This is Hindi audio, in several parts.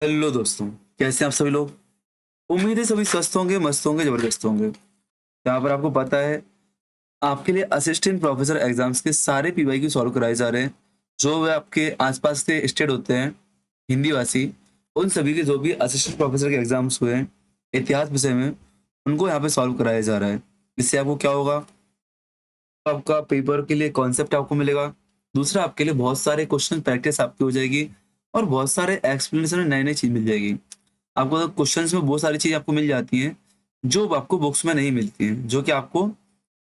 हेलो दोस्तों, कैसे हैं आप सभी लोग। उम्मीद है सभी स्वस्थ होंगे, मस्त होंगे, जबरदस्त होंगे। यहाँ पर आपको पता है, आपके लिए असिस्टेंट प्रोफेसर एग्जाम्स के सारे पीवाईक्यू सॉल्व कराए जा रहे हैं। जो वे आपके आसपास के स्टेट होते हैं, हिंदी भाषी, उन सभी के जो भी असिस्टेंट प्रोफेसर के एग्जाम्स हुए हैं इतिहास विषय में, उनको यहाँ पे सॉल्व कराया जा रहा है। इससे आपको क्या होगा, आपका पेपर के लिए कॉन्सेप्ट आपको मिलेगा। दूसरा, आपके लिए बहुत सारे क्वेश्चन प्रैक्टिस आपकी हो जाएगी और बहुत सारे एक्सप्लेनेशन में नई नई चीज मिल जाएगी। आपको क्वेश्चंस में बहुत सारी चीज आपको मिल जाती हैं जो आपको बुक्स में नहीं मिलती हैं, जो कि आपको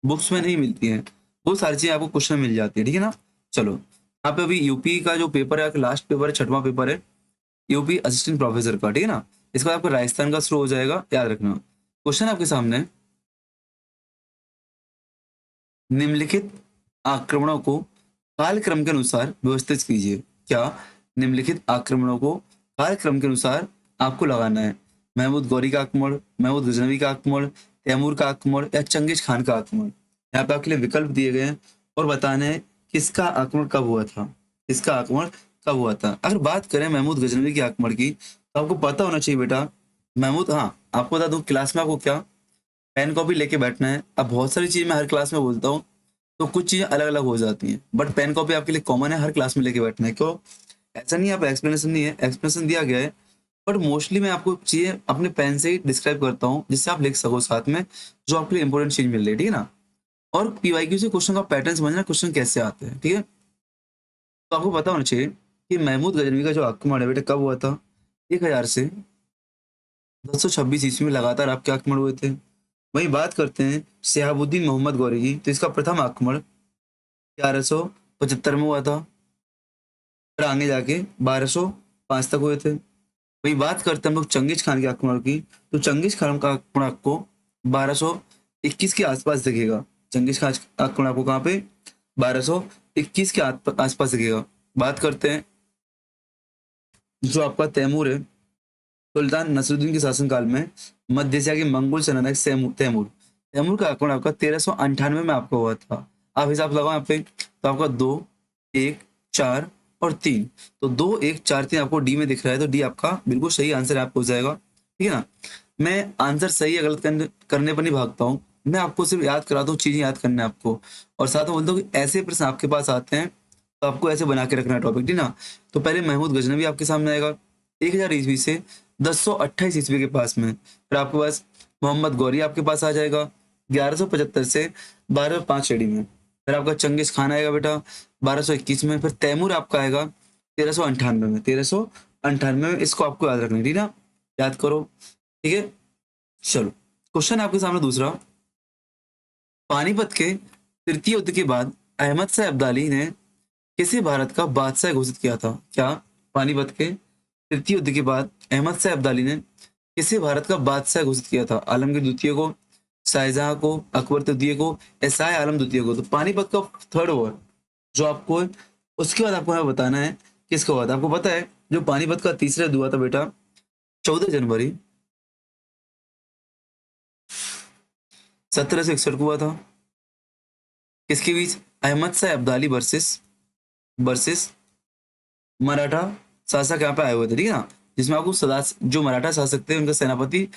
बुक्स में नहीं मिलती हैं। वो सारी चीजें आपको क्वेश्चन में मिल जाती है, ठीक है ना। चलो, यहाँ पे अभी यूपी का जो पेपर है, लास्ट पेपर है, छठवां पेपर है, यूपी असिस्टेंट प्रोफेसर का, ठीक है ना। इसके बाद आपका राजस्थान का शुरू हो जाएगा, याद रखना। क्वेश्चन आपके सामने, निम्नलिखित आक्रमणों को कालक्रम के अनुसार व्यवस्थित कीजिए। क्या? निम्नलिखित आक्रमणों को कालक्रम के अनुसार आपको लगाना है। महमूद गौरी का आक्रमण, महमूद गजनवी का आक्रमण, तैमूर का आक्रमण या चंगेज खान का आक्रमण। यहाँ पे आपके लिए विकल्प दिए गए हैं और बताना है किसका आक्रमण कब हुआ था। किसका आक्रमण कब हुआ था। अगर बात करें महमूद गजनवी के आक्रमण की, तो आपको पता होना चाहिए बेटा, महमूद, हाँ आपको बता दूं, क्लास में आपको क्या पेन कॉपी लेके बैठना है। अब बहुत सारी चीज मैं हर क्लास में बोलता हूँ, तो कुछ चीजें अलग अलग हो जाती हैं, बट पेन कॉपी आपके लिए कॉमन है, हर क्लास में लेके बैठना है। क्यों? ऐसा नहीं है आप एक्सप्लेनेशन नहीं है, एक्सप्लेनेशन दिया गया है, बट मोस्टली मैं आपको चीजें अपने पेन से ही डिस्क्राइब करता हूँ, जिससे आप लिख सको साथ में, जो आपके लिए इंपॉर्टेंट चीज मिल रही है, ठीक है ना। और पीवाईक्यू से क्वेश्चन का पैटर्न समझना, क्वेश्चन कैसे आते हैं, ठीक है। तो आपको पता होना चाहिए कि महमूद गजनवी का जो आक्रमण है बेटा, कब हुआ था। 1000 से 1026 ईस्वी में लगातार आपके आक्रमण हुए थे। वहीं बात करते हैं शहाबुद्दीन मोहम्मद गौरी की, तो इसका प्रथम आक्रमण 1175 में हुआ था, फिर आगे जाके 1205 तक हुए थे। वही बात करते हैं हम लोग चंगेज खान के आक्रमण की, तो चंगेज खान का आक्रमण आपको 1221 के आसपास दिखेगा। चंगेज खान आक्रमण आपको कहाँ पे, 1221 के आसपास दिखेगा। बात करते हैं जो आपका तैमूर है, सुल्तान नसरुद्दीन के शासनकाल में मध्य एशिया के मंगोल सेनानायक तैमूर, तैमूर का आक्रमण आपका 1398 में आपका हुआ था। आप हिसाब लगाओ यहाँ पे, तो आपका 2, 1, 4 और 3, तो 2, 1, 4, 3 आपको डी में दिख रहा है, तो डी आपका बिल्कुल सही आंसर आपको हो जाएगा, ठीक है ना। मैं आंसर सही या गलत करने पर नहीं भागता हूँ, मैं आपको सिर्फ याद कराता हूँ, चीजें याद करना है आपको। और साथ में बोलता हूँ कि ऐसे प्रश्न आपके पास आते हैं, तो आपको ऐसे बना के रखना है टॉपिक, ठीक ना। तो पहले महमूद गजनवी आपके सामने आएगा 1000 ईस्वी से 1028 ईस्वी के पास में। फिर आपके पास मोहम्मद गौरी आपके पास आ जाएगा 1175 से 1205 एडी में। फिर आपका चंगेज खान आएगा बेटा 1221 में। फिर तैमूर आपका आएगा 1398 में, 1398 में। इसको आपको याद रखना है, ठीक ना, याद करो, ठीक है। चलो, क्वेश्चन आपके सामने दूसरा, पानीपत के तृतीय युद्ध के बाद अहमद शाह अब्दाली ने किसे भारत का बादशाह घोषित किया था। क्या? पानीपत के तृतीय युद्ध के बाद अहमद शाह अब्दाली ने किसे भारत का बादशाह घोषित किया था। आलमगीर द्वितीय को, शाहजहां को, अकबर तृतीय को, या शाह आलम द्वितीय को। तो पानीपत का थर्ड वॉर जो आपको, उसके बाद आपको हमें बताना है किसका हुआ था। आपको पता है जो पानीपत का तीसरा युद्ध हुआ था बेटा, 14 जनवरी 1761 को हुआ था। किसके बीच? अहमद शाह अब्दाली वर्सेस वर्सेस मराठा शासक यहाँ पे आए हुए थे, ठीक है ना। जिसमें आपको सदा जो मराठा शासक थे, उनका सेनापति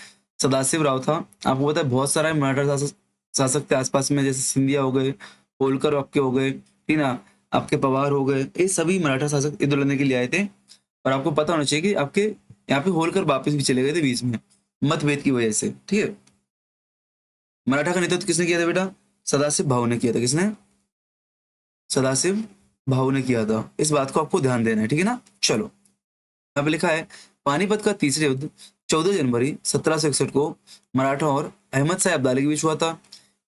सदाशिव राव था। आपको पता है बहुत सारा मराठा शासक शासक थे आसपास में, जैसे सिंधिया हो गए, होलकर आपके हो गए, ठीक ना, आपके पवार हो गए, ये सभी मराठा शासक युद्ध लड़ने के लिए आए थे। और आपको पता होना चाहिए कि आपके यहाँ पे होलकर वापस भी चले गए थे बीच में, मतभेद की वजह से, ठीक है। मराठा का नेतृत्व किसने किया था बेटा? सदाशिव भाऊ ने किया था। किसने? सदाशिव भाऊ ने किया था। इस बात को आपको ध्यान देना है, ठीक है ना। चलो, यहाँ पे लिखा है पानीपत का तीसरा युद्ध 14 जनवरी 1761 को मराठा और अहमद शाह अब्दाली के बीच हुआ था।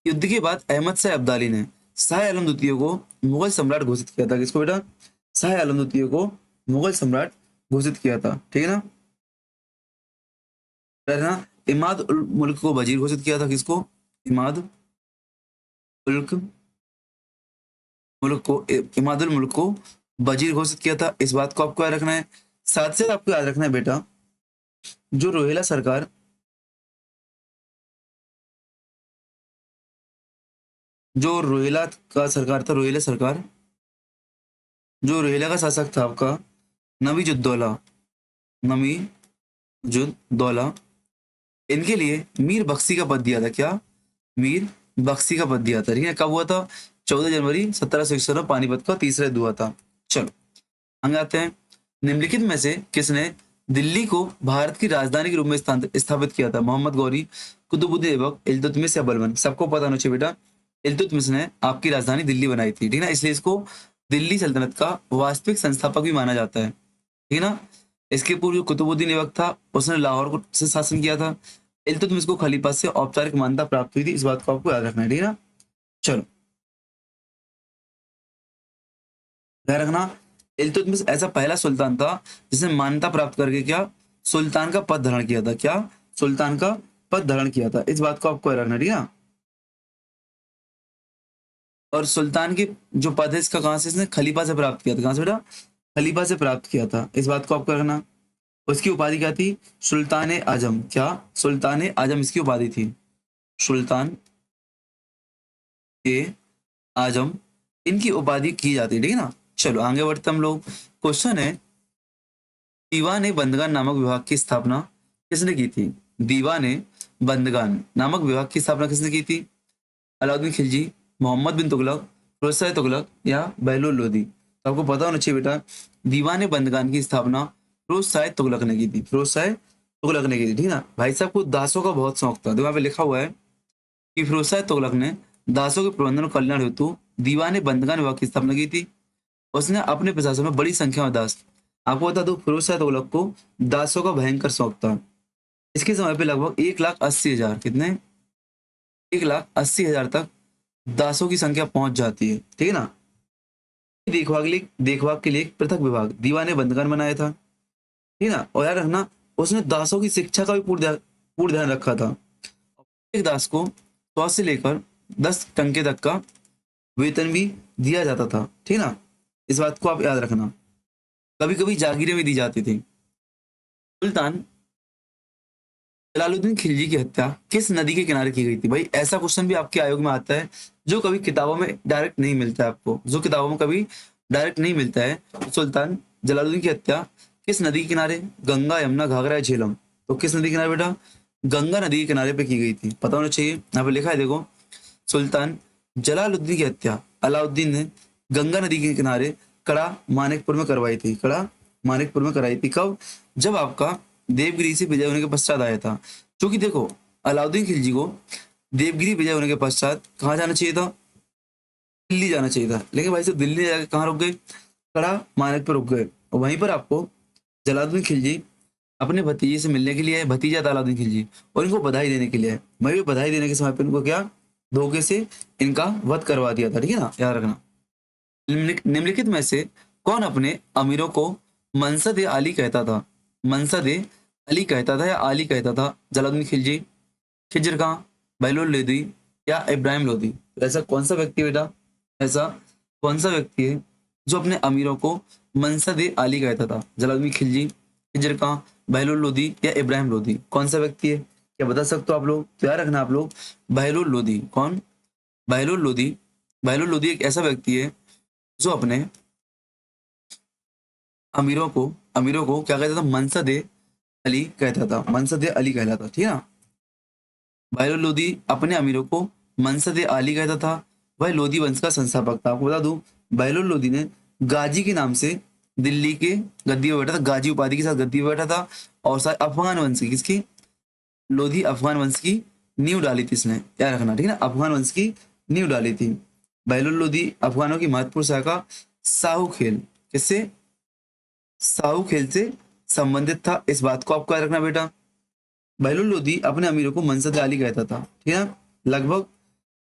युद्ध के बाद अहमद शाह अब्दाली ने शाह आलम द्वितीय को मुगल सम्राट घोषित किया था। किसको बेटा? शाह आलम द्वितीय को मुगल सम्राट घोषित किया था, ठीक है ना। फिर ना, इमाद उल मुल्क को वजीर घोषित किया था। किसको? इमाद उल्क मुल्क को, इमाद उल मुल्क को वजीर घोषित किया था। इस बात को आपको याद रखना है। साथ से आपको याद रखना है बेटा, जो रोहिला सरकार, जो रोहिला का सरकार था, रोहिला सरकार, जो रोहिला का शासक था आपका नवीजुद्दौला, नवी दौला, इनके लिए मीर बख्शी का पद दिया था। क्या? मीर बख्शी का पद दिया था। ठीक है, कब हुआ था? 14 जनवरी 1761 में पानीपत का तीसरा युद्ध हुआ था। चलो आगे आते हैं। निम्नलिखित में से किसने दिल्ली को भारत की राजधानी के रूप में स्थापित किया था? मोहम्मद गौरी, कुतुबुद्दीन ऐबक, इल्तुतमिश या बलबन? सबको पता होना चाहिए बेटा, इल्तुतमिश ने आपकी राजधानी दिल्ली बनाई थी। ठीक है ना, इसलिए इसको दिल्ली सल्तनत का वास्तविक संस्थापक भी माना जाता है। ठीक है ना। इसके पूर्व जो कुतुबुद्दीन ऐबक था उसने लाहौर को से शासन किया था। इल्तुतमिश को खलीफा से औपचारिक मान्यता प्राप्त हुई थी। इस बात को आपको याद रखना है। ठीक है ना। चलो ध्यान रखना, इल्तुतमिश ऐसा पहला सुल्तान था जिसने मान्यता प्राप्त करके क्या सुल्तान का पद धारण किया था। क्या? सुल्तान का पद धारण किया था। इस बात को आपको याद रखना है। ठीक है। और सुल्तान की जो पद है इसका कहां से इसने खलीफा से प्राप्त किया था। कहां से बेटा? खलीफा से प्राप्त किया था। इस बात को आपको रखना। उसकी उपाधि क्या थी? सुल्तान ए आजम। क्या? सुल्तान ए आजम इसकी उपाधि थी। सुल्तान ए आजम इनकी उपाधि की जाती है। ठीक है ना। चलो आगे बढ़ते हम लोग। क्वेश्चन है, दीवान ए बंदगान नामक विभाग की स्थापना किसने की थी? दीवान ए बंदगान नामक विभाग की स्थापना किसने की थी? अलाउद्दीन खिलजी, मोहम्मद बिन तुगलक, फिरोज तुगलक या बहलुल लोदी? तो आपको पता होना चाहिए बेटा, दीवान बंदगान की स्थापना फिरोज तुगलक ने की थी। फिरोज तुगलक ने की थी। ठीक है ना। भाई साहब को दासों का बहुत शौक था। देखो यहाँ पे लिखा हुआ है कि फिरोज तुगलक ने दासों के प्रबंधन और कल्याण हेतु दीवान बंदगान विभाग की स्थापना की थी। उसने अपने प्रशासन में बड़ी संख्या में दास, आपको बता दो फिरोज तुगलक को दासों का भयंकर शौक था। इसके समय पे लगभग 1,80,000, कितने? 1,80,000 तक दासों की संख्या पहुंच जाती है। ठीक है ना। देखभाल के लिए एक पृथक विभाग दीवाने बंदगान बनाया था। ठीक है ना। और याद रखना, उसने दासों की शिक्षा का भी पूर्ण ध्यान रखा था। एक दास को 100 से लेकर 10 टंके तक का वेतन भी दिया जाता था। ठीक है ना। इस बात को आप याद रखना। कभी कभी जागीरें भी दी जाती थी। सुल्तान जलालुद्दीन खिलजी की हत्या किस नदी के किनारे की गई थी? भाई ऐसा क्वेश्चन भी आपके आयोग में आता है जो कभी किताबों में डायरेक्ट नहीं मिलता है आपको, जो किताबों में कभी डायरेक्ट नहीं मिलता है। सुल्तान जलालुद्दीन की हत्या किस नदी के किनारे? गंगा, यमुना, घाघरा या झेलम? तो किस नदी के किनारे बेटा? गंगा नदी के किनारे पे की गई थी। पता होना चाहिए। यहाँ पे लिखा है देखो, सुल्तान जलालुद्दीन की हत्या अलाउद्दीन ने गंगा नदी के किनारे कड़ा मानिकपुर में करवाई थी। कड़ा मानिकपुर में कराई थी। कब? जब आपका देवगिरी से विजय होने के पश्चात आया था। क्योंकि देखो, अलाउद्दीन खिलजी को देवगिरी विजय होने के पश्चात कहाँ जाना चाहिए था? दिल्ली जाना चाहिए था। लेकिन भाई साहब दिल्ली जाकर कहाँ रुक गए? कड़ा मानक पर रुक गए। और वहीं पर आपको जलालुद्दीन खिलजी अपने भतीजे से मिलने के लिए आए। भतीजा था अलाउद्दीन खिलजी, और इनको बधाई देने के लिए आए। मैं भी बधाई देने के समय पर इनको क्या धोखे से इनका वध करवा दिया था। ठीक है ना, याद रखना। निम्नलिखित में से कौन अपने अमीरों को मनसद ए आली कहता था? मनसद ए अली कहता था या आली कहता था? जलालुद्दीन खिलजी, खिजर खां, बहलोल लोदी या इब्राहिम लोदी? तो ऐसा कौन सा व्यक्ति बेटा, ऐसा कौन सा व्यक्ति है जो अपने अमीरों को मनसद ए आली कहता था? जलालुद्दीन खिलजी, खिजर खां, बहलोल लोदी या इब्राहिम लोदी? कौन सा व्यक्ति है? क्या बता सकते हो आप लोग? तो याद रखना आप लोग, बहलोल लोदी। कौन? बहलोल लोदी। बहलोल लोदी एक ऐसा व्यक्ति है जो अपने अमीरों को क्या कहता था? मनसद ए अली कहता था। मनसद ए अली कहलाता। ठीक है ना। बहलोल लोदी अपने अमीरों को मनसद ए आली कहता था। वह लोदी वंश का संस्थापक था। आपको बता दूं, बहलोल लोदी ने गाजी के नाम से दिल्ली के गद्दी पर बैठा था। गाजी उपाधि के साथ गद्दी पर बैठा था। और साथ अफगान वंश की, किसकी? लोधी अफगान वंश की नींव डाली थी इसने। याद रखना। ठीक है ना। अफगान वंश की नींव डाली थी। बहलोल लोदी अफगानों की महत्वपूर्ण शाखा साहू खेल, किससे? साहू खेल से संबंधित था। इस बात को आपको याद रखना बेटा। बहलोल लोदी अपने अमीरों को मनसद अली कहता था। ठीक है ना? लगभग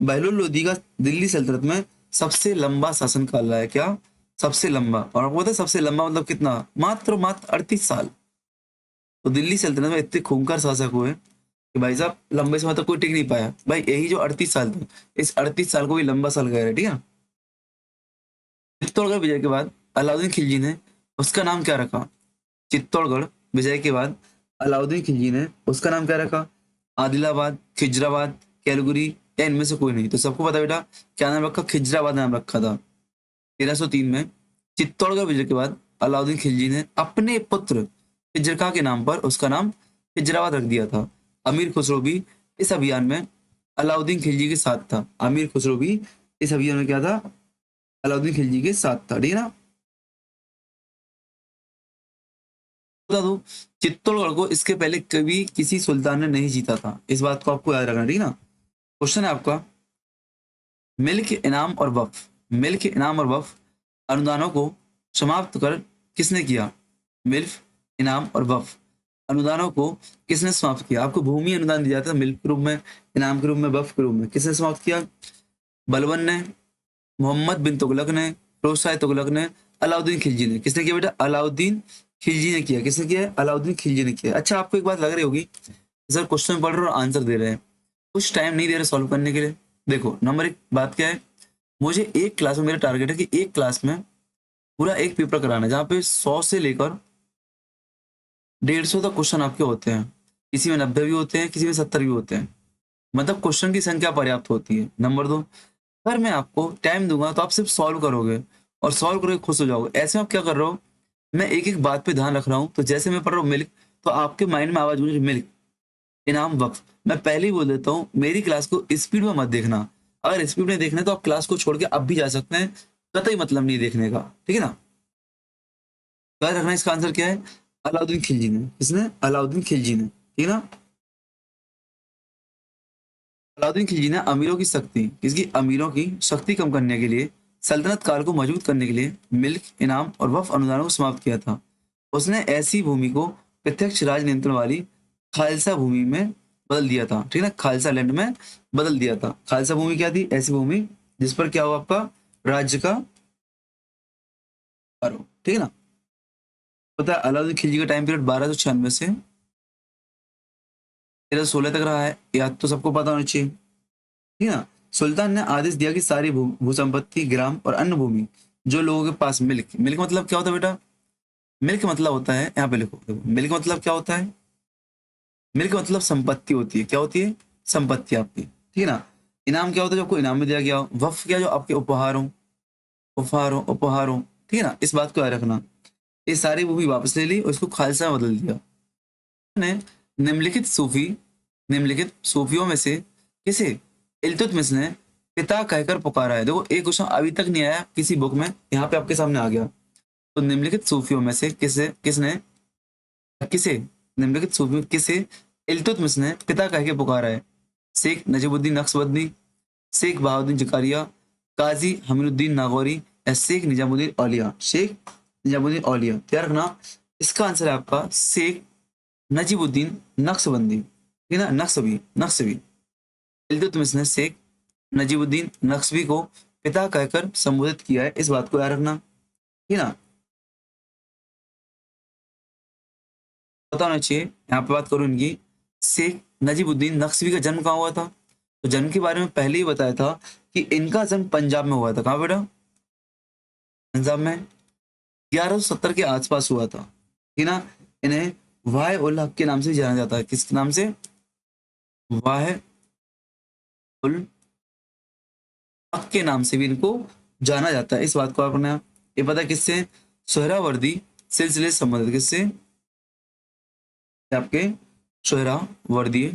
बहलोल लोदी का दिल्ली सल्तनत में सबसे लंबा शासन काल रहा है। क्या? सबसे लंबा। और आपको पता है सबसे लंबा मतलब कितना? मात्र 38 साल। तो दिल्ली सल्तनत में इतने खूंखार शासक हुए कि भाई साहब लंबे समय तक कोई टिक नहीं पाया। भाई यही जो 38 साल थे, इस 38 साल को भी लंबा साल कह रहे हैं। ठीक है। चित्तौड़गढ़ विजय के बाद अलाउद्दीन खिलजी ने उसका नाम क्या रखा? चित्तौड़गढ़ विजय के बाद अलाउद्दीन खिलजी ने उसका नाम क्या रखा? आदिलाबाद, खिजराबाद, कैलगुरी या इनमें से कोई नहीं? तो सबको पता बेटा क्या नाम रखा? खिजराबाद नाम रखा था। 1303 में चित्तौड़गढ़ विजय के बाद अलाउद्दीन खिलजी ने अपने पुत्र खिजरखा के नाम पर उसका नाम खिजराबाद रख दिया था। अमीर खुसरो भी इस अभियान में अलाउद्दीन खिलजी के साथ था। अमीर खुसरो भी इस अभियान में क्या था, अलाउद्दीन खिलजी के साथ था, ठीक है ना। बता दो, चित्तौड़गढ़ को इसके पहले कभी किसी सुल्तान ने नहीं जीता था, इस बात को आपको याद रखना, ठीक है ना। क्वेश्चन है आपका, मिल्क इनाम और वक्फ, मिल्क इनाम और वक्फ अनुदानों को समाप्त कर किसने किया। मिल्क इनाम और वक्फ अनुदानों को किसने समाप्त किया। आपको भूमि अनुदान दिया जाता है मिल्क के रूप में, इनाम के रूप में, वक्फ के रूप में, किसने समाप्त किया। बलबन ने, मोहम्मद बिन तुगलक ने, फिरोज शाह तुगलक ने, अलाउद्दीन खिलजी ने। किसने किया बेटा, अलाउद्दीन खिलजी ने किया। किसने किया है, अलाउद्दीन खिलजी ने किया। अच्छा, आपको एक बात लग रही होगी, सर क्वेश्चन पढ़ रहे हो और आंसर दे रहे हैं, कुछ टाइम नहीं दे रहे सॉल्व करने के लिए। देखो, नंबर एक बात क्या है, मुझे एक क्लास में, मेरा टारगेट है कि एक क्लास में पूरा एक पेपर कराना है जहाँ पे 100 से लेकर 150 तक क्वेश्चन आपके होते हैं। किसी में 90 भी होते हैं, किसी में 70 भी होते हैं, मतलब क्वेश्चन की संख्या पर्याप्त होती है। नंबर दो, अगर मैं आपको टाइम दूंगा तो आप सिर्फ सॉल्व करोगे और सॉल्व करके खुश हो जाओगे। ऐसे में आप क्या कर रहे हो, मैं एक एक बात पे ध्यान रख रहा हूँ, तो जैसे मैं पढ़ रहा हूँ मिल्क, तो आपके माइंड में आवाज मुझे मिल्क इनाम वक्फ। मैं पहले ही बोल देता हूँ, मेरी क्लास को स्पीड में मत देखना। अगर स्पीड में देखना है तो आप क्लास को छोड़ के अब भी जा सकते हैं, कतई मतलब नहीं देखने का, ठीक है ना। याद रखना इसका आंसर क्या है, अलाउद्दीन खिलजी ने। किसने, अलाउद्दीन खिलजी ने, ठीक है ना। अलाउद्दीन खिलजी ने अमीरों की शक्ति, किसकी, अमीरों की शक्ति कम करने के लिए, सल्तनत काल को मजबूत करने के लिए मिल्क इनाम और वक्फ अनुदानों को समाप्त किया था। उसने ऐसी भूमि को प्रत्यक्ष राज नियंत्रण वाली खालसा भूमि में बदल दिया था, ठीक है ना, खालसा लैंड में बदल दिया था। खालसा भूमि क्या थी, ऐसी भूमि जिस पर क्या हो, आपका राज्य का भार हो, ठीक है ना। पता है अलाउद्दीन खिलजी का टाइम पीरियड 1296 से 1316 तक रहा है, याद तो सबको पता होना चाहिए, ठीक है ना। सुल्तान ने आदेश दिया कि सारी भू संपत्ति, ग्राम और अन्य भूमि जो लोगों के पास, मिल्क, मिल्क मतलब क्या होता है बेटा, मिल्क मतलब होता है, यहाँ पे लिखो, मिल्क मतलब क्या होता है, मिल्क मतलब संपत्ति होती है, क्या होती है, संपत्ति आपकी, ठीक है ना। इनाम क्या होता है, जो आपको इनाम में दिया गया हो। वक्फ क्या, जो आपके उपहार हो, उपहार हो, उपहार हो, ठीक है ना। इस बात को याद रखना, ये सारी भूमि वापस ले ली और इसको खालसा में बदल दिया। ने निम्नलिखित सूफी, निम्नलिखित सूफियों में से किसे इल्तुतमिश ने पिता कहकर पुकारा है। देखो, एक क्वेश्चन अभी तक नहीं आया किसी बुक में, यहाँ पे आपके सामने आ गया। तो निम्नलिखित सूफियों में से किसे, किसने, किसे, निम्नलिखित सूफियों में किसे इल्तुतमिश ने पिता कह के पुकारा है। शेख नजीबुद्दीन नक्शबंदी, शेख बहाउद्दीन जकारिया, काजी हमीरुद्दीन नागौरी या शेख निजामुद्दीन औलिया। शेख निजामुद्दीन औलिया, तैयार रखना। इसका आंसर है आपका शेख नजीबुद्दीन नक्शबंदी, ठीक है ना, नक्शबी, नक्शबी। इल्तुतमिश ने शेख नजीबुद्दीन नक्शबी को पिता कहकर संबोधित किया है, इस बात को याद रखना, ठीक है ना। पता होना चाहिए। यहाँ पे बात करूँ इनकी, शेख नजीबुद्दीन नक्शबी का जन्म कहाँ हुआ था, तो जन्म के बारे में पहले ही बताया था कि इनका जन्म पंजाब में हुआ था। कहाँ बेटा, पंजाब में 1170 के आसपास हुआ था, ठीक है ना। इन्हें वाह उल हक के नाम से जाना जाता है, किस नाम से, वाह उल हक के नाम से भी इनको जाना जाता है, इस बात को आपने, ये पता है किससे, सोहरावर्दी सिलसिले से संबंधित, किससे, आपके सोहरावर्दी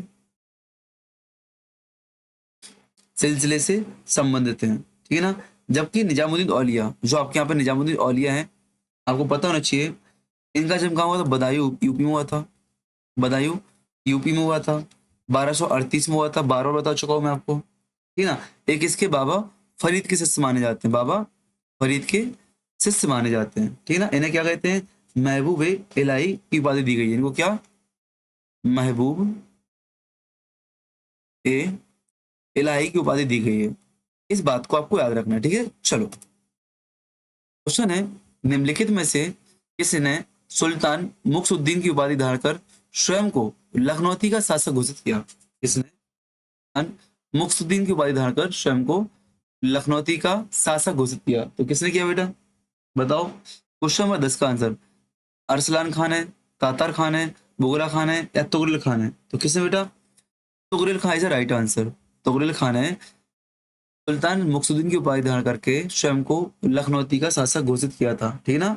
सिलसिले से संबंधित हैं, ठीक है ना। जबकि निजामुद्दीन औलिया, जो आपके यहाँ पे निजामुद्दीन औलिया है, आपको पता होना चाहिए इनका जन्म कहाँ हुआ था, बदायूं यूपी में हुआ था। बदायूं यूपी में हुआ था, 1238 में हुआ था, 12 बता चुका हूँ मैं आपको, ठीक है ना। एक इसके बाबा फरीद के शिष्य माने जाते हैं, बाबा फरीद के शिष्य माने जाते हैं, ठीक है ना। इन्हें क्या कहते हैं, महबूब इलाही की उपाधि दी गई है इनको, क्या, महबूब ए इलाही की उपाधि दी गई है, इस बात को आपको याद रखना है, ठीक है। चलो, क्वेश्चन है, निम्नलिखित में से किसने सुल्तान मुक्सुद्दीन की उपाधि धारण कर स्वयं को लखनौती का शासक घोषित किया। किसने मुक्सुद्दीन की उपाधि धारण कर स्वयं को लखनौती का शासक घोषित किया, तो किसने किया बेटा, बताओ। क्वेश्चन नंबर 10 का आंसर अरसलान खान है, तातार खान है, बुगरा खान है या तुगरिल खान है, तो किसने बेटा, Tughril Khan is right answer. Tughril Khan है सुल्तान मुक्सुद्दीन की उपाधि धारण करके स्वयं को लखनौती का शासक घोषित किया था, ठीक है ना।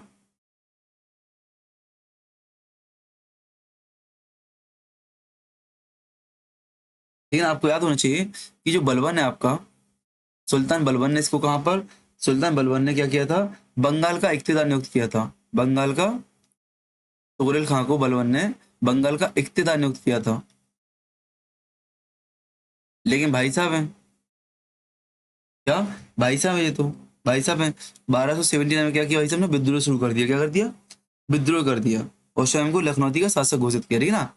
लेकिन आपको याद होना चाहिए कि जो बलबन है आपका, सुल्तान बलबन ने इसको कहाँ पर, सुल्तान बलबन ने क्या किया था, बंगाल का इख्तियार नियुक्त किया था। बंगाल का, तुगरेल खां को बलबन ने बंगाल का इख्तियार नियुक्त किया था। लेकिन भाई साहब हैं क्या, भाई साहब है ये तो, भाई साहब हैं। 1279 में क्या किया भाई साहब ने, विद्रोह शुरू कर दिया। क्या कर दिया, विद्रोह कर दिया, और स्वयं को लखनौती का शासक घोषित किया, ठीक है ना।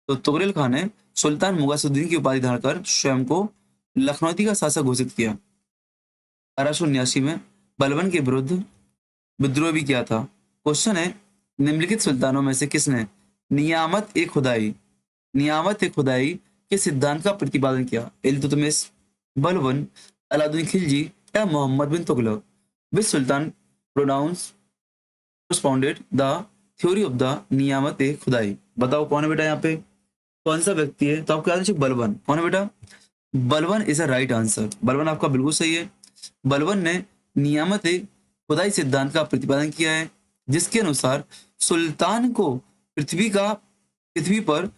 तो तुगरेल खान ने सुल्तान मुगीसुद्दीन की उपाधि धारण कर स्वयं को लखनौती का शासक घोषित किया। 1279 में बलबन के विरुद्ध विद्रोह भी किया था। क्वेश्चन है, निम्नलिखित सुल्तानों में से किसने नियामत ए खुदाई, नियामत ए खुदाई के सिद्धांत का प्रतिपादन किया? इल्तुतमिश, बलबन, अलाउद्दीन खिलजी या Mohammad bin Tughlaq? Which sultan pronounce propounded the theory of the Niyamat e Khudai? बताओ कौन है बेटा यहाँ पे, कौन सा व्यक्ति है? तो आपको याद है बलबन। कौन है बेटा, Balban is a right answer. Balban आपका बिल्कुल सही है। बलबन ने नियामत ए खुदाई सिद्धांत का प्रतिपादन किया है, जिसके अनुसार सुल्तान को पृथ्वी पर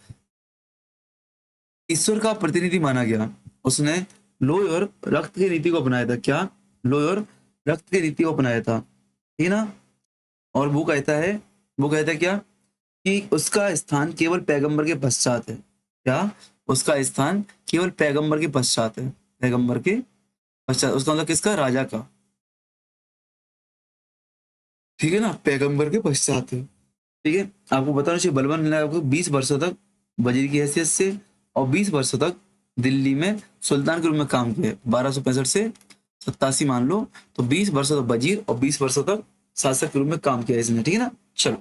ईश्वर का प्रतिनिधि माना गया। उसने लोह और रक्त की नीति को अपनाया था। क्या, लोह और रक्त की नीति को अपनाया था, ठीक है ना। और वो कहता है, वो कहता है क्या, कि उसका स्थान केवल पैगंबर के पश्चात है। क्या, उसका स्थान केवल पैगंबर के पश्चात है, पैगंबर के पश्चात। उसका मतलब किसका, राजा का, ठीक है ना, पैगंबर के पश्चात है। ठीक है, आपको बताना चाहिए बलबन ने आपको 20 वर्षों तक वजीर की हैसियत से और 20 वर्षों तक दिल्ली में सुल्तान के रूप में काम किया। 1265 से 87 मान लो, तो 20 वर्षों तक वजीर और 20 वर्षों तक शासक के रूप में काम किया इसने, ठीक है ना। चलो,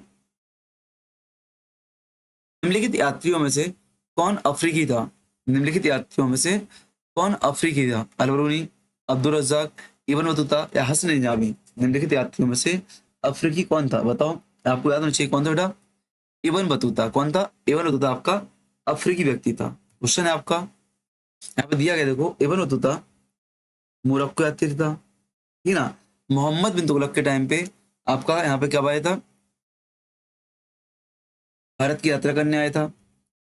निम्नलिखित यात्रियों में से कौन अफ्रीकी था? निम्नलिखित यात्रियों में से कौन अफ्रीकी था? अलबरूनी, अब्दुल रज्जाक, इब्न बतूता या हसन निजामी? निम्नलिखित यात्रियों में से अफ्रीकी कौन था, बताओ। आपको याद होना चाहिए कौन था बेटा, इब्न बतूता। कौन था, इब्न बतूता आपका अफ्रीकी व्यक्ति था। क्वेश्चन है आपका, यहाँ पे दिया गया देखो, इब्न बतूता मोरक्को यात्री था, ठीक है ना। मोहम्मद बिन तुगलक के टाइम पे आपका यहाँ पे कब आया था, भारत की यात्रा करने आया था,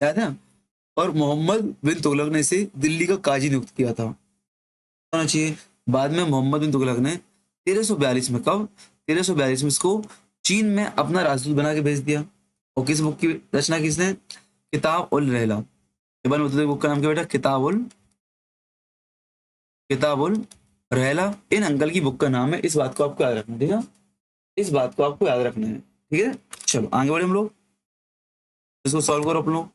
याद है ना? और मोहम्मद बिन तुगलक ने इसे दिल्ली का काजी नियुक्त किया था, होना चाहिए। बाद में मोहम्मद बिन तुगलक ने 1342 में, कब, 1342 में इसको चीन में अपना राजदूत बना के भेज दिया। और किस बुक की रचना किसने, किताब उल रहला। इब्न बतूता की बुक का नाम क्या बेटा, किताब उल रहला। इन अंकल की बुक का नाम है, इस बात को आपको याद रखना है, ठीक है। इस बात को आपको याद रखना है, ठीक है। चलो आगे बढ़े हम लोग, इसको सॉल्व करो आप लोग।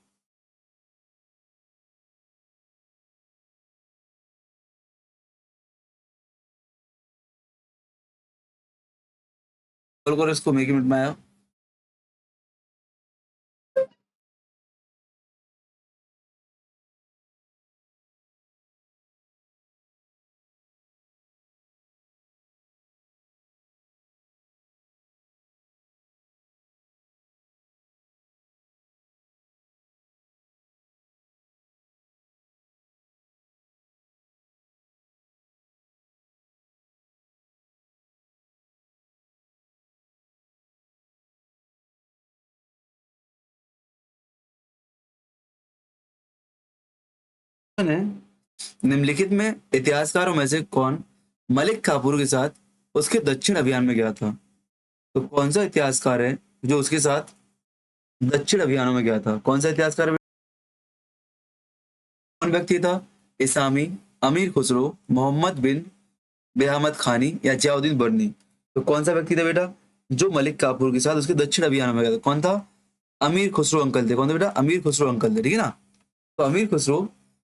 सॉल्व करो इसको, मैं 1 मिनट में आया। है, निम्नलिखित में इतिहासकारों में से कौन मलिक काफूर के साथ उसके दक्षिण अभियान में गया था? तो कौन सा इतिहासकार है जो उसके साथ दक्षिण अभियानों में गया था? कौन सा इतिहासकार है? कौन व्यक्ति था? इसामी, अमीर खुसरो, मोहम्मद बिन बेहमद खानी या जियाउद्दीन बर्नी? तो कौन सा व्यक्ति था बेटा जो मलिक काफूर के साथ उसके दक्षिण अभियान में गया था? कौन था? अमीर खुसरो अंकल थे। कौन थे बेटा? अमीर खुसरो अंकल थे, ठीक है ना। तो अमीर खुसरो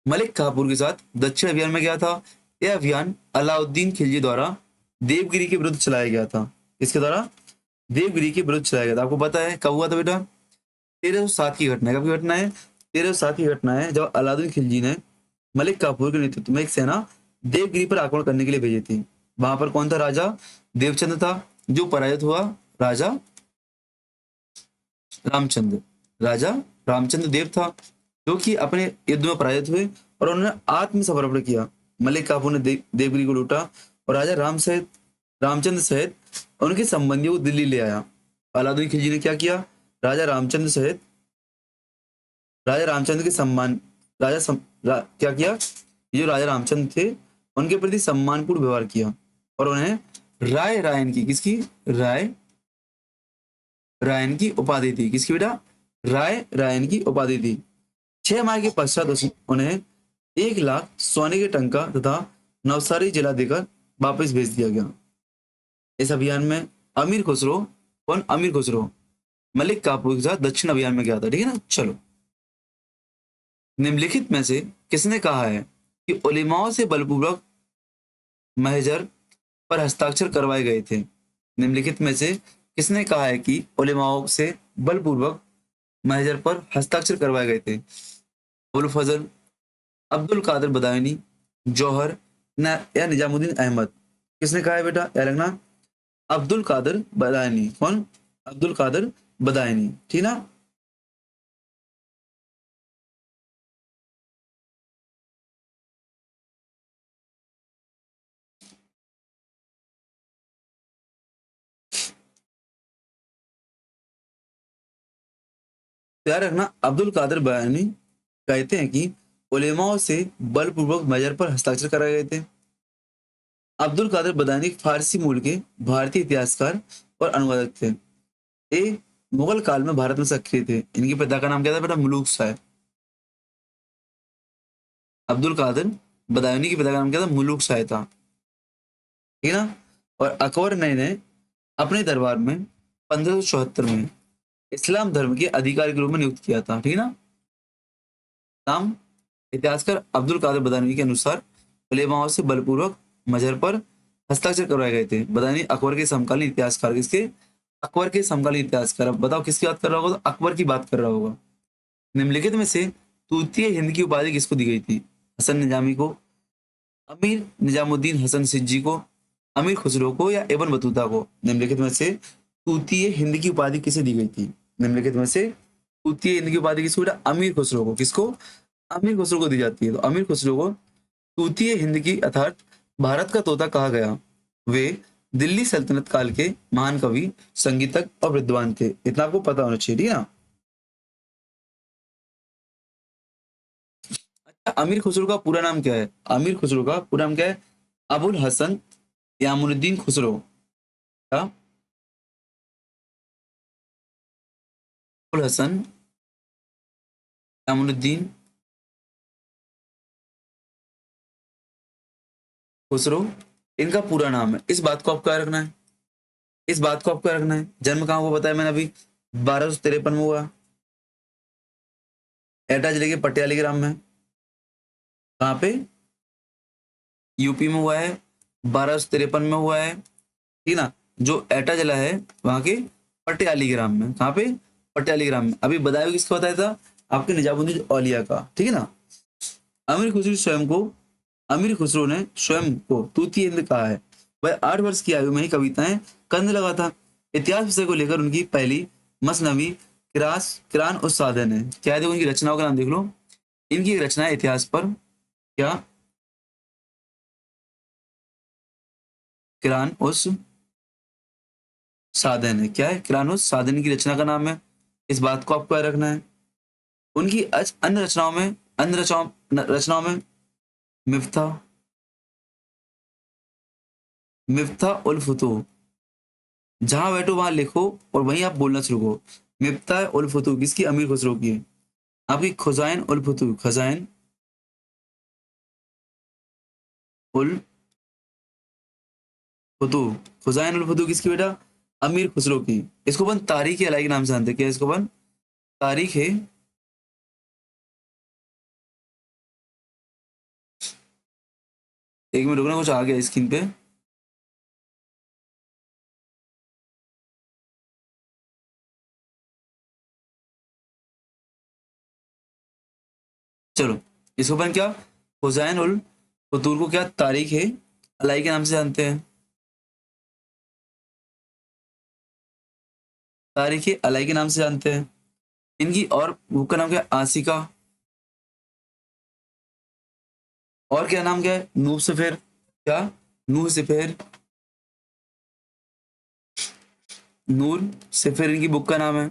मलिक काफूर के साथ दक्षिण अभियान में गया था। यह अभियान अलाउद्दीन खिलजी द्वारा देवगिरी के विरुद्ध चलाया गया था। किसके द्वारा? देवगिरी के विरुद्ध चलाया गया था। आपको पता है कब हुआ था बेटा? 1307 की घटना है। कब की घटना है? 1307 की घटना है, जब अलाउद्दीन खिलजी ने मलिक काफूर के नेतृत्व में एक सेना देवगिरी पर आक्रमण करने के लिए भेजी थी। वहां पर कौन था राजा? देवचंद्र था, जो पराजित हुआ राजा रामचंद्र, राजा रामचंद्र देव था, जो कि अपने युद्ध में पराजित हुए और उन्होंने आत्मसमर्पण किया। मलिक काफूर ने देवगिरी को लूटा और राजा रामचंद्र सहित उनके संबंधियों को दिल्ली ले आया। अलाउद्दीन खिलजी ने क्या किया? राजा रामचंद्र सहित राजा रामचंद्र के सम्मान क्या किया, ये जो राजा रामचंद्र थे उनके प्रति सम्मानपूर्ण व्यवहार किया और उन्हें राय रायन की, किसकी, राय रायन की उपाधि दी। किसकी बेटा, राय रायन की उपाधि दी। 6 माह के पश्चात उन्हें 1 लाख सोने के टंका तथा नवसारी जिला देकर वापस भेज दिया गया। इस अभियान में अमीर खुसरो, कौन, अमीर खुसरो मलिक काफूर के साथ दक्षिण अभियान में गया था। ठीक है ना। चलो, निम्नलिखित में से किसने कहा है कि उलेमाओं से बलपूर्वक महजर पर हस्ताक्षर करवाए गए थे। निम्नलिखित में से किसने कहा है कि उलेमाओं से बलपूर्वक महजर पर हस्ताक्षर करवाए गए थे। अबुल फजल, अब्दुल कादिर बदायूनी, जौहर या निजामुद्दीन अहमद। किसने कहा है बेटा, याद रखना, अब्दुल कादिर बदायूनी। कौन, अब्दुल कादिर बदायूनी। ठीक ना। तो याद रखना, अब्दुल कादिर बदायूनी कहते हैं कि उलेमाओं से बलपूर्वक महजर पर हस्ताक्षर कराए गए थे। अब्दुल कादिर बदायूनी फारसी मूल के भारतीय इतिहासकार और अनुवादक थे। ये मुगल काल में भारत में सक्रिय थे। इनके पिता का नाम क्या था बेटा, मलूक शाह। अब्दुल कादिर बदायूनी के पिता का नाम क्या था, मुलूक शाह था। ठीक है ना। और अकबर ने अपने दरबार में 1574 में इस्लाम धर्म के अधिकारी के रूप में नियुक्त किया था। ठीक है ना। नाम, इतिहासकार अब्दुल कादिर बदायूनी के अनुसार उलेमाओं से बलपूर्वक मजहर पर हस्ताक्षर करवाए गए थे। बदायूनी अकबर के समकालीन इतिहासकार, किसके, अकबर के समकालीन इतिहासकार। अब बताओ किसकी बात कर रहा होगा, तो अकबर की बात कर रहा होगा। निम्नलिखित में से तूतीय हिंद की उपाधि किसको दी गई थी। हसन निजामी को, अमीर निजामुद्दीन हसन सिज्जी को, अमीर खुसरो को या इब्न बतूता को। निम्नलिखित में से तूतीय हिंद की उपाधि किसे दी गई थी। निम्नलिखित में से तूतीय हिंद की उपाधि किसको बेटा, अमीर खुसरो को। किसको, अमीर खुसरो को दी जाती है। तो अमीर खुसरो को तूतीय हिंद की अर्थात भारत का तोता कहा गया। वे दिल्ली सल्तनत काल के महान कवि, संगीतक और विद्वान थे। इतना आपको पता होना चाहिए। ठीक है ना। अच्छा, अमीर खुसरो का पूरा नाम क्या है, अमीर खुसरो का पूरा नाम क्या है, अबुल हसन यामुनुद्दीन खुसरो। क्या, अबुल हसन यामुनुद्दीन खुसरो, इनका पूरा नाम है। इस बात को आपको याद रखना है, इस बात को आपको याद रखना है। जन्म कहाँ हुआ बताया मैंने अभी, 1253 में हुआ, एटा जिले के पटियाली ग्राम में। कहाँ पे, यूपी में हुआ है, 1253 में हुआ है। ठीक ना। जो एटा जिला है वहां के पटियाली ग्राम में। कहाँ पे, पटियाली ग्राम में। अभी बदायूं किसका बताया था, आपके निजामुद्दीन औलिया का। ठीक है ना। अमीर खुसरो स्वयं को, अमीर खुसरो ने स्वयं को तूती हिंद कहा है। वह 8 वर्ष की आयु में ही कविताएं करने लगा था। इतिहास विषय को लेकर उनकी पहली मसनवी किरान उस साधन है। क्या है, देखो उनकी रचनाओं का नाम देख लो। इनकी रचना है इतिहास पर, क्या, किरान उस साधन है। क्या है, किरान उस साधन की रचना का नाम है। इस बात को आपको याद रखना है। उनकी अन्य रचनाओं में, अन्य रचनाओं में मिफ्ता, मिफ्ता उल फुतूह, जहां बैठो वहां लिखो और वहीं आप बोलना शुरू करो। मिफ्ता उल फुतूह किसकी, अमीर खुसरो की है। आपकी खुजाइन उल फुतूह, खजाइन उल फुतूह, खुजाइन उल फुतूह किसकी बेटा, अमीर खुसरो की। इसको अपन तारीख अलाई के नाम से जानते हैं। क्या इसको अपन, तारीख है, एक मिनट रुकना, कुछ आ गया स्क्रीन पे। चलो, इसको अपन क्या, हुसैन उल फतूर को क्या, तारीख है अलाई के नाम से जानते हैं। तारीख है अलाई के नाम से जानते हैं। इनकी और बुक का नाम क्या है, आसिका। और क्या नाम क्या है, नूह सफेर। क्या, नूह सफेर, नूर सफेर इनकी बुक का नाम है।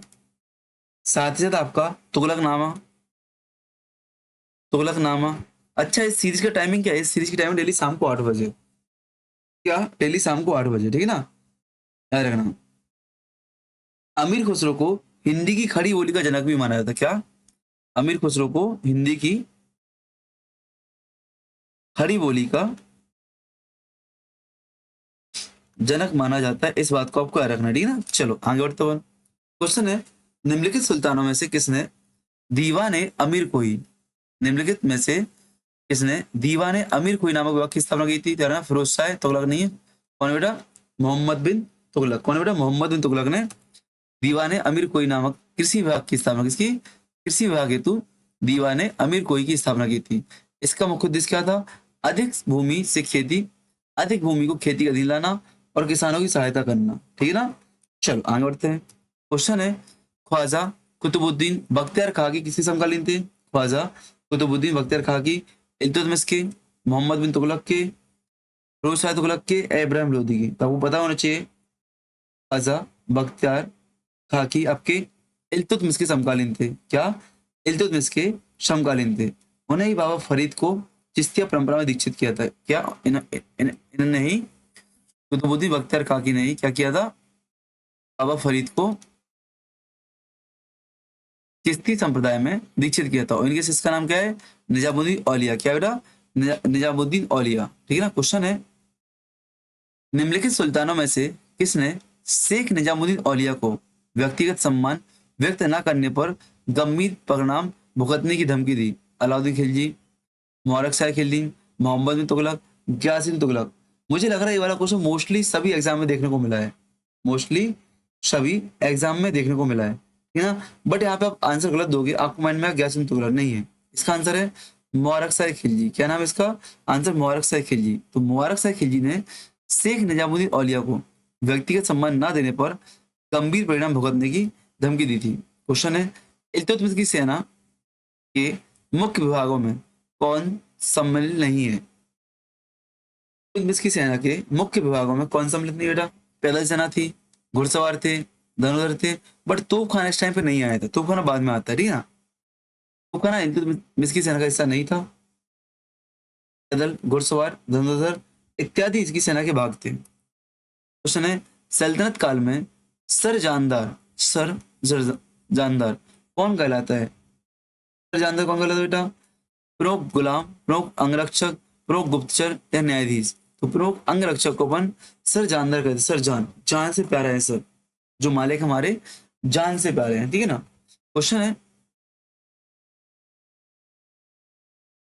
साथ ही साथ आपका तुगलक नामा, तुगलकनामा। अच्छा, इस सीरीज का टाइमिंग क्या है? इस सीरीज की टाइमिंग डेली शाम को 8 बजे। क्या? डेली शाम को 8 बजे, ठीक है ना, याद रखना। अमीर खुसरो को हिंदी की खड़ी बोली का जनक भी माना जाता है। क्या? अमीर खुसरो को हिंदी की खड़ी बोली का जनक माना जाता है, इस बात को आपको याद रखना है, ठीक है ना। चलो आगे बढ़ते हैं। क्वेश्चन है, निम्नलिखित सुल्तानों में से किसने दीवाने अमीर को ही, निम्नलिखित में से किसने दीवाने अमीर कोई नामक विभाग की स्थापना की थी? तेरा नाम फिरोज शाह तुगलक नहीं है। कौन है बेटा? मोहम्मद बिन तुगलक। कौन है बेटा? मोहम्मद बिन तुगलक ने दीवाने अमीर कोई नामक कृषि विभाग की स्थापना, किसकी? कृषि विभाग हेतु दीवाने अमीर कोई की स्थापना की थी। इसका मुख्य उद्देश्य क्या था? अधिक भूमि से खेती, अधिक भूमि को खेती का अधीन लाना और किसानों की सहायता करना, ठीक है ना। चलो आगे बढ़ते हैं। क्वेश्चन है, ख्वाजा कुतुबुद्दीन बख्तियार खाकी किसके समकालीन थे? ख्वाजा कुतुबुद्दीन बख्तियार खाकी इल्तुतमिश के, मोहम्मद बिन तुगलक के, फिरोज शाह तुगलक के, इब्राहिम लोदी की? तो आपको पता होना चाहिए, ख्वाजा बख्तियार खाकी आपके इल्तुतमिश के समकालीन थे। क्या? इल्तुतमिश के समकालीन थे। उन्हें ही बाबा फरीद को चिश्तिया परंपरा में दीक्षित किया था। क्या? इन्होंने ही, कुतुबुद्दीन बख्तियार खाकी ने ही क्या किया था? बाबा फरीद को चिश्ती संप्रदाय में दीक्षित किया था। और इनके शिष्य का नाम क्या है? निजामुद्दीन औलिया। क्या बेटा? निजामुद्दीन औलिया, ठीक है ना। क्वेश्चन है, निम्नलिखित सुल्तानों में से किसने शेख निजामुद्दीन औलिया को व्यक्तिगत सम्मान व्यक्त न करने पर गंभीर परिणाम भुगतने की धमकी दी? अलाउद्दीन खिलजी, मुबारक शाह खिलजी, मोहम्मद बिन तुगलक, गयासीन तुगलक? मुझे लग रहा है ये वाला क्वेश्चन मोस्टली सभी एग्जाम में देखने को मिला है, मोस्टली सभी एग्जाम में देखने को मिला है, ठीक है ना। बट यहाँ पे आप आंसर गलत दोगे, आपको माइंड में गयासीन तुगलक नहीं है। इसका आंसर है मुबारक शाह खिलजी। क्या नाम है इसका? आंसर मुबारक शाह खिलजी। तो मुबारक शाह खिलजी ने शेख निजामुद्दीन औलिया को व्यक्तिगत सम्मान न देने पर गंभीर परिणाम भुगतने की धमकी दी थी। क्वेश्चन है, इल्तुतमिश की सेना के मुख्य विभागों में कौन सम्मिलित नहीं है? इल्तुतमिश की सेना के मुख्य विभागों में कौन सम्मिलित नहीं बेटा? पैदल सेना थी, घुड़सवार थे, धनुर्धर थे, बट तोपखाना इस टाइम पे नहीं आया था। तोपखाना बाद में आता है, ठीक है ना। तोपखाना इल्तुतमिश की सेना का हिस्सा नहीं था। पैदल, घुड़सवार, धनुर्धर इत्यादि इसकी सेना के भाग थे। क्वेश्चन है, सल्तनत काल में सर जानदार, सर जानदार कौन कहलाता है? सर जानदार कौन कहलाता है बेटा? प्रमुख गुलाम, प्रमुख अंगरक्षक, प्रमुख गुप्तचर या न्यायाधीश? तो प्रमुख अंगरक्षक को अपन सर जानदार कहते हैं। सर जान, जान से प्यारा है सर, जो मालिक हमारे जान से प्यारे हैं, ठीक है ना। क्वेश्चन है,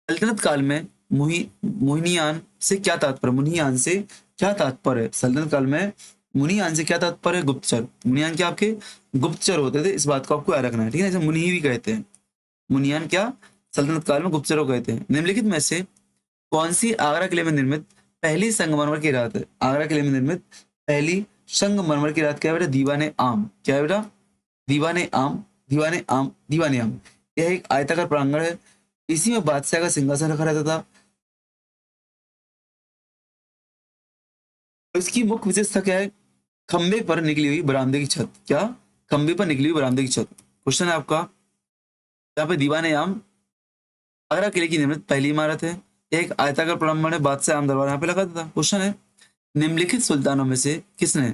सल्तनत काल में मुहिनियान से क्या तात्पर्य? मुनियान से क्या तात्पर्य है? सल्तनत काल में मुनियान से क्या तात्पर्य है? गुप्तचर। मुनियान क्या आपके गुप्तचर होते थे, इस बात को आपको याद रखना है, ठीक है ना। इसे मुनि भी कहते हैं। मुनियान क्या सल्तनत काल में गुप्तचरों को कहते हैं। निम्नलिखित में से कौन सी आगरा किले में निर्मित पहली संगमरमर की रात है? आगरा किले में निर्मित पहली संगमरमर की रात क्या है बेटा? दीवाने आम। क्या है बेटा? दीवाने आम, दीवाने आम, दीवाने आम। यह एक आयताकार प्रांगण है, इसी में बादशाह का सिंहासन रखा रहता था। तो इसकी मुख्य विशेषता क्या है? खंबे पर निकली हुई बरामदे की छत। क्या? खंबे पर निकली हुई बरामदे की छत। क्वेश्चन है आपका, यहाँ पे दीवाने आम आगरा किले की निर्मित पहली इमारत है, एक आयताकार प्रांगण है, बादशाह आम दरबार यहाँ पे लगा था। क्वेश्चन है, निम्नलिखित सुल्तानों में से किसने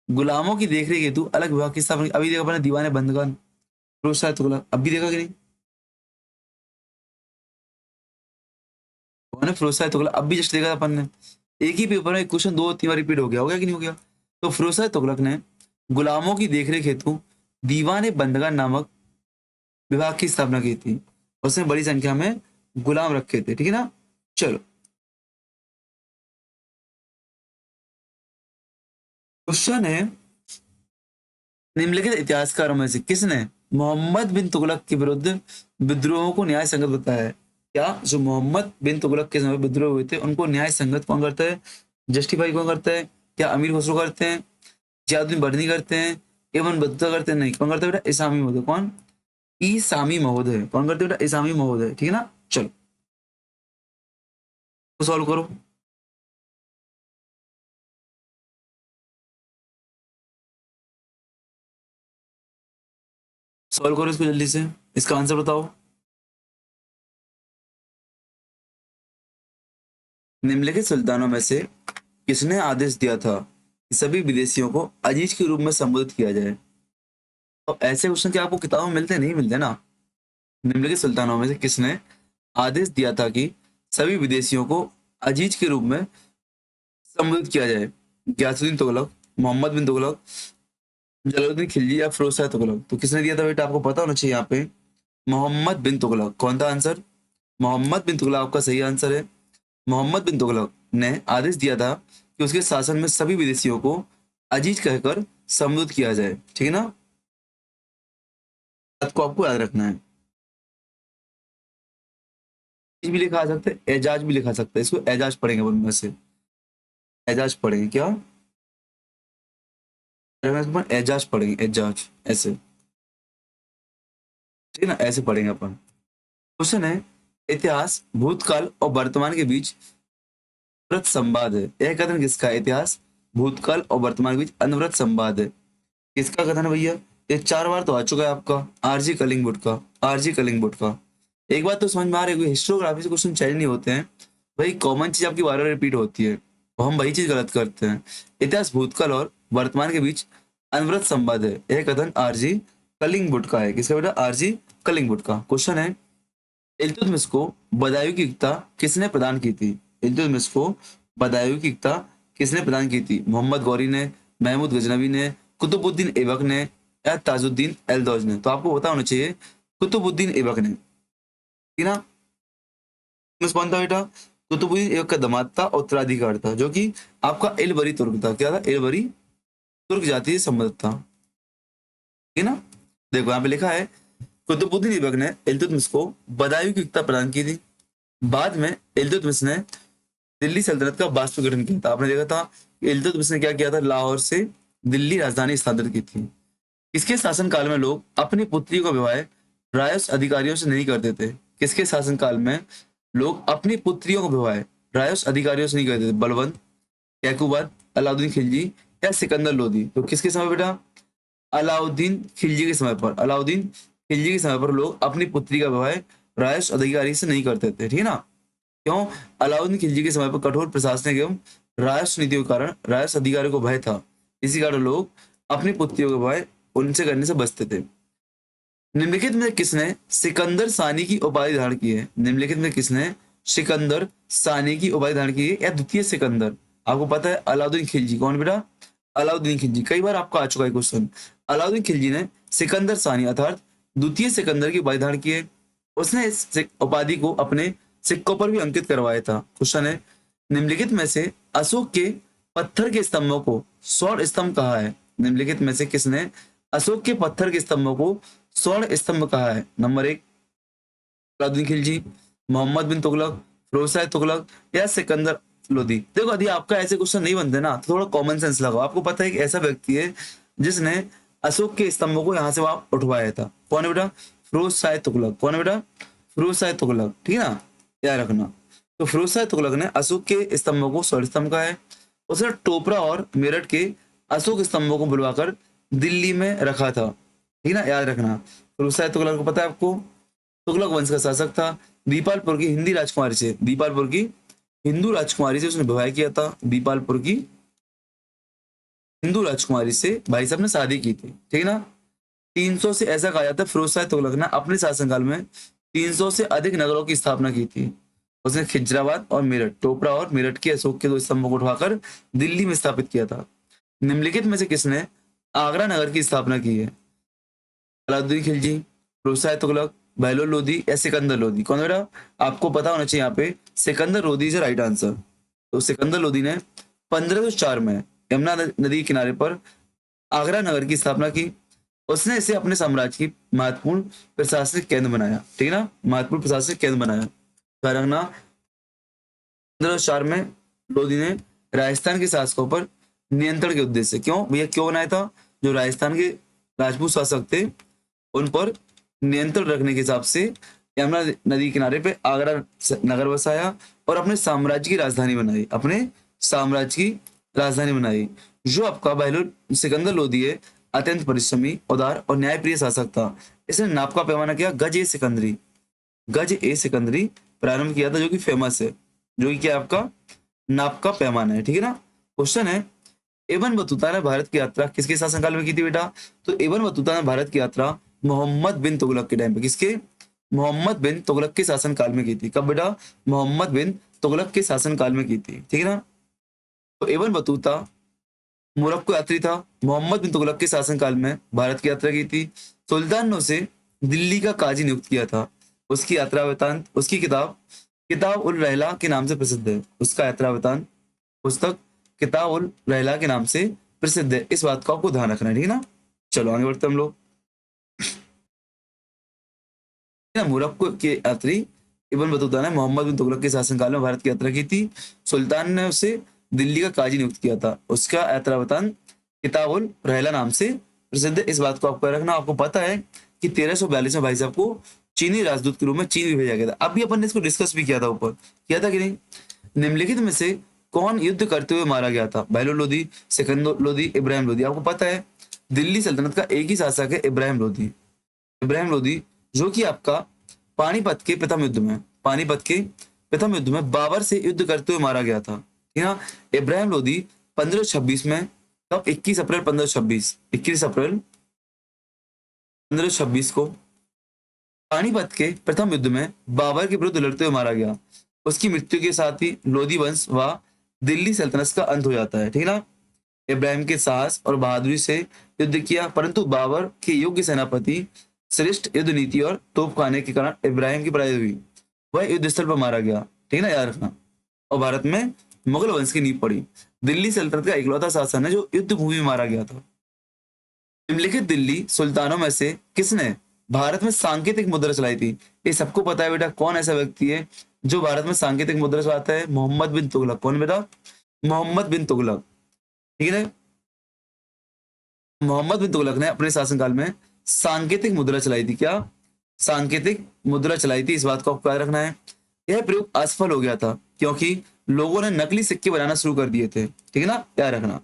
गुलामों की देखरेख हेतु अलग विभाग की स्थापना की? अभी देखा अपने दीवाने बंदगान, फिरोज शाह तुगलक, अभी देखा कि नहीं? मैंने फिरोज शाह तुगलक अब भी जस्ट देखा था अपन ने। एक ही पेपर में क्वेश्चन 2-3 बार रिपीट हो गया कि नहीं हो गया? तो फिरोज शाह तुगलक ने गुलामों की देखरेख हेतु दीवाने बंदगान नामक विभाग की स्थापना की थी। उसमें बड़ी संख्या में गुलाम रखे थे, ठीक है ना। चलो क्वेश्चन है, निम्नलिखित इतिहासकारों में से किसने मोहम्मद बिन तुगलक के विरुद्ध विद्रोहों को न्याय संगत बताया है? क्या जो मोहम्मद बिन तुगलक के समय विद्रोह हुए थे उनको न्याय संगत कौन करता है? जस्टिफाई कौन करता है? क्या अमीर खुसरो करते हैं, जियाउद्दीन बर्नी करते हैं, एवं बत्तूता करते हैं? नहीं, कौन करता है बेटा? इसामी महोदय। कौन? ईसामी महोदय। कौन करते हैं बेटा? इसामी महोदय, ठीक है ना। चलो तो सॉल्व करो, सॉल्व करो इसको जल्दी से, इसका आंसर बताओ। निम्नलिखित सुल्तानों में से किसने आदेश दिया था कि सभी विदेशियों को अजीज के रूप में संबोधित किया जाए? तो ऐसे क्वेश्चन क्या आपको किताबों में मिलते नहीं मिलते ना। निम्नलिखित सुल्तानों में से किसने आदेश दिया था कि सभी विदेशियों को अजीज के रूप में संबोधित किया जाए? गयासुद्दीन तुगलक, मोहम्मद बिन तुगलक, जलालुद्दीन खिलजी या फिरोज शाह तुगलक? तो किसने दिया था बेटा, आपको पता होना चाहिए यहाँ पे। मोहम्मद बिन तुगलक। कौन था आंसर? मोहम्मद बिन तुगलक आपका सही आंसर है। मोहम्मद बिन तुगलक ने आदेश दिया था कि उसके शासन में सभी विदेशियों को अजीज कहकर संबोधित किया जाए। ठीक है ना, बात को आपको याद रखना है। अजीज भी लिखा सकते हैं, एजाज भी लिखा सकते हैं। इसको एजाज पढ़ेंगे अपन में से, एजाज पढ़ेंगे क्या, अपन एजाज पढ़ेंगे, एजाज ऐसे। ठीक है ना, ऐसे पढ़ेंगे अपन। क्वेश्चन है, इतिहास भूतकाल और वर्तमान के बीच अनवरत संवाद है। यह कथन किसका है? इतिहास भूतकाल और वर्तमान के बीच अनवरत संवाद है, किसका कथन है भैया? ये 4 बार तो आ चुका है आपका, आरजी कलिंगवुड का। आरजी कलिंगवुड का एक बात तो समझ में आ रही है, हिस्टोग्राफी से क्वेश्चन चेंज नहीं होते हैं भाई, कॉमन चीज आपकी बार बार रिपीट होती है और हम वही चीज गलत करते हैं। इतिहास भूतकाल और वर्तमान के बीच अनवरत संवाद है, यह कथन आरजी कलिंगवुड का है। किसका बेटा? आरजी कलिंगवुड का। क्वेश्चन है, इल्तुतमिश को बदायूं की इक्ता किसने प्रदान की थी? इल्तुतमिश को बदायूं की इक्ता किसने प्रदान की थी? मोहम्मद गौरी ने, महमूद गजनवी ने, कुतुबुद्दीन ऐबक ने या ताजुद्दीन एल्दौज ने? तो आपको पता होना चाहिए कुतुबुद्दीन ऐबक ने। ठीक ना, कौन था बेटा? कुतुबुद्दीन ऐबक का दामाद था और उत्तराधिकार था, जो कि आपका इलबरी तुर्क था। क्या था? इलबरी तुर्क जाति से संबंधित था। ठीक है ना, देखो यहाँ पे लिखा है कुतुबुद्दीन ऐबक ने इल्तुतमिश को बदायूं की इक्ता प्रदान की थी। बाद में इल्तुतमिश ने दिल्ली सल्तनत का वास्तु गठन किया था। आपने देखा था कि इल्तुतमिश ने क्या किया था? लाहौर से दिल्ली राजधानी स्थानांतरित की थी। किसके शासनकाल में लोग अपनी पुत्री का विवाह राजस्व अधिकारियों से नहीं करते थे? किसके शासनकाल में लोग अपनी पुत्रियों का विवाह राजस्व अधिकारियों से नहीं करते थे? बलवंत, कैकुबाद, अलाउद्दीन खिलजी या सिकंदर लोदी? तो किसके समय बेटा? अलाउद्दीन खिलजी के समय पर। अलाउद्दीन खिलजी के समय पर लोग अपनी पुत्री का विवाह राजस्व अधिकारी से नहीं करते थे। ठीक है ना, क्यों? अलाउद्दीन खिलजी के समय पर कठोर प्रशासनिक एवं राजस्व नीतियों के कारण राजस्व अधिकारियों को भय था, इसी कारण लोग अपनी पुत्रियों के भय उनसे करने से बचते थे। निम्नलिखित में किसने सिकंदर सानी की उपाधि धारण की है? निम्नलिखित में किसने सिकंदर सानी की उपाधि धारण की है या द्वितीय सिकंदर? आपको पता है अलाउद्दीन खिलजी। कौन बेटा? अलाउद्दीन खिलजी। कई बार आपका आ चुका है क्वेश्चन। अलाउद्दीन खिलजी ने सिकंदर सानी अर्थात द्वितीय सिकंदर की उपाधि धारण की है। उसने इस उपाधि को अपने सिक्कों पर भी अंकित करवाया था। क्वेश्चन है, निम्नलिखित में से अशोक के पत्थर के स्तंभों को स्वर्ण स्तंभ कहा है? निम्नलिखित में से किसने अशोक के पत्थर के स्तंभों को स्वर्ण स्तंभ कहा है? नंबर 1 अलाउद्दीन खिलजी, मोहम्मद बिन तुगलक, फिरोज शाह तुगलक या सिकंदर लोदी? देखो यदि आपका ऐसे क्वेश्चन नहीं बनते ना तो थोड़ा कॉमन सेंस लगाओ। आपको पता है कि ऐसा व्यक्ति है जिसने अशोक के स्तंभों को यहाँ से वहां उठवाया था। कौन है बेटा? फिरोज शाह तुगलक। कौन है बेटा? फिरोज शाह तुगलक। ठीक है ना, याद रखना। तो फिरोज शाह तुगलक ने अशोक के स्तंभों को स्वर्ण स्तंभ कहा है। उसने टोपरा और मेरठ के अशोक स्तंभों को बुलवाकर दिल्ली में रखा था। ठीक है ना, याद रखना। फिरोज शाह तुगलक को पता है आपको, तुगलक वंश का शासक था। दीपालपुर की हिंदी राजकुमारी से, दीपालपुर की हिंदू राजकुमारी से उसने विवाह किया था। दीपालपुर की हिंदू राजकुमारी से भाई साहब ने शादी की थी। ठीक है ना, 300 से, ऐसा कहा जाता है फिरोज शाह तुगलक ने अपने शासनकाल में 300 से अधिक नगरों की स्थापना की थी। उसने खिजराबाद और मेरठ, टोपरा और मेरठ के अशोक के 2 स्तंभों को उठवाकर दिल्ली में स्थापित किया था। निम्नलिखित में से किसने आगरा नगर की स्थापना की है? अलाउद्दीन खिलजी, फिरोज शाह तुगलक, बहलोल लोदी या सिकंदर लोदी? कौन बेटा? आपको पता होना चाहिए यहाँ पे सिकंदर लोदी से राइट आंसर। तो सिकंदर लोदी ने 1504 में यमुना नदी के किनारे पर आगरा नगर की स्थापना की। उसने इसे अपने साम्राज्य की महत्वपूर्ण प्रशासनिक केंद्र बनाया। ठीक है ना, महत्वपूर्ण प्रशासनिक केंद्र बनाया। ध्यान रखना, 1504 में लोदी ने राजस्थान के शासकों पर नियंत्रण के उद्देश्य से, क्यों भैया क्यों बनाया था? जो राजस्थान के राजपूत शासक थे उन पर नियंत्रण रखने के हिसाब से यमुना नदी किनारे पे आगरा नगर बसाया और अपने साम्राज्य की राजधानी बनाई। अपने साम्राज्य की राजधानी बनाई। जो आपका बहलोल सिकंदर लोदी है, अत्यंत परिश्रमी, उदार और न्यायप्रिय शासक था। इसने नाप का पैमाना किया गज ए सिकंदरी, गज ए सिकंदरी प्रारंभ किया था, जो कि फेमस है। जो कि क्या है आपका नाप का पैमाना है, ठीक है ना। क्वेश्चन है, इब्न बतूता ने भारत की यात्रा किसके शासनकाल में की थी बेटा? तो इब्न बतूता ने भारत की यात्रा मोहम्मद बिन तुगलक के टाइम पे, किसके? मोहम्मद बिन तुगलक के शासनकाल में की थी। कब बेटा? मोहम्मद बिन तुगलक के शासनकाल में की थी, ठीक है ना। तो इब्न बतूता मोरक्को यात्री था, मोहम्मद बिन तुगलक के शासनकाल में भारत की यात्रा की थी। सुल्तान ने उसे दिल्ली का काजी नियुक्त किया था। उसकी यात्रा वृतांत, उसकी किताब किताब उल रहला के नाम से प्रसिद्ध है। उसका यात्रा वृतांत पुस्तक किताब उल रहला के नाम से प्रसिद्ध है। इस बात को आपको ध्यान रखना है, ठीक है ना। चलो आगे बढ़ते हैं हम लोग। मोरक्को के यात्री इब्न बतूता ने मोहम्मद बिन तुगलक के शासनकाल में भारत की यात्रा की थी। सुल्तान ने उसे दिल्ली का काजी नियुक्त किया था। उसका यात्रा वतन किताब उल रहला नाम से प्रसिद्ध है। इस बात को आपको रखना। आपको पता है कि 1342 में भाई साहब को चीनी राजदूत के रूप में चीन भी भेजा गया था। अभी अपन ने इसको डिस्कस भी किया था, ऊपर किया था कि नहीं। निम्नलिखित में से कौन युद्ध करते हुए मारा गया था? बहलोल लोदी, सिकंदर लोदी, इब्राहिम लोदी। आपको पता है दिल्ली सल्तनत का एक ही शासक है, इब्राहिम लोदी। इब्राहिम लोदी जो कि आपका पानीपत के प्रथम युद्ध में, पानीपत के प्रथम युद्ध में बाबर से युद्ध करते हुए मारा गया था, ठीक है ना। इब्राहिम लोदी 1526 में, तब 21 अप्रैल 1526, 21 अप्रैल 1526 को पानीपत के प्रथम युद्ध में बाबर के विरुद्ध लड़ते हुए मारा गया। उसकी मृत्यु के साथ ही लोधी वंश व दिल्ली सल्तनत का अंत हो जाता है, ठीक है ना। इब्राहिम के साहस और बहादुरी से युद्ध किया, परंतु बाबर के योग्य सेनापति, श्रेष्ठ युद्ध नीति और तोप खाने के कारण इब्राहिम की पराजय हुई। वह युद्ध स्थल पर मारा गया, ठीक है ना, याद रखना। और भारत में मुगल वंश की नींव पड़ी। दिल्ली सल्तनत का इकलौता शासन है जो युद्ध भूमि में मारा गया था। निम्नलिखित दिल्ली सुल्तानों में से किसने भारत में सांकेतिक मुद्रा चलाई थी? ये सबको पता है बेटा, कौन ऐसा व्यक्ति है जो भारत में सांकेतिक मुद्रा चलाता है? मोहम्मद बिन तुगलक। कौन बेटा? मोहम्मद बिन तुगलक, ठीक है। मोहम्मद बिन तुगलक ने अपने शासनकाल में सांकेतिक मुद्रा चलाई थी। क्या? सांकेतिक मुद्रा चलाई थी। इस बात को आपको याद रखना है। यह प्रयोग असफल हो गया था क्योंकि लोगों ने नकली सिक्के बनाना शुरू कर दिए थे, ठीक है ना, याद रखना।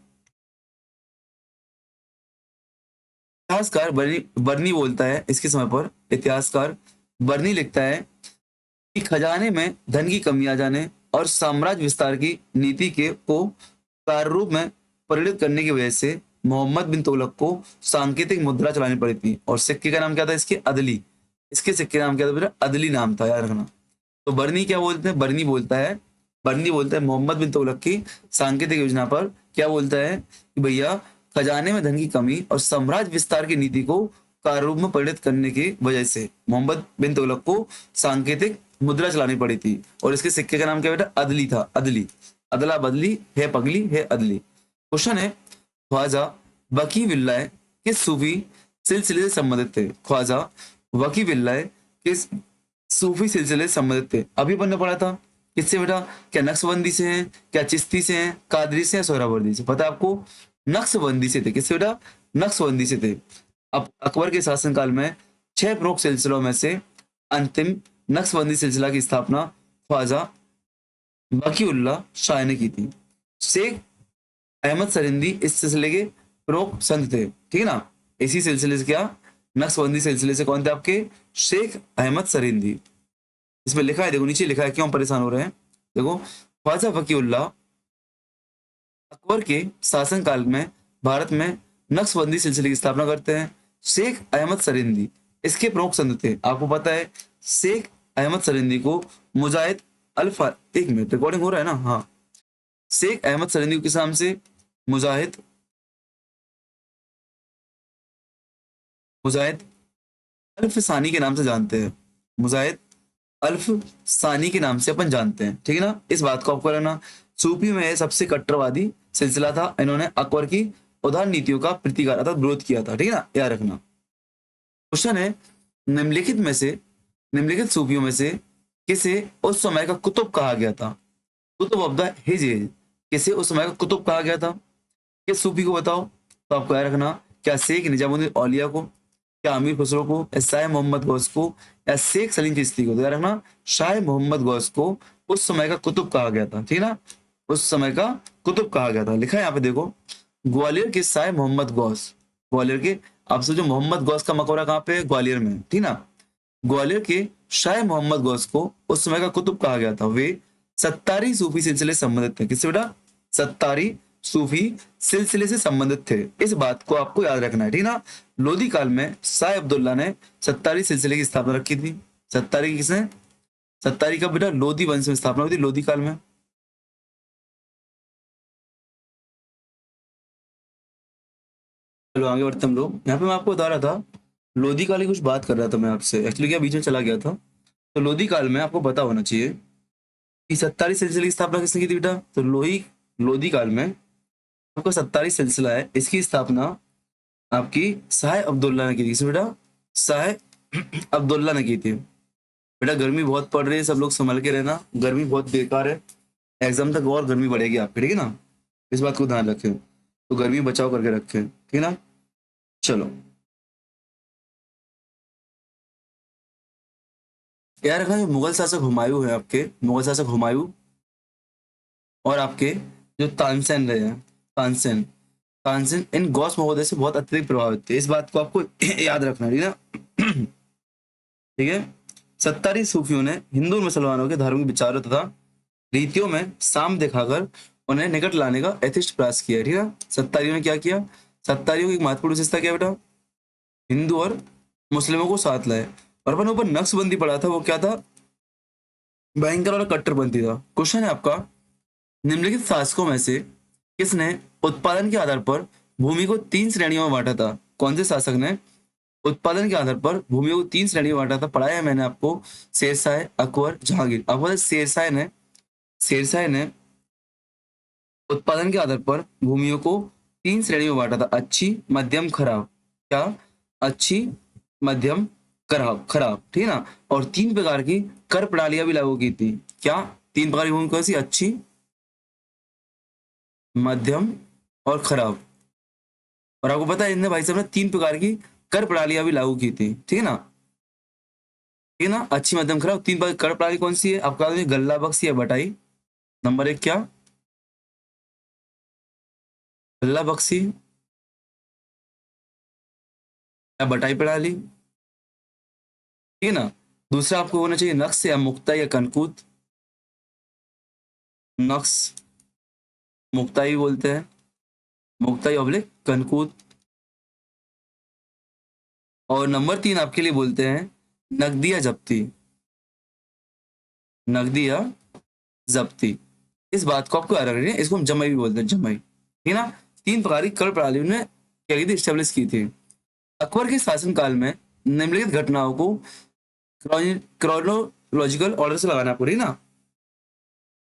इतिहासकार बर्नी बर्नी बोलता है इसके समय पर, इतिहासकार बर्नी लिखता है कि खजाने में धन की कमी आ जाने और साम्राज्य विस्तार की नीति के को कार्यरूप में परिणत करने की वजह से मोहम्मद बिन तुगलक को सांकेतिक मुद्रा चलानी पड़ी थी। और सिक्के का नाम क्या था? इसके अदली। इसके सिक्के का नाम क्या था बेटा? अदली नाम था, याद रखना। तो बर्नी क्या बोलते हैं? बर्नी बोलता है मोहम्मद बिन तुगलक की सांकेतिक योजना पर क्या बोलता है कि भैया खजाने में धन की कमी और साम्राज्य विस्तार की नीति को कार्यरूप में परिणत करने की वजह से मोहम्मद बिन तुगलक को सांकेतिक मुद्रा चलानी पड़ी थी। और इसके सिक्के का नाम क्या बेटा? अदली था, अदली। अदला बदली है पगली है अदली। क्वेश्चन है, ख्वाजा वकी विल्लाह किस सूफी सिलसिले से संबंधित थे? ख्वाजा वकी विल्लाह किस सूफी सिलसिले से संबंधित थे? अभी अपन ने पढ़ा था। किससे बेटा? क्या नक्शबंदी से हैं, क्या चिश्ती से हैं, कादरी से, या सोहरावर्दी से? पता है आपको? नक्शबंदी से थे। किससे बेटा? नक्शबंदी से थे। अब अकबर के शासनकाल में 6 प्रमुख सिलसिलों में से अंतिम नक्शबंदी सिलसिला की स्थापना ख्वाजा वकीउल्लाह शाह ने की थी। शेख अहमद सरिंदी इस सिलसिले के प्रमुख संत थे, ठीक है ना। इसी सिलसिले से क्या? नक्शबंदी सिलसिले से कौन थे आपके? शेख अहमद सरिंदी। इसमें लिखा है, देखो नीचे लिखा है, क्यों परेशान हो रहे हैं? देखो, ख्वाजा वकीउल्लाह अकबर के शासनकाल में भारत में नक्शबंदी सिलसिले की स्थापना करते हैं। शेख अहमद सरिंदी इसके प्रमुख संत थे। आपको पता है शेख अहमद सरिंदी को मुजाहिद अल्फा, एक मिनट रिकॉर्डिंग हो रहा है ना, हाँ। शेख अहमद सरिंदी को किस नाम से? मुजाहिद मुजाहिद अल्फ सानी के नाम से जानते हैं। मुजाहिद अल्फ सानी के नाम से अपन जानते हैं, ठीक है ना। इस बात को आपको रहना। सूफी में यह सबसे कट्टरवादी सिलसिला था। इन्होंने अकबर की उदार नीतियों का प्रतिकार अर्थात विरोध किया था, ठीक है ना, याद रखना। क्वेश्चन है, निम्नलिखित में से निम्नलिखित सूफियों में से किसे उस समय का कुतुब कहा गया था? Qutub of the his age, किसे उस समय का कुतुब कहा गया था? किस सूफी को बताओ? तो आपको याद रखना, क्या शेख निजामुद्दीन औलिया को, क्या अमीर खुसरो को, या शाह मोहम्मद गौस को, या शेख सलीम चिश्ती को? तो याद रखना, शाह मोहम्मद गौस को उस समय का कुतुब कहा गया था, ठीक है ना। उस समय का कुतुब कहा गया था। लिखा है यहाँ पे देखो, ग्वालियर के शाह मोहम्मद गौस, ग्वालियर के, आप सोचो मोहम्मद गौस का मकबरा कहाँ पे है? ग्वालियर में, ठीक ना। ग्वालियर के शाह मोहम्मद गौस को उस समय का कुतुब कहा गया था। वे सत्तारी सूफी सिलसिले से संबंधित थे। किससे बेटा? सत्तारी सूफी सिलसिले से संबंधित थे। इस बात को आपको याद रखना है, ठीक ना। लोधी काल में शाह अब्दुल्ला ने सत्तारी सिलसिले की स्थापना रखी थी। सत्तारी की किसने? सत्तारी का बेटा लोधी वंश में स्थापना हुई थी, लोधी काल में। चलो आगे बढ़ते हम लोग। यहाँ पे मैं आपको बता रहा था, लोधी काल की कुछ बात कर रहा था मैं आपसे, एक्चुअली क्या बीच में चला गया था। तो लोधी काल में आपको पता होना चाहिए कि सत्तारी सिलसिले की स्थापना किसने की थी बेटा? तो लोधी काल में आपका सत्तारी सिलसिला है, इसकी स्थापना आपकी शाह अब्दुल्ला ने की थी। किसने बेटा? शाह अब्दुल्ला ने की थी। बेटा गर्मी बहुत पड़ रही है, सब लोग संभल के रहना, गर्मी बहुत बेकार है। एग्जाम तक और गर्मी बढ़ेगी आपकी, ठीक है ना। इस बात को ध्यान रखें, तो गर्मी बचाव करके रखें, ठीक है ना। चलो यार, रखा जो मुगल शासक हुमायूं है, आपके मुगल शासक हुमायूं और आपके जो तानसेन रहे हैं, तानसेन तानसेन इन गौस महोदय से बहुत अत्यधिक प्रभावित थे। इस बात को आपको याद रखना है, ठीक है ना। ठीक है। सत्तारी सूफियों ने हिंदू और मुसलमानों के धार्मिक विचारों तथा रीतियों में साम दिखाकर उन्हें निकट लाने का यथेष्ट प्रयास किया है, ठीक है। सत्तारियों ने क्या किया? सत्तारियों की एक महत्वपूर्ण विशेषता क्या है बेटा? हिंदू और मुस्लिमों को साथ लाए। और अपन ऊपर नक्शबंदी पड़ा था, वो क्या था? भयंकर और कट्टरपंथी था। क्वेश्चन है आपका, निम्नलिखित शासकों में से किसने उत्पादन के आधार पर भूमि को 3 श्रेणियों में बांटा था? कौन से शासक ने उत्पादन के आधार पर भूमि को 3 श्रेणियों में बांटा था? पढ़ाया है मैंने आपको, शेरशाह, अकबर, जहांगीर। आपको पता है शेरशाह ने उत्पादन के आधार पर भूमियों को 3 श्रेणियों में बांटा था, अच्छी, मध्यम, खराब। क्या? अच्छी, मध्यम, खराब, खराब, ठीक है ना। और 3 प्रकार की कर प्रणालियां भी लागू की थी। क्या? 3 प्रकार की भूमि कौन सी? अच्छी, मध्यम और खराब। और आपको पता है इनने भाई साहब ने 3 प्रकार की कर प्रणालियां भी लागू की थी, ठीक है ना। ठीक है ना, अच्छी, मध्यम, खराब। 3 प्रकार की कर प्रणाली कौन सी है? आपको बता दें, गल्ला बख्श या बटाई। नंबर 1 क्या? गल्ला बख्शी या बटाई प्रणाली, ठीक है ना। दूसरा आपको होना चाहिए नक्श या मुक्ता या कनकूत। नक्श, मुक्ता ही बोलते हैं, मुक्ता ही ऑब्लिक कनकूत। और नंबर 3 आपके लिए बोलते हैं नकदी या जब्ती। नकदी या जब्ती। इस बात को आपको याद रखना है, इसको हम जमाई भी बोलते हैं, जमाई, ठीक है ना। 3 प्रकार की कर प्रणाली ने क्या की थी? स्टेब्लिश की थी। अकबर के शासनकाल में निम्नलिखित घटनाओं को क्रोनोलॉजिकल ऑर्डर से लगाना है आपको, ठीक है ना।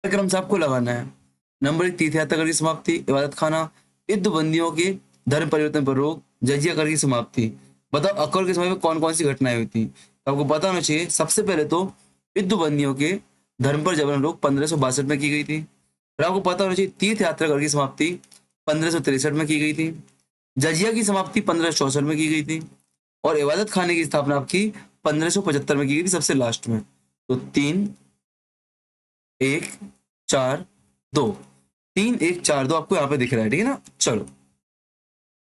क्रम से आपको लगाना है। नंबर 1 तीर्थ यात्रा कर की समाप्ति, इबादत खाना, युद्ध बंदियों के धर्म परिवर्तन पर रोक, जजिया कर की समाप्ति। बताओ अकबर के समय में कौन कौन सी घटनाएं हुई थी? तो आपको पता होना चाहिए, सबसे पहले तो युद्ध बंदियों के धर्म पर जबरन रोक 1562 में की गई थी। फिर आपको पता होना चाहिए तीर्थ यात्रा कर की समाप्ति 1563 में की गई थी। जजिया की समाप्ति 1564 में की गई थी। और इबादत खाने की स्थापना आपकी 1575 में की गई थी, सबसे लास्ट में। तो 3 1 4 2, 3 1 4 2 आपको यहाँ पे दिख रहा है, ठीक है ना। चलो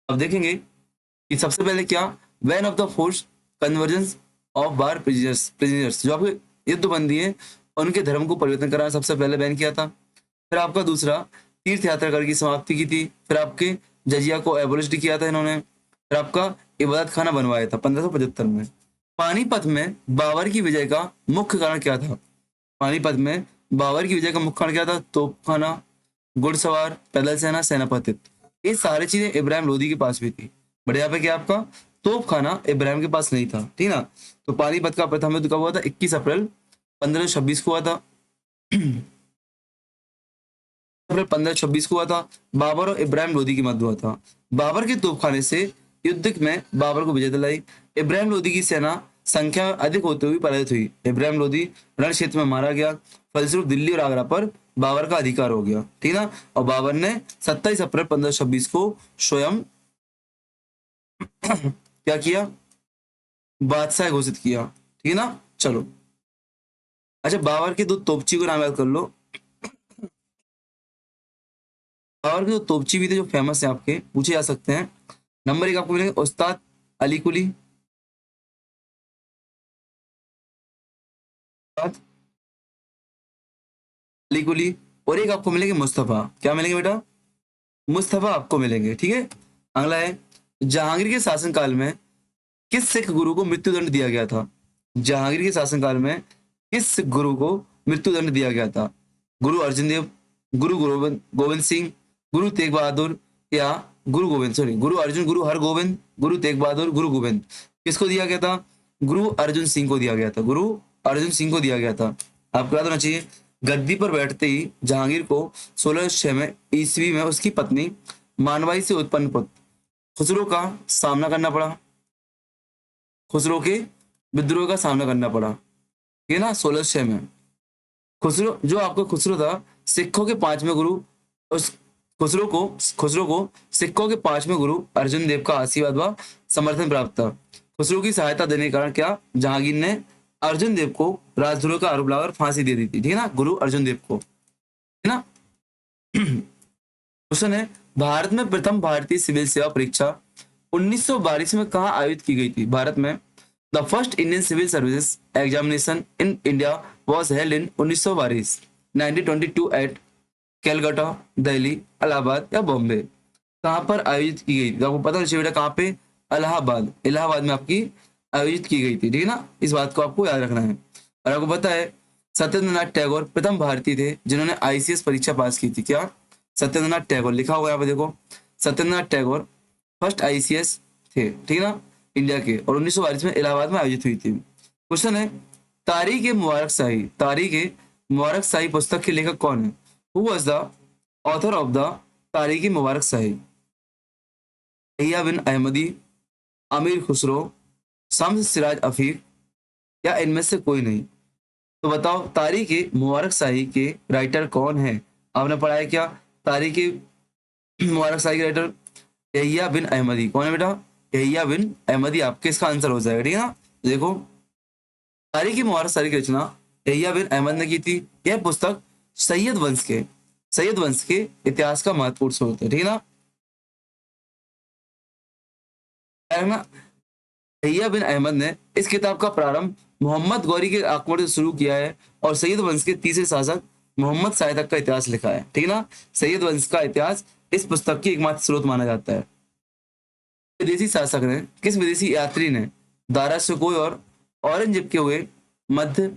अब देखेंगे कि सबसे पहले क्या, one of the force convergence of war prisoners, जो आपके युद्ध बंदी है उनके धर्म को परिवर्तन कराना सबसे पहले बैन किया था। फिर आपका दूसरा, तीर्थ यात्रा कर की समाप्ति की थी। फिर आपके जजिया को एबोलिश किया था इन्होंने। फिर आपका इबादत खाना बनवाया था 1575 में। पानीपत में बाबर की विजय का मुख्य कारण क्या था? पानीपत में बाबर की विजय का मुख्य कारण क्या था? तोपखाना, घुड़सवार, पैदल सेना, सेनापतित। ये सारी चीजें इब्राहिम लोदी के पास भी थी। बट यहाँ पे क्या आपका तोपखाना इब्राहिम के पास नहीं था, ठीक ना। तो पानीपत का प्रथम युद्ध कब हुआ था? 21 अप्रैल 1526 को हुआ था। अप्रैल 1526 को हुआ था। बाबर और इब्राहिम लोदी के मध्य हुआ था। बाबर के तोपखाने से युद्ध में बाबर को विजय दिलाई। इब्राहिम लोदी की सेना संख्या में अधिक होते हुए पराजित हुई। इब्राहिम लोदी रण क्षेत्र में मारा गया। फलस्वरूप दिल्ली और आगरा पर बाबर का अधिकार हो गया, ठीक ना। और बाबर ने 27 अप्रैल 1526 को स्वयं क्या किया? बादशाह घोषित किया, ठीक है ना। चलो अच्छा, बाबर के दो तोपची को नाम याद कर लो। बाबर के दो तोपची भी थे जो फेमस है, आपके पूछे जा सकते हैं। नंबर 1 आपको मिलेगा उस्ताद अली कुली। उस्ताद अली कुली, और एक आपको मिलेंगे मुस्तफा। क्या मिलेंगे बेटा? मुस्तफा आपको मिलेंगे। ठीक है। अगला है, जहांगीर के शासनकाल में किस सिख गुरु को मृत्युदंड दिया गया था? जहांगीर के शासनकाल में किस सिख गुरु को मृत्युदंड दिया गया था? गुरु अर्जन देव, गुरु गोविंद गोविंद सिंह, गुरु तेग बहादुर, या गुरु गोविंद, सॉरी, गुरु अर्जुन, गुरु हरगोविंद, गुरु तेग बहादुर, गुरु गोविंद। किसको दिया गया था? गुरु अर्जुन सिंह को दिया गया था। गुरु अर्जुन सिंह को दिया गया था। आपको याद होना चाहिए, गद्दी पर बैठते ही जहांगीर को 1606 में ईस्वी में उसकी पत्नी मानवाई से उत्पन्न पुत्र खुसरो का सामना करना पड़ा। खुसरो के विद्रोह का सामना करना पड़ा, ठीक है ना, 1606 में। खुसरो, जो आपका खुसरो था, सिखों के पांचवें गुरु, उस खुसरो को सिखों के पांचवें गुरु अर्जुन देव का आशीर्वाद व समर्थन प्राप्त था। खुसरो की सहायता देने के कारण क्या, जहांगीर ने अर्जुन देव को राजद्रोह का आरोप लगाकर फांसी दे दी थी। ठीक है ना, गुरु अर्जुन देव को, है ना। क्वेश्चन है, भारत में प्रथम भारतीय सिविल सेवा परीक्षा 1942 में कहाँ आयोजित की गई थी? भारत में the first Indian civil services examination in India was held in 1922 1922 at Calcutta, Delhi, Allahabad या बॉम्बे। कहाँ पर आयोजित की गई थी? आपको पता है बेटा, कहाँ पे? इलाहाबाद। इलाहाबाद में आपकी आयोजित की गई थी। ठीक है ना, इस बात को आपको याद रखना है। और आपको पता है, सत्येंद्रनाथ टैगोर प्रथम भारतीय थे जिन्होंने आईसीएस परीक्षा पास की थी। क्या? सत्येंद्रनाथ टैगोर लिखा हुआ है यहाँ पे, देखो, सत्येंद्रनाथ टैगोर फर्स्ट आईसीएस थे, ठीक है ना, इंडिया के, और 1922 में इलाहाबाद में आयोजित हुई थी। क्वेश्चन है, तारीख ए मुबारक शाही पुस्तक के लेखक कौन है? Who was the author of the तारीख ए मुबारक शाही? यहिया बिन अहमदी, अमीर खुसरो, शम्स सिराज अफीफ, या इनमें से कोई नहीं? तो बताओ, तारीख ए मुबारक शाही के राइटर कौन है? आपने पढ़ा है क्या? तारीख ए मुबारक शाही के राइटर यहिया बिन अहमदी। कौन है बेटा? यहिया बिन अहमदी आपके इसका आंसर हो जाएगा। ठीक है ना, देखो, तारीख ए मुबारक शाही की रचना यहिया बिन अहमद ने की थी। यह पुस्तक सैयद वंश के इतिहास का महत्वपूर्ण स्रोत है। ठीक है ना, यहिया बिन अहमद ने इस किताब का प्रारंभ मोहम्मद गौरी के आक्रमण से शुरू किया है और सैयद वंश के तीसरे शासक मोहम्मद शाह तक का इतिहास लिखा है। ठीक है ना, सैयद वंश का इतिहास इस पुस्तक की एकमात्र स्रोत माना जाता है। विदेशी शासक ने, किस विदेशी यात्री ने दारा सुकोई और औरंगजेब के हुए मध्य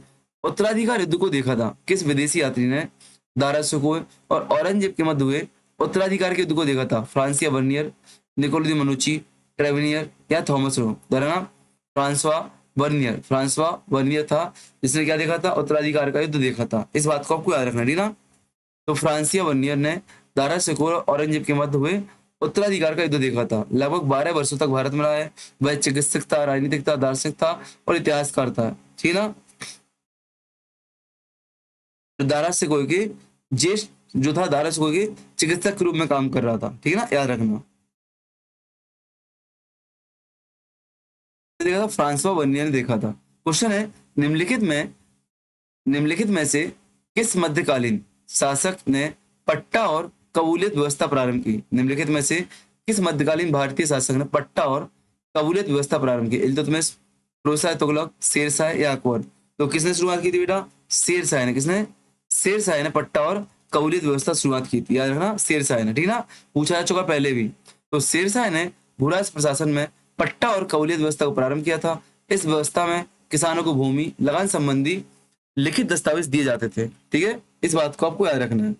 उत्तराधिकार युद्ध को देखा था? किस विदेशी यात्री ने दारा सुकोई और औरंगजेब के मध्य हुए उत्तराधिकार के युद्ध को देखा था? फ्रांसिया बर्नियर, निकोलो दी मनुची, ट्रेविनियर, या थॉमस रो? दरना फ्रांसवा बर्नियर था जिसने क्या देखा था? उत्तराधिकार का युद्ध देखा था। इस बात को आपको याद रखना, ठीक ना। तो फ्रांसिया बर्नियर ने दारा सिकोर और औरंगजेब के मध्य हुए उत्तराधिकार का युद्ध देखा था। लगभग 12 वर्षों तक भारत में रहा है। वह चिकित्सक था, राजनीतिक था, दार्शनिक था और इतिहासकार था। ठीक ना। दारा सिकोई के ज्येष्ठ जो था, दारा सिकोई के चिकित्सक के रूप में काम कर रहा था। ठीक है ना, याद रखना। देखा था, फ्रांसवा बर्नियर ने देखा था। क्वेश्चन है, निम्नलिखित में से किस मध्यकालीन शासक ने पट्टा और कबूलियत व्यवस्था प्रारंभ की? निम्नलिखित में से किस मध्यकालीन भारतीय शासक ने पट्टा और कबूलियत व्यवस्था प्रारंभ की? इल्तुतमिश, फिरोज तुगलक, शेरशाह या अकबर? तो किसने शुरुआत की थी बेटा? शेरशाह ने। किसने? शेरशाह ने पट्टा और कबूलियत व्यवस्था शुरुआत की थी। याद रखना, शेरशाह ने। ठीक ना, पूछा जा चुका पहले भी। तो शेरशाह ने भूराज प्रशासन में पट्टा और कबूलियत व्यवस्था को प्रारंभ किया था। इस व्यवस्था में किसानों को भूमि लगान संबंधी लिखित दस्तावेज दिए जाते थे। ठीक है, इस बात को आपको याद रखना है।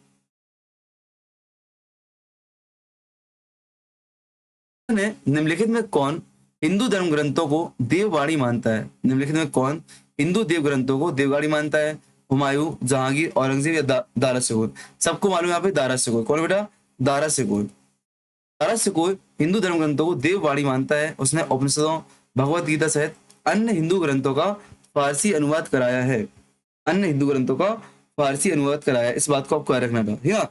निम्नलिखित में कौन हिंदू धर्म ग्रंथों को देववाणी मानता है? निम्नलिखित में कौन हिंदू देव ग्रंथों को देववाणी मानता है? हुमायूं, जहांगीर, औरंगजेब या दारा सिकोई? सबको मालूम है यहाँ पे दारा सिकोई। कौन बेटा? दारा सिकोई। दारा सिकोई हिंदू धर्म ग्रंथों को देववाणी मानता है। उसने उपनिषदों, भगवत गीता सहित अन्य हिंदू ग्रंथों का फारसी अनुवाद कराया है। अन्य हिंदू ग्रंथों का फारसी अनुवाद कराया है। इस बात को आपको याद रखना था। ठीक है,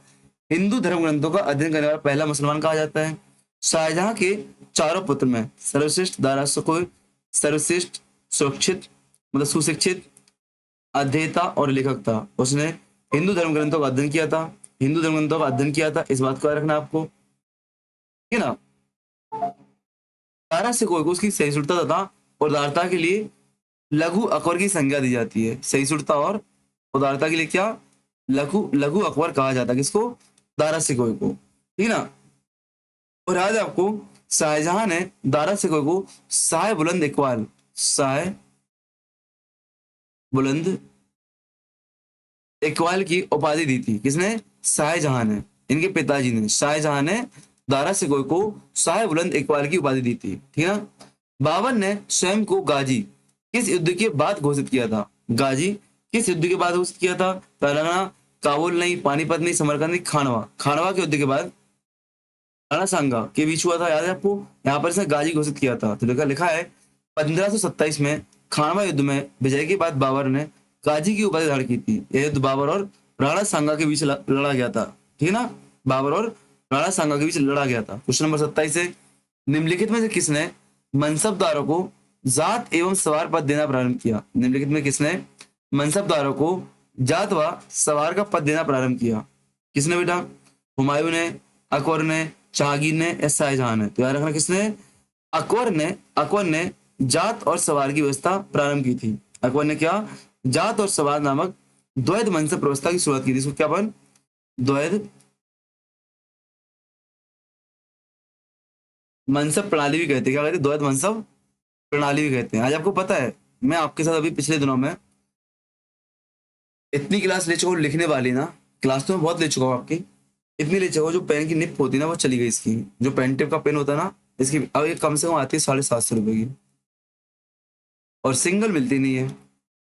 हिंदू धर्म ग्रंथों का अध्ययन करने वाला पहला मुसलमान कहा जाता है। शाहजहां के चारों पुत्र में सर्वश्रेष्ठ दारा सिकोई सर्वश्रेष्ठ सुरक्षित, मतलब सुशिक्षित, अध्येता और लेखक था। उसने हिंदू धर्म ग्रंथों का अध्ययन किया था। हिंदू धर्म ग्रंथों का अध्ययन किया था, इस बात को याद रखना आपको। ठीक है ना। दारा सिकोई को उसकी सहिष्णुता तथा उदारता के लिए लघु अकबर की संज्ञा दी जाती है। सहिष्णुता और उदारता के लिए क्या? लघु लघु अकबर कहा जाता है किसको? दारा सिकोही को, ठीक ना। और आज आपको शाहजहां ने दारा सिकोही को शाह बुलंद इकबाल, शाह बुलंद इकबाल की उपाधि दी थी। किसने? शाहजहां ने, इनके पिताजी ने, शाहजहां ने दारा सिकोही को शाह बुलंद इकबाल की उपाधि दी थी, ठीक है ना। बाबर ने स्वयं को गाजी किस युद्ध के बाद घोषित किया था? गाजी किस युद्ध के बाद घोषित किया था? पहला काबुल नहीं, पानीपत नहीं, समरकंद नहीं, खानवा, खानवा के युद्ध के बाद राणा सांगा के बीच हुआ था, याद है आपको। यहाँ पर इसने गाजी घोषित किया था, तो लिखा लिखा है 1527 में खानवा युद्ध में विजय के बाद बाबर ने गाजी की उपाधि धारण की थी। यह युद्ध बाबर और राणा सांगा के बीच लड़ा गया था, ठीक है ना। बाबर और राणा सांगा के बीच लड़ा गया था। क्वेश्चन नंबर 27 है, निम्नलिखित में से किसने मनसबदारों को जात एवं सवार पद देना प्रारंभ किया? निम्नलिखित में किसने मनसबदारों को जात व सवार का पद देना प्रारंभ किया? किसने बेटा? हुमायूं ने, अकबर ने, जहांगीर ने या शाहजहां ने? तो याद रखना किसने? अकबर ने जात और सवार की व्यवस्था प्रारंभ की थी। अकबर ने क्या? जात और सवार नामक द्वैध मनसब व्यवस्था की शुरुआत की थी। इसको क्या बन? द्वैध मनसब प्रणाली भी कहते हैं। क्या कहते हैं? द्वैध मनसब प्रणाली भी कहते हैं। आज आपको पता है, मैं आपके साथ अभी पिछले दिनों में इतनी क्लास ले चुका हूँ लिखने वाली ना, क्लास तो मैं बहुत ले चुका हूँ आपकी, इतनी ले चुका हूँ, जो पेन की निप होती है ना वो चली गई इसकी, जो पेन टिप का पेन होता है ना इसकी, अब ये कम से कम आती है 750 रुपए की, और सिंगल मिलती नहीं है।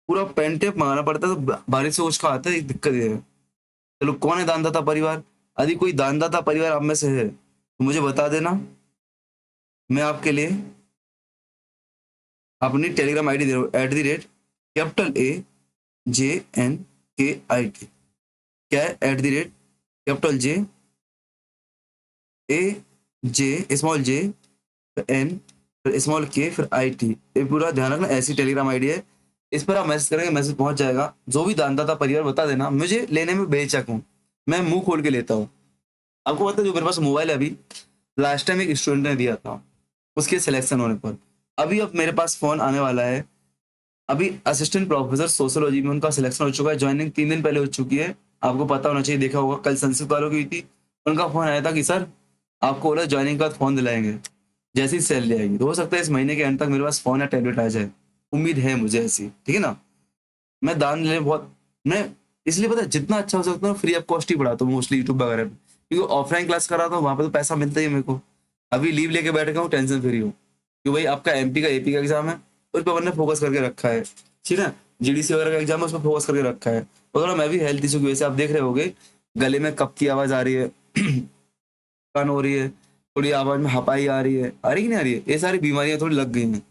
पूरा पेन टेप मंगाना पड़ता है, तो बारिश से उसका आता है, एक दिक्कत ये है। चलो, कौन है दानदाता परिवार? यदि कोई दानदाता परिवार आप में से है तो मुझे बता देना, मैं आपके लिए अपनी टेलीग्राम आईडी दे रहा हूँ, @AJNKIT। क्या है? @AJ, एन, फिर स्मॉल के, फिर IT। ये पूरा ध्यान रखना, ऐसी टेलीग्राम आईडी है, इस पर आप मैसेज करेंगे, मैसेज पहुंच जाएगा। जो भी दानदाता परिवार बता देना, मुझे लेने में बेचक हूँ, मैं मुंह खोल के लेता हूँ। आपको पता है, जो मेरे पास मोबाइल है अभी, लास्ट टाइम एक स्टूडेंट ने दिया था, उसके सिलेक्शन होने पर। अभी अब मेरे पास फोन आने वाला है, अभी असिस्टेंट प्रोफेसर सोशियोलॉजी में उनका सिलेक्शन हो चुका है, ज्वाइनिंग 3 दिन पहले हो चुकी है। आपको पता होना चाहिए, देखा होगा, कल संस्कृत वालों की हुई थी, उनका फोन आया था कि सर आपको बोला ज्वाइनिंग के बाद फोन दिलाएंगे जैसी सैलरी आएगी। तो हो सकता है इस महीने के एंड तक मेरे पास फोन या टैबलेट आ जाए, उम्मीद है मुझे ऐसी, ठीक है ना। मैं दान लेने बहुत, मैं इसलिए पता है जितना अच्छा हो सकता है फ्री ऑफ कॉस्ट ही पढ़ाता हूँ मोस्टली यूट्यूब वगैरह पे, क्योंकि ऑफलाइन क्लास कराता हूँ वहाँ पे तो पैसा मिलता ही है मेरे को। अभी लीव लेके बैठ गया हूँ, टेंशन फ्री हूँ, कि भाई आपका MP का AP का एग्जाम है, उस पर मैंने फोकस करके रखा है, ठीक है। GDC वगैरह का एग्जाम है, उस पर फोकस करके रखा है। और थोड़ा मैं भी हेल्थ इशू की वजह से, आप देख रहे होगे गले में कप की आवाज आ रही है, कान हो रही है, थोड़ी आवाज में हपाई आ रही कि नहीं आ रही है, ये सारी बीमारियां थोड़ी लग गई हैं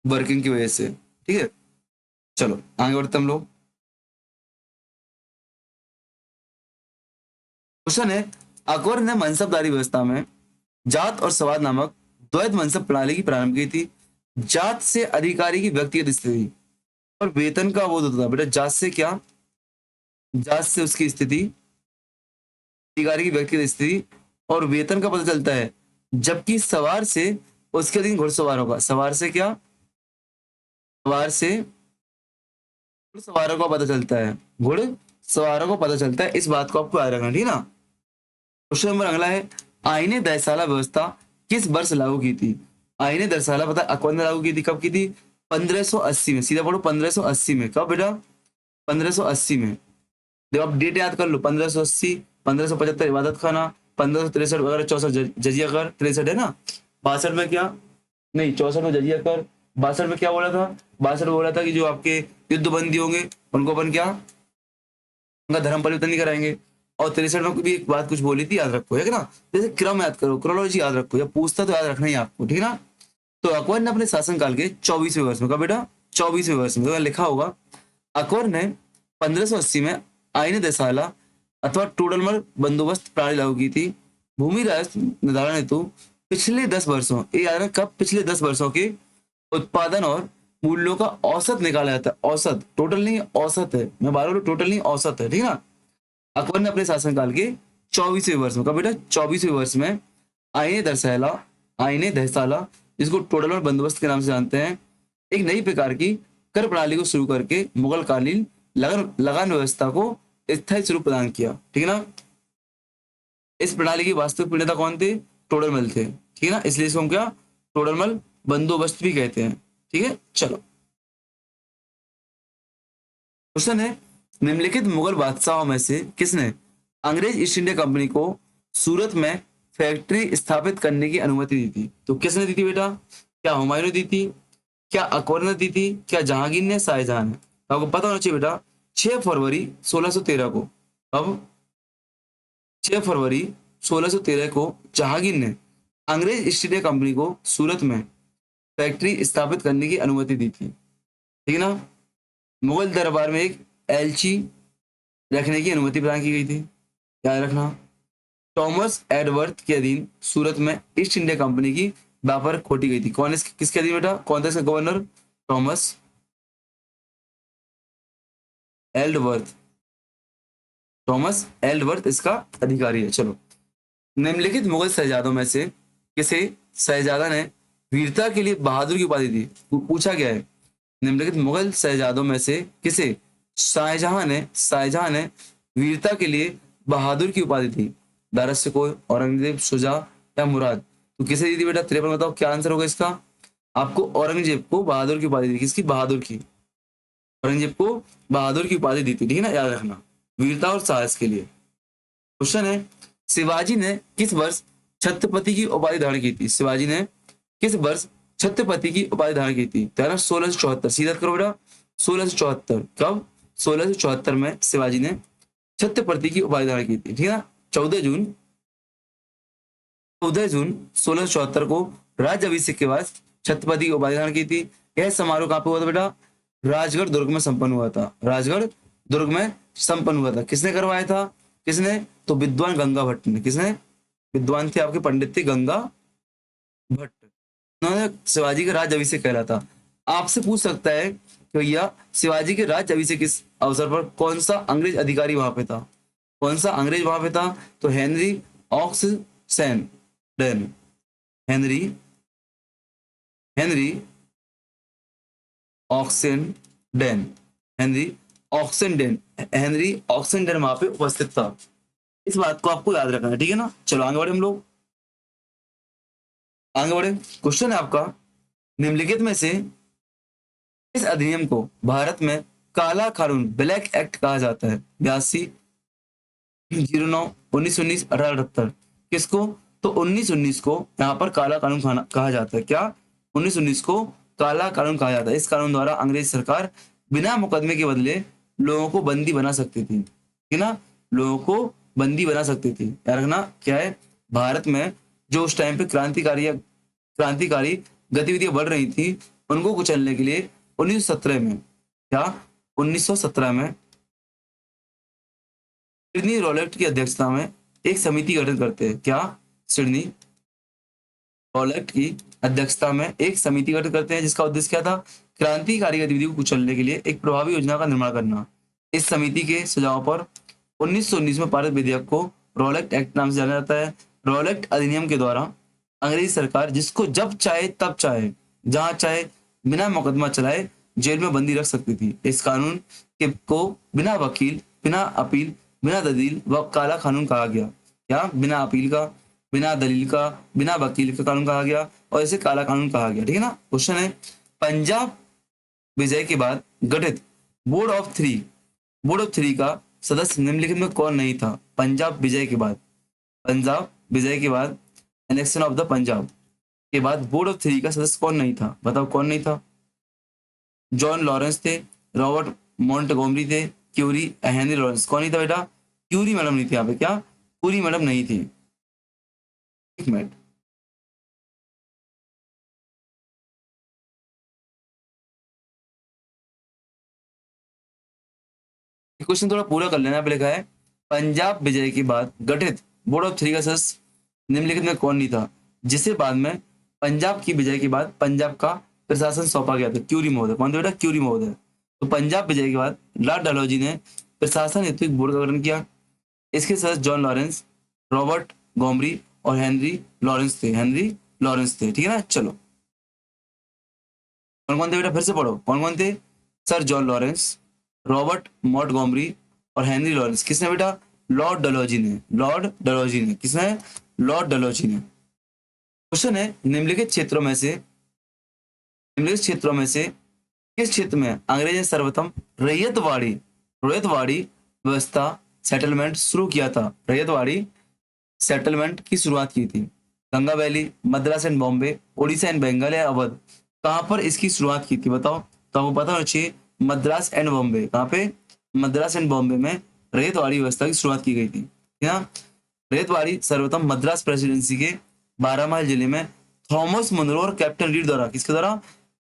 वर्किंग की वजह से, ठीक है। चलो आगे बढ़ते हम लोग। क्वेश्चन है, अकबर ने मनसबदारी व्यवस्था में जात और सवाद नामक द्वैध मनसब प्रणाली की प्रारंभ की थी। जात से अधिकारी की व्यक्तिगत स्थिति और वेतन का अवरोध होता था। बेटा जात से क्या? जात से उसकी स्थिति, अधिकारी की व्यक्तिगत स्थिति और वेतन का पता चलता है, जबकि सवार से उसके अधीन घुड़सवार होगा। सवार से क्या? सवार से घुड़सवारों का पता चलता है, घुड़ सवारों को पता चलता है, इस बात को आपको याद रखना, ठीक है ना। क्वेश्चन नंबर अगला है, आईने दयसाला व्यवस्था किस वर्ष लागू की थी? आईने दयसाला पता अकबर ने लागू की थी, कब की थी? 1580 में, सीधा पढ़ो 1580 में। कब बेटा? 1580 में। जब आप डेट याद कर लो, 1580, 1575 इबादत खाना, 1563 वगैरह, 64 जजिया कर, 63 है ना, 62 में क्या, नहीं 64 में जजिया कर, 62 में क्या बोला था? 62 में बोला था कि जो आपके युद्ध बंदी होंगे उनको अपन क्या, उनका धर्म परिवर्तन नहीं कराएंगे। और 63 में भी एक बात कुछ बोली थी, याद रखो, है ना। जैसे क्रम याद करो, क्रोनोलॉजी याद रखो, या पूछता तो याद रखना ही आपको, ठीक है ना। तो अकबर ने अपने शासनकाल के 24वें वर्ष में, कब बेटा? 24वें वर्ष में, तो लिखा होगा अकबर ने 1580 में आईने दसाला अथवा टोडरमल बंदोबस्त प्रणाली लागू की थी। भूमि राजस्व निर्धारण हेतु पिछले 10 वर्षों, ये याद रखना, कब? पिछले 10 वर्षों के उत्पादन और मूल्यों का औसत निकाला जाता है। औसत, टोटल नहीं, औसत है, मैं बार बार टोटल नहीं, औसत है, ठीक है ना। अकबर ने अपने शासनकाल के 24वें वर्ष में, कब बेटा? 24वें वर्ष में आईने दरसाला, आईने दहसाला, जिसको टोटल और बंदोबस्त के नाम से जानते हैं, एक नई प्रकार की कर प्रणाली को शुरू करके मुगल कालीन लगान लगान व्यवस्था को स्थायी स्वरूप प्रदान किया। ठीक है ना। इस प्रणाली की वास्तविक प्रणेता कौन थे? टोडरमल थे। ठीक है ना, इसलिए इसको हम क्या टोडरमल बंदोबस्त भी कहते हैं। ठीक है, चलो क्वेश्चन है, निम्नलिखित मुगल बादशाहों में से किसने अंग्रेज ईस्ट इंडिया कंपनी को सूरत में फैक्ट्री स्थापित करने की अनुमति दी थी? तो किसने दी थी बेटा? क्या हुमायूं ने दी थी, क्या अकबर ने दी थी, क्या जहांगीर ने, शाहजहां ने? तो आपको पता होना चाहिए बेटा, 6 फरवरी 1613 को, अब 6 फरवरी 1613 को जहांगीर ने अंग्रेज ईस्ट इंडिया कंपनी को सूरत में फैक्ट्री स्थापित करने की अनुमति दी थी। ठीक है ना। मुगल दरबार में एक एलची रखने की अनुमति प्रदान की गई थी, याद रखना। थॉमस एडवर्थ के अधीन सूरत में ईस्ट इंडिया कंपनी की व्यापार खोटी गई थी। कौन किसके अधीन बेटा? कौन था इसका governor? Thomas Aldworth. Thomas Aldworth इसका अधिकारी है। चलो, निम्नलिखित मुगल शहजादों में से किसे शहजादा ने वीरता के लिए बहादुर की उपाधि दी? पूछा गया है, निम्नलिखित मुगल शहजादों में से किसे शाहजहां ने वीरता के लिए बहादुर की उपाधि दी? दारस से कोई, औरंगजेब, शुजा या मुराद? तो किसे दी थी बेटा? 53 बताओ क्या आंसर होगा इसका? आपको औरंगजेब को बहादुर की उपाधि दी। किसकी? बहादुर की। औरंगजेब को बहादुर की उपाधि दी थी। ठीक है ना, याद रखना, वीरता और साहस के लिए। क्वेश्चन है, शिवाजी ने किस वर्ष छत्रपति की उपाधि धारण की थी? शिवाजी ने किस वर्ष छत्रपति की उपाधि धारण की थी? 1674। सीधा करो बेटा, 1674। कब? 1674 में शिवाजी ने छत्रपति की उपाधि धारण की थी। ठीक है ना। 14 जून 1674 को राज्याभिषेक के बाद छत्रपति की उपाधि धारण की थी। यह समारोह कहाँ पे हुआ था बेटा? राजगढ़ दुर्ग में संपन्न हुआ था। राजगढ़ दुर्ग में संपन्न हुआ था। किसने करवाया था? किसने? तो विद्वान गंगा भट्ट ने। किसने? विद्वान थे आपके, पंडित थे गंगा भट्ट। उन्होंने शिवाजी का राज्य अभिषेक कहला था। आपसे पूछ सकता है कि भैया शिवाजी के राज्य अभिषेक किस अवसर पर कौन सा अंग्रेज अधिकारी वहां पे था? कौन सा अंग्रेज वहां पे था? तो Henry Oxenden. Henry Henry Oxenden. Henry Oxenden. Henry Oxenden वहां पे उपस्थित था। इस बात को आपको याद रखना है। ठीक है ना। चलो आगे बढ़े हम लोग, आगे बढ़े। क्वेश्चन है आपका, निम्नलिखित में से इस अधिनियम को भारत में काला कानून ब्लैक एक्ट कहा जाता है? 82, 09, 1919, 1878? किसको? तो 1919 को यहाँ पर काला कानून कहा जाता है। क्या? 1919 को काला कानून कहा जाता है। इस कानून द्वारा अंग्रेज सरकार बिना मुकदमे के बदले लोगों को बंदी बना सकती थी। ठीक है ना, लोगों को बंदी बना सकती थी। याद रखना क्या है, भारत में जो उस टाइम पे क्रांतिकारी गतिविधियां बढ़ रही थी, उनको कुचलने के लिए 1917 में, क्या 1917 में सिडनी रॉलेट की अध्यक्षता में एक समिति गठित करते हैं। क्या? सिडनी रॉलेट की अध्यक्षता में एक समिति गठित करते हैं, जिसका उद्देश्य क्या था? क्रांतिकारी गतिविधि को कुचलने के लिए एक प्रभावी योजना का निर्माण करना। इस समिति के सुझाव पर 1919 में पारित विधेयक को रॉलेट एक्ट नाम से जाना जाता है। रॉलेट अधिनियम के द्वारा अंग्रेजी सरकार जिसको जब चाहे तब चाहे जहां चाहे बिना मुकदमा चलाए जेल में बंदी रख सकती थी। इस कानून के को बिना वकील, बिना अपील, बिना दलील व काला कानून कहा गया। क्या? बिना अपील का, बिना दलील का, बिना वकील का कानून कहा गया और इसे काला कानून कहा गया। ठीक है ना। क्वेश्चन है, पंजाब विजय के बाद गठित बोर्ड ऑफ थ्री का सदस्य निम्नलिखित में कौन नहीं था? पंजाब विजय के बाद एनेक्शन ऑफ द पंजाब के बाद बोर्ड ऑफ थ्री का सदस्य कौन नहीं था? बताओ कौन नहीं था? जॉन लॉरेंस थे, रॉबर्ट मॉन्टगोमरी थे, क्यूरी, हेनरी लॉरेंस। कौन नहीं था बेटा? क्यूरी मैडम नहीं थी यहाँ पे। क्या? क्यूरी मैडम नहीं थी। एक मिनट, क्वेश्चन थोड़ा पूरा कर लेना। पे लिखा है, पंजाब विजय के बाद गठित बोर्ड ऑफ थ्री का सदस्य निम्नलिखित में कौन नहीं था, जिसे बाद में पंजाब की विजय के बाद पंजाब का प्रशासन सौंपा गया था? क्यूरी महोदय। कौन थे बेटा? क्यूरी महोदय। तो पंजाब विजय के बाद लॉर्ड डलहौजी ने प्रशासन हेतु एक बोर्ड का गठन किया। इसके सदस्य जॉन लॉरेंस, रॉबर्ट गोमरी और हेनरी लॉरेंस थे। ठीक है ना। चलो, कौन कौन थे बेटा? फिर से पढ़ो, कौन कौन थे? Sir John Lawrence, Robert Montgomery और हेनरी लॉरेंस। किसने बेटा? लॉर्ड डलहौजी ने। लॉर्ड डलहौजी ने। किसने? लॉर्ड डलहौजी ने। क्वेश्चन है, निम्नलिखित क्षेत्रों में से किस क्षेत्र में अंग्रेज ने सर्वप्रथम रैयतवाड़ी रैयतवाड़ी व्यवस्था सेटलमेंट शुरू किया था? रैयतवाड़ी सेटलमेंट की शुरुआत की थी? Ganga valley, Madras and Bombay, Orissa and Bengal या अवध? कहां पर इसकी शुरुआत की थी बताओ? तो आपको पता होना चाहिए, मद्रास एंड बॉम्बे। कहां पे? मद्रास एंड बॉम्बे में रैयतवाड़ी व्यवस्था की शुरुआत की गई थी। ठीक है? रैयतवाड़ी सर्वप्रथम मद्रास प्रेसिडेंसी के 12 माइल जिले में थॉमस मुनरो और कैप्टन रीड द्वारा, किसके द्वारा?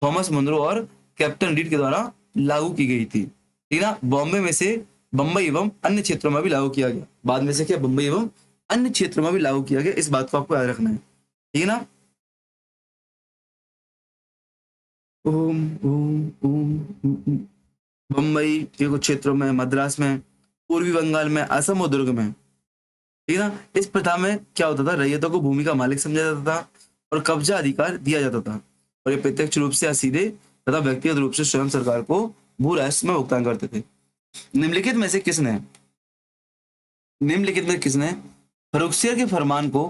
थॉमस मुनरो और कैप्टन रीड के द्वारा लागू की गई थी। ठीक है ना? बॉम्बे में से बम्बई एवं अन्य क्षेत्रों में भी लागू किया गया। बाद में से क्या? बम्बई एवं अन्य क्षेत्रों में भी लागू किया गया। इस बात को आपको याद रखना है। ठीक है ना? ओम ओम ओम बम्बई के कुछ क्षेत्रों में, मद्रास में, पूर्वी बंगाल में, असम और दुर्ग में। ठीक है ना? इस प्रथा में क्या होता था? रैयतों को भूमि का मालिक समझा जाता था और कब्जा अधिकार दिया जाता था, और ये प्रत्यक्ष रूप से या सीधे तथा व्यक्तिगत रूप से स्वयं सरकार को भू राजस्व में भुगतान करते थे। निम्नलिखित में से किसने निम्नलिखित में किसने फर्रुखसियर के फरमान को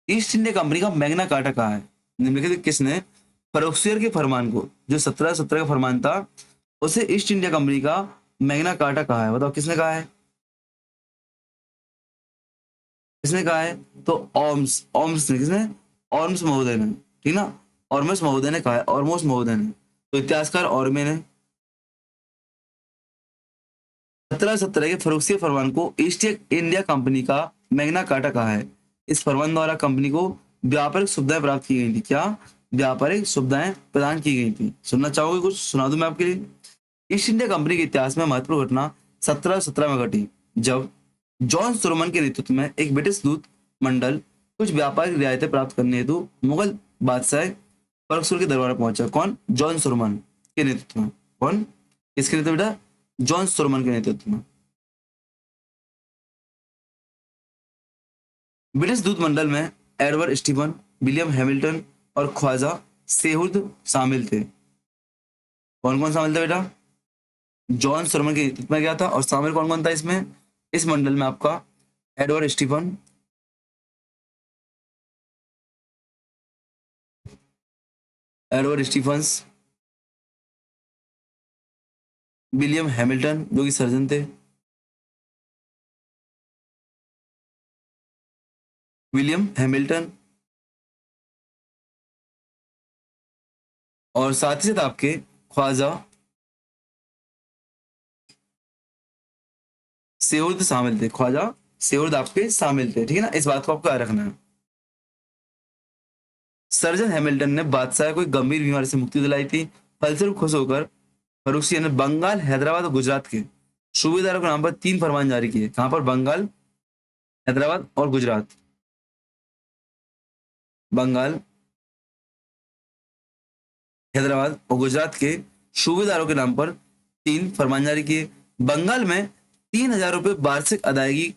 ईस्ट इंडिया कंपनी का मैग्ना कार्टा कहा है? निम्नलिखित में किसने फर्रुखसियर के फरमान को, जो 1717 का फरमान था, उसे ईस्ट इंडिया कंपनी का मैग्ना कार्टा कहा है? बताओ किसने कहा है? किसने कहा है? तो ऑर्म्स ऑर्म्स ने। किसने? ऑर्म्स महोदय ने। ठीक ना? ऑर्मस महोदय ने कहा है। ऑर्मोस महोदय ने। तो इतिहासकार ऑर्मे ने 1717 के फर्रुखसियर फरमान को ईस्ट इंडिया कंपनी का मैग्ना कार्टा कहा है। इस फरमान द्वारा कंपनी को व्यापारिक सुविधाएं प्राप्त की गई थी। क्या? व्यापारिक सुविधाएं प्रदान की गई थी। सुनना चाहोगे? कुछ सुना दूं मैं आपके लिए। ईस्ट इंडिया कंपनी के इतिहास में महत्वपूर्ण घटना 1717 में घटी, जब जॉन सोलोमन के नेतृत्व में एक ब्रिटिश दूत मंडल कुछ व्यापारिक रियायतें प्राप्त करने हेतु मुगल बादशाह फर्रुखसियर के दरबार में पहुंचा। कौन? जॉन सोलोमन के नेतृत्व में। कौन? किसके नेतृत्व में बेटा? जॉन सोलोमन के नेतृत्व में। ब्रिटिश दूत मंडल में एडवर्ड स्टीफन, विलियम हैमिल्टन और ख्वाजा सेहुर्द शामिल थे। कौन कौन शामिल था बेटा? जॉन सोलोमन के नेतृत्व में गया था। और शामिल कौन कौन था इसमें? इस मंडल में आपका Edward Stephen, Edward Stephens, William Hamilton जो कि सर्जन थे, विलियम हैमिल्टन, और साथ ही साथ आपके ख्वाजा सेहुर्द शामिल थे। ख्वाजा सेहुर्द आपके शामिल थे। ठीक है ना? इस बात को आपको याद रखना है। सर्जन हैमिल्टन ने बादशाह को एक गंभीर बीमारी से मुक्ति दिलाई थी। फलस्वरूप खुश होकर फर्रुखसियर ने बंगाल, हैदराबाद और गुजरात के सूबेदारों के नाम पर 3 फरमान जारी किए। कहां पर? बंगाल, हैदराबाद और गुजरात। बंगाल, हैदराबाद और गुजरात के सूबेदारों के नाम पर 3 फरमान जारी किए। बंगाल में 3000 रुपये वार्षिक अदायगी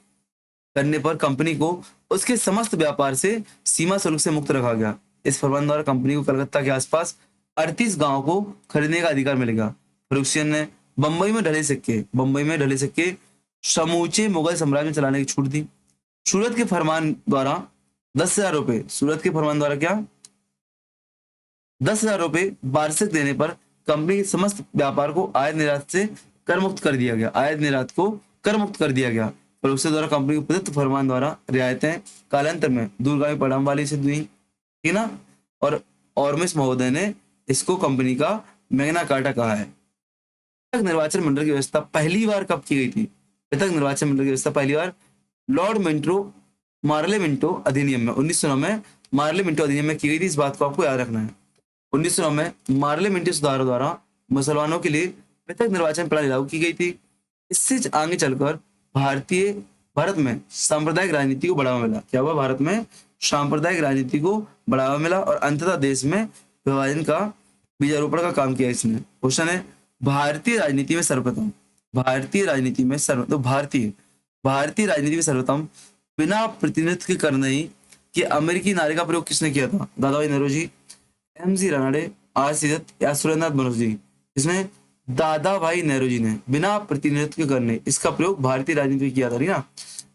करने पर कंपनी को उसके समस्त व्यापार से सीमा शुल्क से मुक्त रखा गया। इस फरमान द्वारा कंपनी को कलकत्ता के आसपास 38 गांवों को खरीदने का अधिकार मिलेगा। फर्रुखसियर ने बंबई में ढले सिक्के समूचे मुगल साम्राज्य में चलाने की छूट दी। सूरत के फरमान द्वारा 10,000 रुपये, सूरत के फरमान द्वारा क्या? 10,000 रुपये वार्षिक देने पर कंपनी के समस्त व्यापार को आयात निर्यात से कर मुक्त कर दिया गया। आयात निर्यात को कर मुक्त कर दिया गया। फर्रुखसियर द्वारा कंपनी को प्रदत्त फरमान द्वारा रियायतें कालांतर में दूरगामी परिणाम वाली सिद्ध हुई। ठीक ना? और ऑर्मिस महोदय ने इसको कंपनी का मैग्ना कार्टा कहा है। पृथक निर्वाचन मंडल की व्यवस्था पहली बार कब की गई थी? पृथक निर्वाचन मंडल की व्यवस्था पहली बार लॉर्ड मिंटो मार्ले मिंटो अधिनियम में 1909 में मार्ले मिंटो अधिनियम में की गई थी। इस बात को आपको याद रखना है। 1909 में मार्ले मिंटो सुधारों द्वारा मुसलमानों के लिए पृथक निर्वाचन प्रणाली लागू की गई थी। इससे आगे चलकर भारत में सांप्रदायिक राजनीति को बढ़ावा मिला। क्या हुआ? भारत में सांप्रदायिक राजनीति को बढ़ावा मिला और अंततः देश में विभाजन का बीजारोपण का काम किया इसने। क्वेश्चन है, भारतीय राजनीति में सर्वप्रथम भारतीय राजनीति में सर्वप्रथम बिना प्रतिनिधित्व के करने के अमेरिकी नारे का प्रयोग किसने किया था? Dadabhai Naoroji, M G Ranade, R C Dutt या सुरेंद्रनाथ बनर्जी? इसमें दादा भाई नेहरू जी ने बिना प्रतिनिधित्व करने इसका प्रयोग भारतीय राजनीति में किया था, ठीक ना।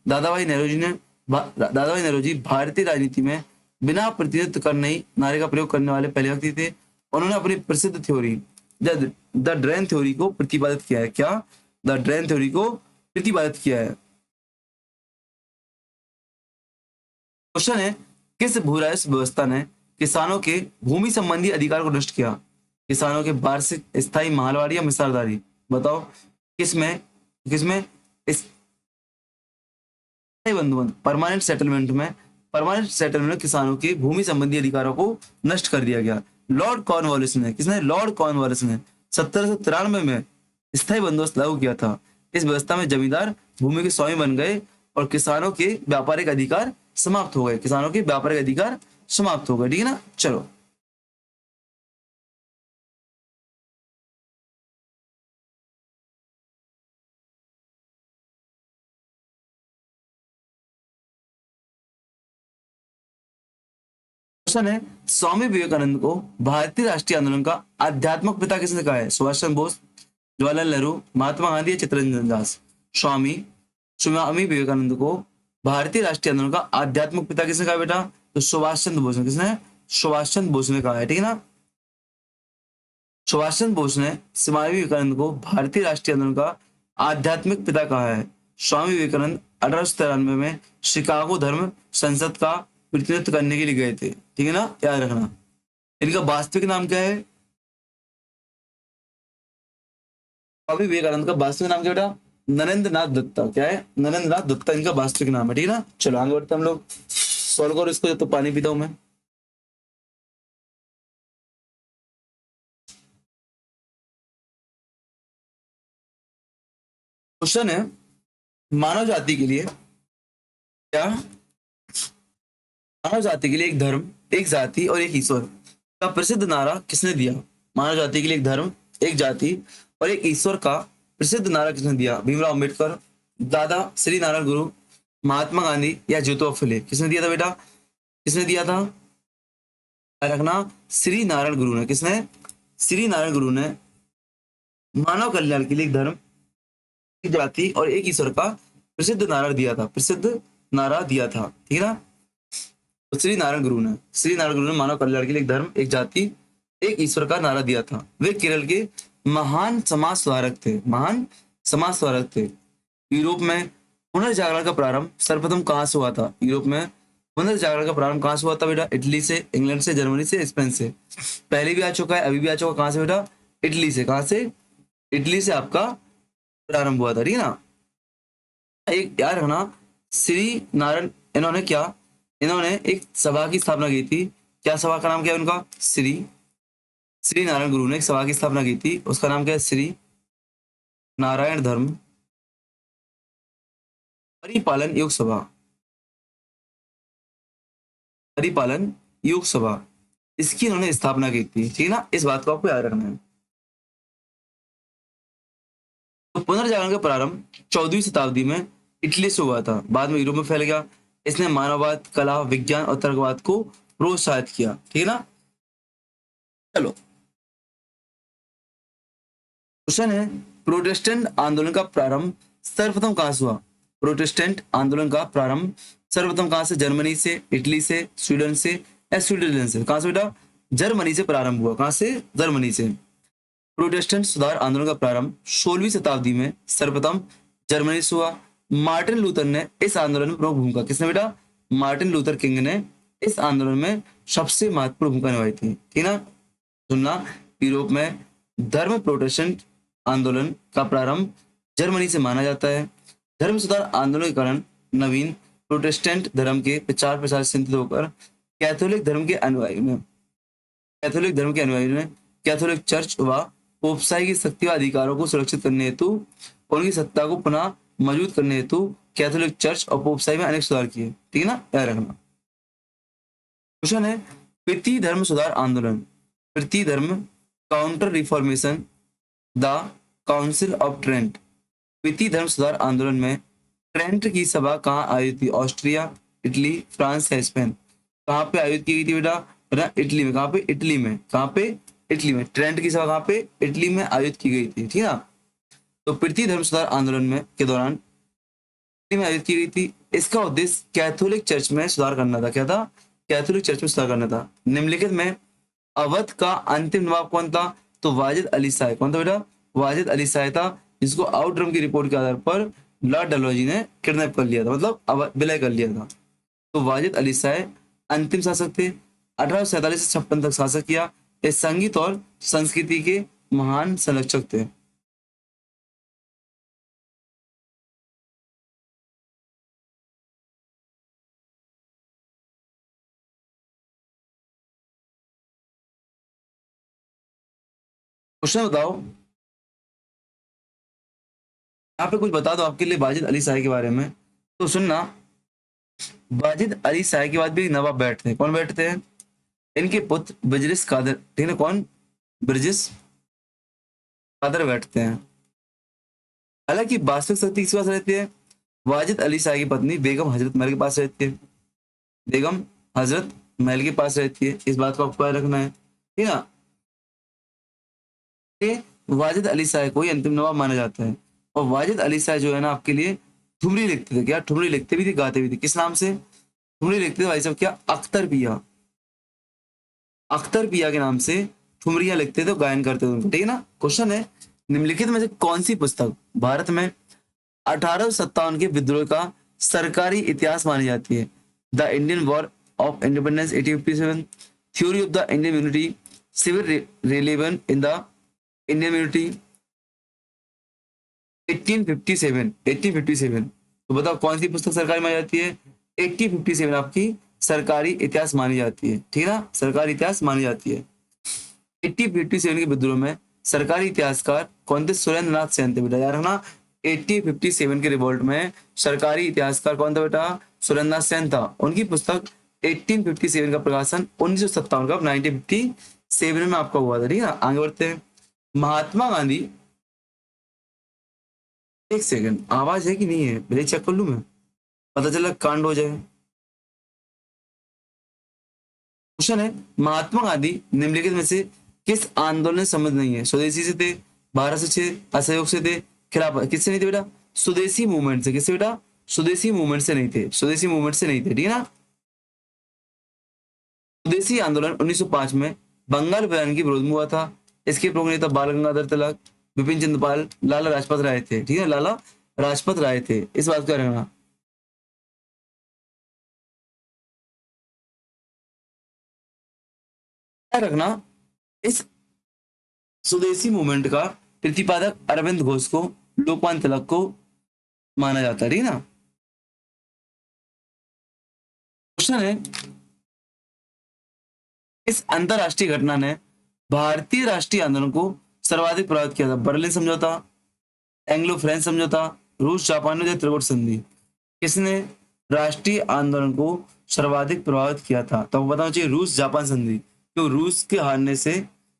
दादा भाई नेहरू जी ने दादा भाई नेहरू जी भारतीय राजनीति में बिना प्रतिनिधित्व करने ही नारे का प्रयोग करने वाले पहले व्यक्ति थे। उन्होंने अपनी प्रसिद्ध थ्योरी द ड्रेन थ्योरी को प्रतिपादित किया है। क्या? द ड्रेन थ्योरी को प्रतिपादित किया है। क्वेश्चन है, किस भू राजस्व व्यवस्था ने किसानों के भूमि संबंधी अधिकार को नष्ट किया? किसानों के वार्षिक, स्थायी, माहलवाड़ी या मिसालदारी? बताओ किसमें किसमें बंधुबंध परमानेंट सेटलमेंट में किसानों के भूमि संबंधी अधिकारों को नष्ट कर दिया गया। लॉर्ड कॉर्नवालिस ने, किसने? लॉर्ड कॉर्नवालिस ने 1793 में स्थायी बंदोबस्त लागू किया था। इस व्यवस्था में जमींदार भूमि के स्वामी बन गए और किसानों के व्यापारिक अधिकार समाप्त हो गए। किसानों के व्यापारिक अधिकार समाप्त हो गए, ठीक है ना। चलो, क्वेश्चन है, स्वामी विवेकानंद को भारतीय राष्ट्रीय आंदोलन का आध्यात्मिक पिता किसने कहा है? सुभाष चंद्र बोस, जवाहरलाल नेहरू, महात्मा गांधी या चित्तरंजन दास? स्वामी स्वामी विवेकानंद को भारतीय राष्ट्रीय आंदोलन का आध्यात्मिक पिता किसने कहा बेटा? तो सुभाष चंद्र बोस ने। किसने? सुभाष चंद्र बोस ने कहा है, ठीक है ना। सुभाष चंद्र बोस ने स्वामी विवेकानंद को भारतीय राष्ट्रीय आंदोलन का आध्यात्मिक पिता कहा है। स्वामी विवेकानंद 1893 में शिकागो धर्म संसद का प्रतिनिधित्व करने के लिए गए थे, ठीक है ना, याद रखना। इनका वास्तविक नाम क्या है? स्वामी विवेकानंद का वास्तविक नाम क्या बेटा? नरेंद्र नाथ दत्ता। क्या है? नरेंद्र नाथ दत्ता इनका वास्तविक नाम है, ठीक है ना। चलो आगे बढ़ते हम लोग, सॉल्व करो इसको, तो पानी पीता हूं मैं। क्वेश्चन है, मानव जाति के लिए क्या? मानव जाति के लिए एक धर्म, एक जाति और एक ईश्वर का प्रसिद्ध नारा किसने दिया? मानव जाति के लिए एक धर्म, एक जाति और एक ईश्वर का प्रसिद्ध नारा किसने दिया? भीमराव अंबेडकर, दादा श्री नारायण गुरु, महात्मा गांधी या ज्योतिबा फुले? किसने दिया था बेटा? किसने दिया था? रखना, श्री नारायण गुरु ने। किसने? श्री नारायण गुरु ने मानव कल्याण के लिए एक धर्म, एक जाति और एक ईश्वर का प्रसिद्ध नारा दिया था, प्रसिद्ध नारा दिया था, ठीक है ना। तो श्री नारायण गुरु ने मानव कल्याण के लिए एक धर्म, एक जाति, एक ईश्वर का नारा दिया था। वे केरल के महान समाज सुधारक थे, महान समाज सुधारक थे। यूरोप में पुनर्जागरण का प्रारंभ सर्वप्रथम कहां से हुआ था? यूरोप में पुनर्जागरण का प्रारंभ कहां से हुआ था बेटा? इटली से, इंग्लैंड से, जर्मनी से, स्पेन से। पहले भी आ चुका है, अभी भी आ चुका। कहां से बेटा? इटली से। कहां से? इटली से आपका प्रारंभ हुआ था, ठीक है ना। एक याद रखना, श्री नारायण इन्होंने क्या, इन्होंने एक सभा की स्थापना की थी। क्या सभा का नाम क्या है उनका? श्री नारायण गुरु ने एक सभा की स्थापना की थी, उसका नाम क्या है? श्री नारायण धर्म परिपालन योग सभा। परिपालन योग सभा, इसकी इन्होंने स्थापना की थी, ठीक है ना। इस बात को आपको याद रखना है। तो पुनर्जागरण का प्रारंभ 14वीं शताब्दी में इटली से हुआ था, बाद में यूरोप में फैल गया। इसने मानववाद, कला, विज्ञान और तर्कवाद को प्रोत्साहित किया, ठीक है ना। चलो, क्वेश्चन है, प्रोटेस्टेंट आंदोलन का प्रारंभ सर्वप्रथम कहां से हुआ? प्रोटेस्टेंट आंदोलन का प्रारंभ सर्वप्रथम कहां से? जर्मनी से, इटली से, स्वीडन से या स्विट्जरलैंड से? कहां से बेटा? जर्मनी से प्रारंभ हुआ। कहां से? जर्मनी से। प्रोटेस्टेंट सुधार आंदोलन का प्रारंभ 16वीं शताब्दी में सर्वप्रथम जर्मनी से हुआ। मार्टिन लूथर ने इस आंदोलन में प्रमुख भूमिका, किसने बेटा? मार्टिन लूथर किंग ने इस आंदोलन में सबसे महत्वपूर्ण भूमिका निभाई थी, ठीक है ना। सुनना, यूरोप में धर्म प्रोटेस्टेंट आंदोलन का प्रारंभ जर्मनी से माना जाता है। धर्म सुधार आंदोलन के कारण नवीन प्रोटेस्टेंट धर्म के प्रचार प्रसार से चिंतित होकर कैथोलिक धर्म के अनुयायियों ने कैथोलिक चर्च व पोपशाही की शक्ति व अधिकारों को सुरक्षित करने हेतु, उनकी सत्ता को पुनः मजबूत करने हेतु कैथोलिक चर्च और पोपशाही में अनेक सुधार किए, ठीक है ना, याद रखना। क्वेश्चन है, प्रीति धर्म सुधार आंदोलन, प्रीति धर्म counter reformation the council of Trent. प्रीति धर्म सुधार आंदोलन में ट्रेंट की सभा कहाँ आयोजित थी? ऑस्ट्रिया, इटली, फ्रांस या स्पेन? कहाँ पे आयोजित की गई थी बेटा? इटली में। कहाँ पे? इटली में। कहाँ पे? इटली में। ट्रेंट की सभा कहाँ पे? इटली में आयोजित की गई थी, ठीक है ना। तो पृथ्वी धर्म सुधार आंदोलन में के दौरान इटली में आयोजित की गई थी। इसका उद्देश्य कैथोलिक चर्च में सुधार करना था। क्या था? कैथोलिक चर्च में सुधार करना था। निम्नलिखित में अवध का अंतिम नवाब कौन था? तो वाजिद अली शाह। कौन था बेटा? वाजिद अली शाह था, जिसको आउटरम की रिपोर्ट के आधार पर लॉर्ड डलहौजी ने किडनैप कर लिया था, मतलब विलय कर लिया था। तो वाजिद अली शाह अंतिम शासक थे। 1847 से 56 तक शासक किया। ये संगीत और संस्कृति के महान संरक्षक थे। क्वेश्चन बताओ, यहाँ पे कुछ बता दो आपके लिए वाजिद अली शाह के बारे में। तो सुनना, वाजिद अली शाह के बाद भी नवाब बैठते हैं। कौन बैठते हैं? इनके पुत्र ब्रिजेश कादर, ठीक है। कौन? ब्रिजेश कादर बैठते हैं। हालांकि वास्तविक शक्ति किसके पास रहती है? वाजिद अली शाह की पत्नी बेगम हजरत महल के पास रहती है। बेगम हजरत महल के पास रहती है, इस बात को आपको याद रखना है, ठीक है ना। ये वाजिद अली शाह को ही अंतिम नवाब माना जाता है। और वाजिद अली शाह जो है ना, आपके लिए ठुमरी लिखते थे। क्या? ठुमरी लिखते भी थे, गाते भी थे। किस नाम से ठुमरी लिखते थे भाई साहब? क्या? अख्तर पिया। अख्तर पिया के नाम से ठुमरियां लिखते थे, गायन करते थे उनको, ठीक है ना। क्वेश्चन है, निम्नलिखित में से कौन सी पुस्तक भारत में 1857 के विद्रोह का सरकारी इतिहास मानी जाती है? The Indian war of independence 1857, theory of the Indian unity, civil religion in the Indian unity, 1857। 1857 तो बताओ कौन सी पुस्तक सरकारी मानी जाती है? 1857 आपकी सरकारी इतिहास मानी जाती है, ठीक है ना। सरकारी इतिहास मानी जाती है। 1857 के विद्रोह में सरकारी इतिहासकार कौन थे? सुरेंद्र नाथ सेन थे बेटा, याद रखना। 1857 के रिवोल्ट में सरकारी इतिहासकार कौन था बेटा? सुरेंद्र नाथ सेन था। उनकी पुस्तक 1857 का प्रकाशन 1957 का 1957 में आपका हुआ था, ठीक है ना। आगे बढ़ते हैं। महात्मा गांधी, एक सेकंड, आवाज है कि नहीं है? पहले चेक कर लूं मैं, पता चला कांड हो जाए। क्वेश्चन है, महात्मा गांधी निम्नलिखित में से किस आंदोलन से संबंध नहीं है? स्वदेशी से थे, भारत से थे, असहयोग से थे, खिलाफत। किससे नहीं थे बेटा? स्वदेशी मूवमेंट से। किससे बेटा? स्वदेशी मूवमेंट से नहीं थे। स्वदेशी मूवमेंट से नहीं थे, ठीक है ना। स्वदेशी आंदोलन 1905 में बंगाल विभाजन के विरोध में हुआ था। इसके प्रमुख नेता बाल गंगाधर तिलक, विपिन चंद्र पाल, लाला राजपत राय थे, ठीक है। लाला राजपत राय थे, इस बात का रहना रखना। इस स्वदेशी मूवमेंट का प्रतिपादक अरविंद घोष को, लोकमान्य तिलक को माना जाता है, ठीक है ना। क्वेश्चन है, इस अंतरराष्ट्रीय घटना ने भारतीय राष्ट्रीय आंदोलन को सर्वाधिक प्रभावित किया था? बर्लिन समझौता, एंग्लो फ्रेंच समझौता, रूस जापान ने त्रिपुट संधि। किसने राष्ट्रीय आंदोलन को सर्वाधिक प्रभावित किया था? तो आपको बताना चाहिए रूस जापान संधि। तो रूस के हारने से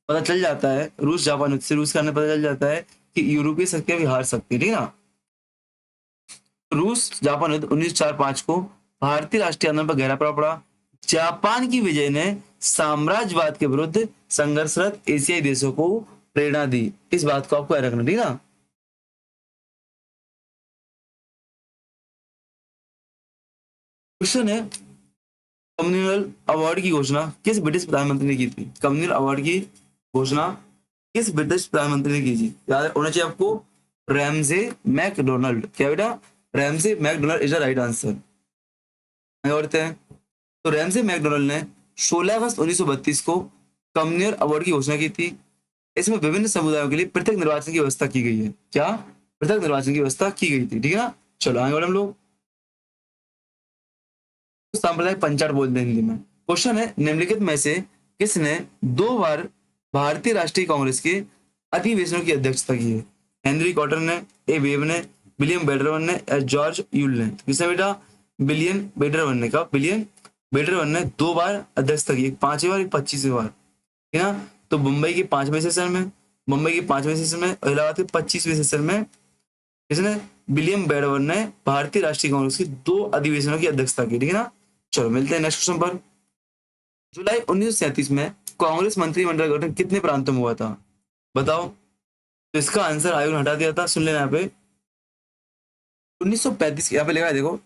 पता चल जाता है, रूस जापान युद्ध से रूस के हारने पता चल जाता है कि यूरोपीय शक्तियां भी हार सकती है, ठीक है ना। रूस जापान युद्ध 1945 को भारतीय राष्ट्रीय आंदोलन पर गहरा प्रभाव पड़ा। जापान की विजय ने साम्राज्यवाद के विरुद्ध संघर्षरत एशियाई देशों को प्रेरणा दी। इस बात को आपको याद रखना, ठीक है ना। क्वेश्चन है, कम्युनल अवार्ड की घोषणा किस ब्रिटिश प्रधानमंत्री ने की थी? कम्युनल अवार्ड की घोषणा किस ब्रिटिश प्रधानमंत्री ने की थी? याद होना चाहिए आपको, रैमजे मैकडोनाल्ड। क्या बेटा? Ramsay MacDonald is the right answer. आगे बढ़ते हैं। तो रैमजे मैकडोनाल्ड ने 16 अगस्त 1932 को कम्युनल अवार्ड की घोषणा की थी। इसमें विभिन्न समुदायों के लिए पृथक निर्वाचन की व्यवस्था की गई है। क्या? पृथक निर्वाचन की व्यवस्था की गई थी, ठीक है ना। चलो आगे बढ़े हम लोग। सांप्रदायिक पंचायत बोलते हैं हिंदी में। क्वेश्चन है, निम्नलिखित में से किसने 2 बार भारतीय राष्ट्रीय कांग्रेस के अधिवेशनों की अध्यक्षता की है? हेनरी कॉटन ने, ए वेव ने, विलियम बेडरवन ने या जॉर्ज यूल ने? किसने बेटा? विलियम बेडरवन ने। कहा? विलियम बेडरवन ने 2 बार अध्यक्षता की, 5वीं बार, 25वीं बार, ठीक है ना। तो मुंबई के 5वें सेशन में, मुंबई के 5वें सेशन में, इलाहाबाद के 25वें सेशन में किसने? विलियम बेडरवन ने भारतीय राष्ट्रीय कांग्रेस की 2 अधिवेशनों की अध्यक्षता की, ठीक है ना। चलो मिलते हैं नेक्स्ट क्वेश्चन पर। जुलाई 1937 में कांग्रेस मंत्रिमंडल गठन कितने प्रांतों में हुआ था? बताओ। तो इसका आंसर आयोग ने हटा दिया था, सुन लेना यहाँ पे। 1935 के, यहाँ पे लिखा है देखो,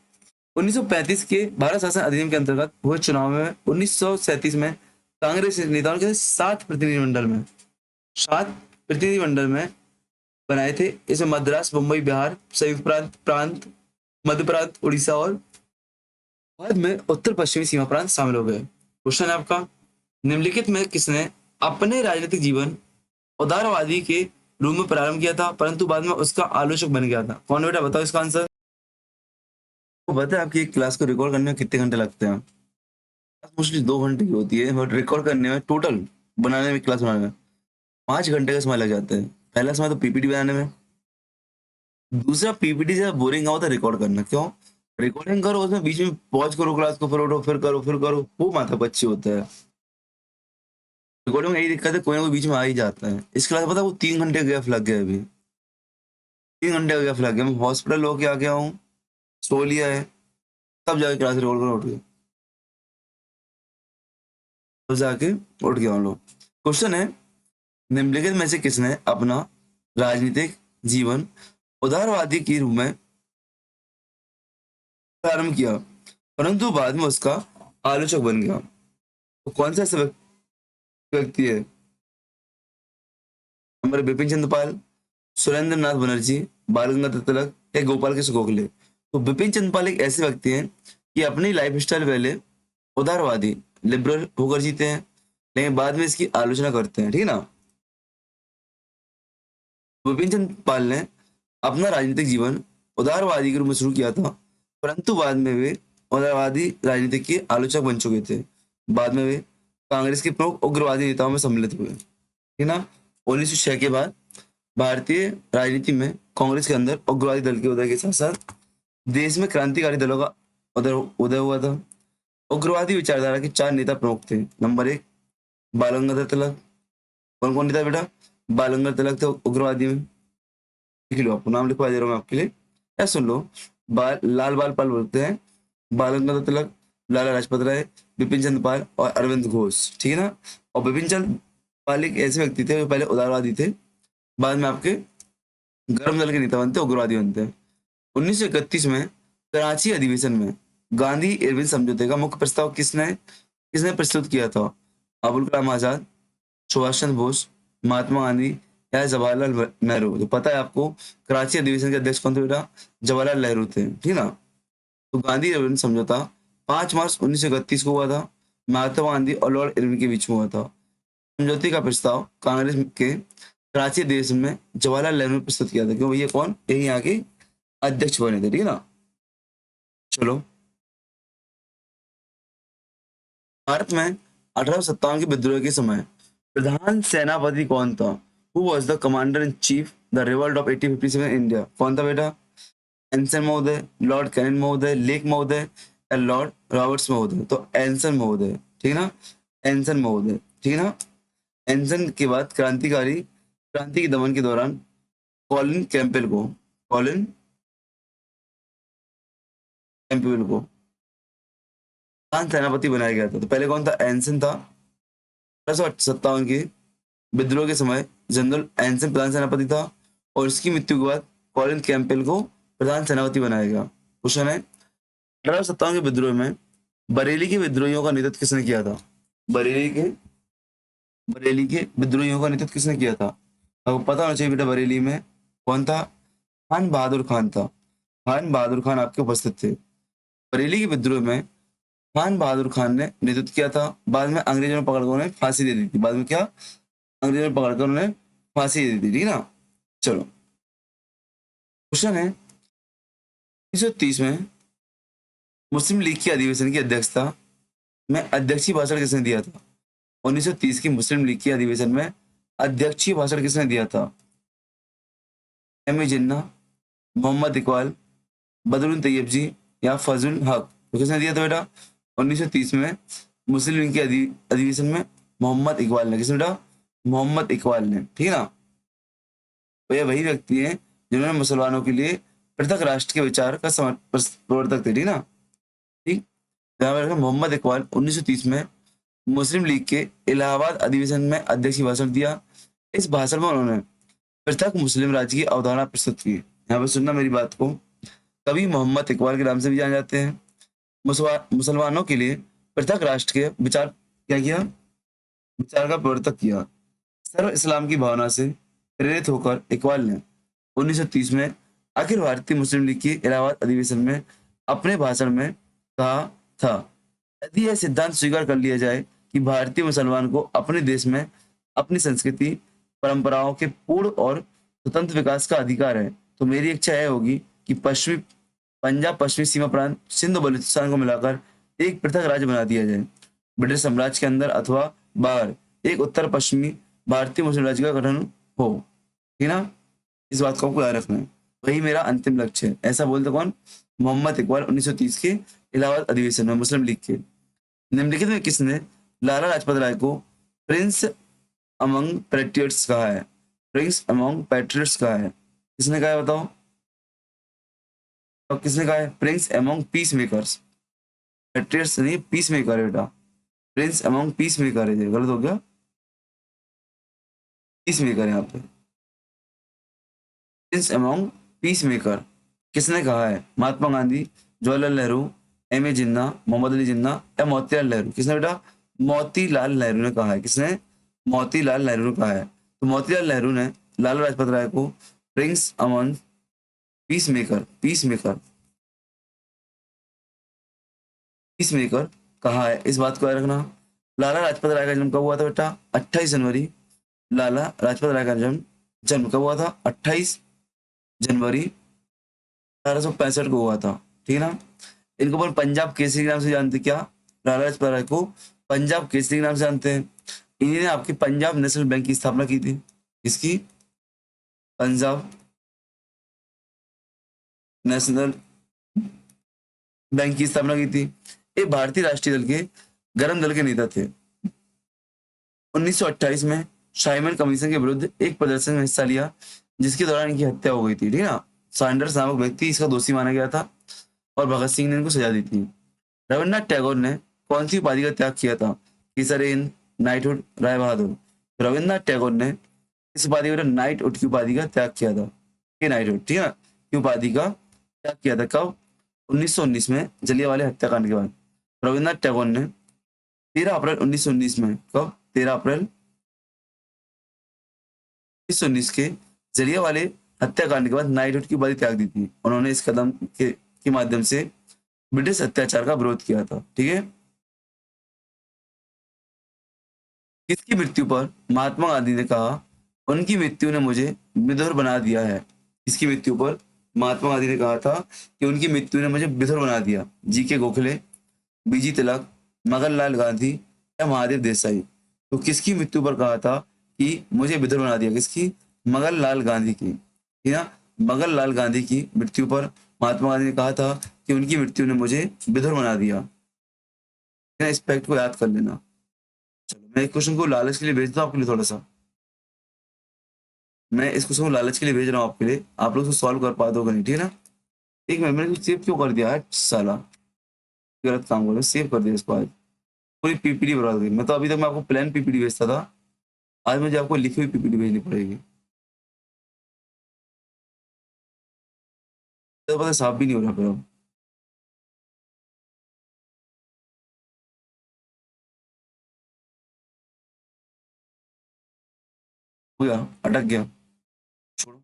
1935 के भारत शासन अधिनियम के अंतर्गत हुए चुनाव में 1937 में कांग्रेस नेताओं के 7 प्रतिनिधिमंडल में, 7 प्रतिनिधिमंडल में बनाए थे। इसमें मद्रास, मुंबई, बिहार, संयुक्त प्रांत, मध्य प्रांत, उड़ीसा और बाद में उत्तर पश्चिमी सीमा प्रांत शामिल हो गए। क्वेश्चन है आपका, निम्नलिखित में किसने अपने राजनीतिक जीवन उदारवादी के रूप में प्रारंभ किया था परंतु बाद में उसका आलोचक बन गया था? कौन बेटा, बताओ इसका आंसर। तो बताए आपकी एक क्लास को रिकॉर्ड करने में कितने घंटे लगते हैं? मोस्टली 2 घंटे की होती है, बट रिकॉर्ड करने में, टोटल बनाने में, क्लास बनाने में 5 घंटे का समय लग जाता है। पहला समय तो पीपीटी बनाने में, दूसरा पीपीटी से बोरिंग होता है रिकॉर्ड करना। क्यों? रिकॉर्डिंग करो, उसमें बीच में पॉज करो क्लास को, फिर उठो, फिर करो, वो माथा पच्ची होता है। रिकॉर्डिंग में यही दिक्कत है, कोई ना कोई बीच में आ ही जाता है। इस क्लास पता है वो 3 घंटे गैप लग गया, अभी 3 घंटे का गैप लग गया। मैं हॉस्पिटल होके आ गया हूँ, सो लिया है, तब जाके क्लास रिकॉर्ड कर उठ गया, तब जाके उठ गया हम लोग। क्वेश्चन है, निम्नलिखित में से किसने अपना राजनीतिक जीवन उदारवादी के रूप में प्रारंभ किया परंतु बाद में उसका आलोचक बन गया? तो कौन सा ऐसा व्यक्ति है? नंबर बिपिन चंद्र पाल, सुरेंद्र नाथ बनर्जी, बाल गंगाधर तिलक या गोपाल कृष्ण गोखले? तो बिपिन चंद्र पाल एक ऐसे व्यक्ति हैं कि अपनी लाइफ स्टाइल पहले उदारवादी, लिबरल होकर जीते हैं, लेकिन बाद में इसकी आलोचना करते हैं, ठीक है ना। विपिन चंद्र पाल ने अपना राजनीतिक जीवन उदारवादी के रूप में शुरू किया था परंतु बाद में वे उदारवादी राजनीति के आलोचक बन चुके थे। बाद में वे कांग्रेस के प्रमुख उग्रवादी नेताओं में सम्मिलित हुए, ठीक ना। 1906 के बाद भारतीय राजनीति में कांग्रेस के अंदर उग्रवादी दल के उदय के साथ साथ देश में क्रांतिकारी दलों का उदय हुआ था। उग्रवादी विचारधारा के 4 नेता प्रमुख थे। नंबर 1 बाल गंगाधर तिलक। कौन कौन नेता बेटा? बाल गंगाधर तिलक थे उग्रवादी में, लिख लो, आपको नाम लिखवा दे रहा हूँ मैं आपके लिए, या सुन लो। लाल बाल पाल बोलते हैं, बाल गंगाधर तिलक, लाला लाजपत राय, बिपिन चंद्र पाल और अरविंद घोष, ठीक है ना। और बिपिन चंद्र पाल एक ऐसे व्यक्ति थे जो पहले उदारवादी थे, बाद में आपके गर्म दल के नेता बनते, उग्रवादी बनते हैं। 1931 में कराची अधिवेशन में गांधी इरविन समझौते का मुख्य प्रस्ताव किसने किसने प्रस्तुत किया था? अबुल कलाम आजाद, सुभाष चंद्र बोस, महात्मा गांधी या जवाहरलाल नेहरू? तो पता है आपको कराची अधिवेशन के अध्यक्ष कौन थे बेटा? जवाहरलाल नेहरू थे, ठीक ना। तो गांधी इरविन समझौता 5 मार्च 1931 को हुआ था, महात्मा गांधी और लॉर्ड इरविन के बीच में हुआ था। समझौते का प्रस्ताव कांग्रेस के कराची अधिवेशन में जवाहरलाल नेहरू ने प्रस्तुत किया था, क्यों भैया? कौन? यही यहाँ के अध्यक्ष बने थे, ठीक है ना। चलो, भारत में 1857 के विद्रोह के समय प्रधान सेनापति कौन था? Who was the commander in chief the revolt of 1857 India? कौन था बेटा? एंसन महोदय, लॉर्ड कैनिंग महोदय, लेक महोदय या लॉर्ड रॉबर्ट्स महोदय? तो एंसन महोदय, ठीक है ना, एंसन महोदय, ठीक है ना। एंसन के बाद क्रांति के दमन के दौरान कॉलिन कैंपबेल को प्रधान सेनापति बनाया गया था। तो पहले कौन था? एंसन था। 1857 के विद्रोह के समय जनरल एंसन प्रधान सेनापति था और इसकी मृत्यु के बाद कॉलिन कैंपबेल को प्रधान सेनापति बनाया गया। क्वेश्चन है, 1857 के विद्रोह में बरेली के विद्रोहियों का नेतृत्व किसने किया था? बरेली के विद्रोहियों का नेतृत्व किसने किया था? आपको पता होना चाहिए बेटा, बरेली में कौन था? खान बहादुर खान था। खान बहादुर खान आपके उपस्थित थे। बरेली के विद्रोह में खान बहादुर खान ने नेतृत्व किया था। बाद में अंग्रेजों ने पकड़कर उन्हें फांसी दे दी थी। बाद में क्या? अंग्रेजों ने पकड़कर उन्हें फांसी दे दी थी, ठीक ना। चलो, क्वेश्चन है, 1930 में मुस्लिम लीग की अधिवेशन की अध्यक्षता में अध्यक्षीय भाषण किसने दिया था? 1930 की मुस्लिम लीग की अधिवेशन में अध्यक्षीय भाषण किसने दिया था? एम ए जिन्ना, मोहम्मद इकबाल, बदरुद्दीन तैयब जी या फजल हक? तो किसने दिया था बेटा? 1930 में मुस्लिम लीग के अधिवेशन में मोहम्मद इकबाल ने। किसने बेटा? मोहम्मद इकबाल ने, ठीक है ना। तो ये वही व्यक्ति हैं जिन्होंने मुसलमानों के लिए पृथक राष्ट्र के विचार का प्रवर्तक थे, ठीक ना। ठीक, मोहम्मद इकबाल 1930 में मुस्लिम लीग के इलाहाबाद अधिवेशन में अध्यक्ष की भाषण दिया। इस भाषण में उन्होंने पृथक मुस्लिम राज्य की अवधारणा प्रस्तुत की। यहाँ पर सुनना मेरी बात को। कवि मोहम्मद इकबाल के नाम से भी जाने जाते हैं। मुसलमानों के लिए पृथक राष्ट्र के विचार क्या किया, विचार का प्रवर्तक किया। सर्व इस्लाम की भावना से प्रेरित होकर इकबाल ने 1930 में अखिल भारतीय मुस्लिम लीग के इलाहाबाद अधिवेशन में अपने भाषण में कहा था, यदि यह सिद्धांत स्वीकार कर लिया जाए कि भारतीय मुसलमान को अपने देश में अपनी संस्कृति परंपराओं के पूर्ण और स्वतंत्र विकास का अधिकार है, तो मेरी इच्छा यह होगी कि पंजाब पश्चिमी सीमा प्रांत सिंध और बलूचिस्तान को मिलाकर एक पृथक राज्य बना दिया जाए। ब्रिटिश साम्राज्य के अंदर अथवा बाहर एक उत्तर पश्चिमी भारतीय मुस्लिम राज्य का गठन हो। ठीक ना, इस बात को आपको याद रखना है। वही मेरा अंतिम लक्ष्य है। ऐसा बोलते कौन? मोहम्मद इकबाल 1930 के इलाहाबाद अधिवेशन में मुस्लिम लीग के। निम्नलिखित में किसने लाला लाजपत राय को प्रिंस अमंग पैट्रियट्स कहा है? प्रिंस अमंग पैट्रियट्स कहा है, किसने कहा है बताओ? तो किसने कहा है? Prince among peace makers. Patriots नहीं, पीस मेकर है बेटा। प्रिंस अमंग पीस मेकर है, गलत हो गया। पीस मेकर यहाँ पे, प्रिंस अमंग पीस मेकर किसने कहा है? महात्मा गांधी, जवाहरलाल नेहरू, एम ए जिन्ना, मोहम्मद अली जिन्ना या मोतीलाल नेहरू? किसने बेटा? मोतीलाल नेहरू ने कहा है। किसने? मोतीलाल नेहरू ने कहा है। तो मोतीलाल नेहरू ने लाला लाजपत राय को प्रिंस अमन पीस मेकर कहा है। इस बात को याद रखना। लाला लाजपत राय का जन्म कब हुआ था बेटा? 28 जनवरी। लाला लाजपत राय का जन्म कब हुआ था? 28 जनवरी 1865 को हुआ था। ठीक है ना। इनको अपन पंजाब केसरी के नाम से जानते। क्या? लाला लाजपत राय को पंजाब केसरी के नाम से जानते हैं। इन्हीं ने आपकी पंजाब नेशनल बैंक की स्थापना की थी। इसकी पंजाब नेशनल बैंक की स्थापना की थी। ये भारतीय राष्ट्रीय दल के गर्म दल के नेता थे। 1928 में साइमन कमीशन के विरुद्ध एक प्रदर्शन में हिस्सा लिया, जिसके दौरान इनकी हत्या हो गई थी। ठीक है ना। सैंडर्स नामक व्यक्ति इसका दोषी माना गया था और भगत सिंह ने इनको सजा दी थी। रविन्द्रनाथ टैगोर ने कौन सी उपाधि का त्याग किया था? किसर इन नाइटहुड, राय बहादुर। रविन्द्रनाथ टैगोर ने इस उपाधि को नाइटहुड की उपाधि का त्याग किया था। नाइटहुड, ठीक है, की उपाधि का त्याग किया था। कब? 1919 में, जलियांवाला हत्याकांड के बाद। रविन्द्रनाथ टैगोर ने 13 अप्रैल 1919 में, कब? 13 अप्रैल 1919 के जलियांवाले हत्याकांड के बाद नाइटहुड की उपाधि त्याग दी थी। उन्होंने इस कदम के माध्यम से ब्रिटिश अत्याचार का विरोध किया था। ठीक है। किसकी मृत्यु पर महात्मा गांधी ने कहा, उनकी मृत्यु ने मुझे विधुर बना दिया है? किसकी मृत्यु पर महात्मा गांधी ने कहा था कि उनकी मृत्यु ने मुझे विधुर बना दिया? जी के गोखले, बीजी तिलक, मगन लाल गांधी या महादेव देसाई? तो किसकी मृत्यु पर कहा था कि मुझे विधुर बना दिया? किसकी? मगन लाल गांधी की। ठीक है। मगन लाल गांधी की मृत्यु पर महात्मा गांधी ने कहा था कि उनकी मृत्यु ने मुझे विधुर बना दिया। इस फैक्ट को याद कर लेना। चलो, मैं एक क्वेश्चन को लालच के लिए भेजता हूँ आपके लिए। थोड़ा सा मैं इस क्वेश्चन को लालच के लिए भेज रहा हूँ आपके लिए। आप लोग उसको सॉल्व कर पा दोगे नहीं? ठीक है ना। एक मिनट, मैंने सेव क्यों कर दिया है साला? गलत काम कर, सेव कर दिया इसको। आज पूरी पीपीटी बना दी। मैं तो अभी तक मैं आपको प्लान पीपीटी भेजता था, आज मुझे आपको लिखी हुई पीपीटी भेजनी पड़ेगी। तो पता साफ भी नहीं हो रहा फिर अब। हो गया, अटक गया, छोड़ो।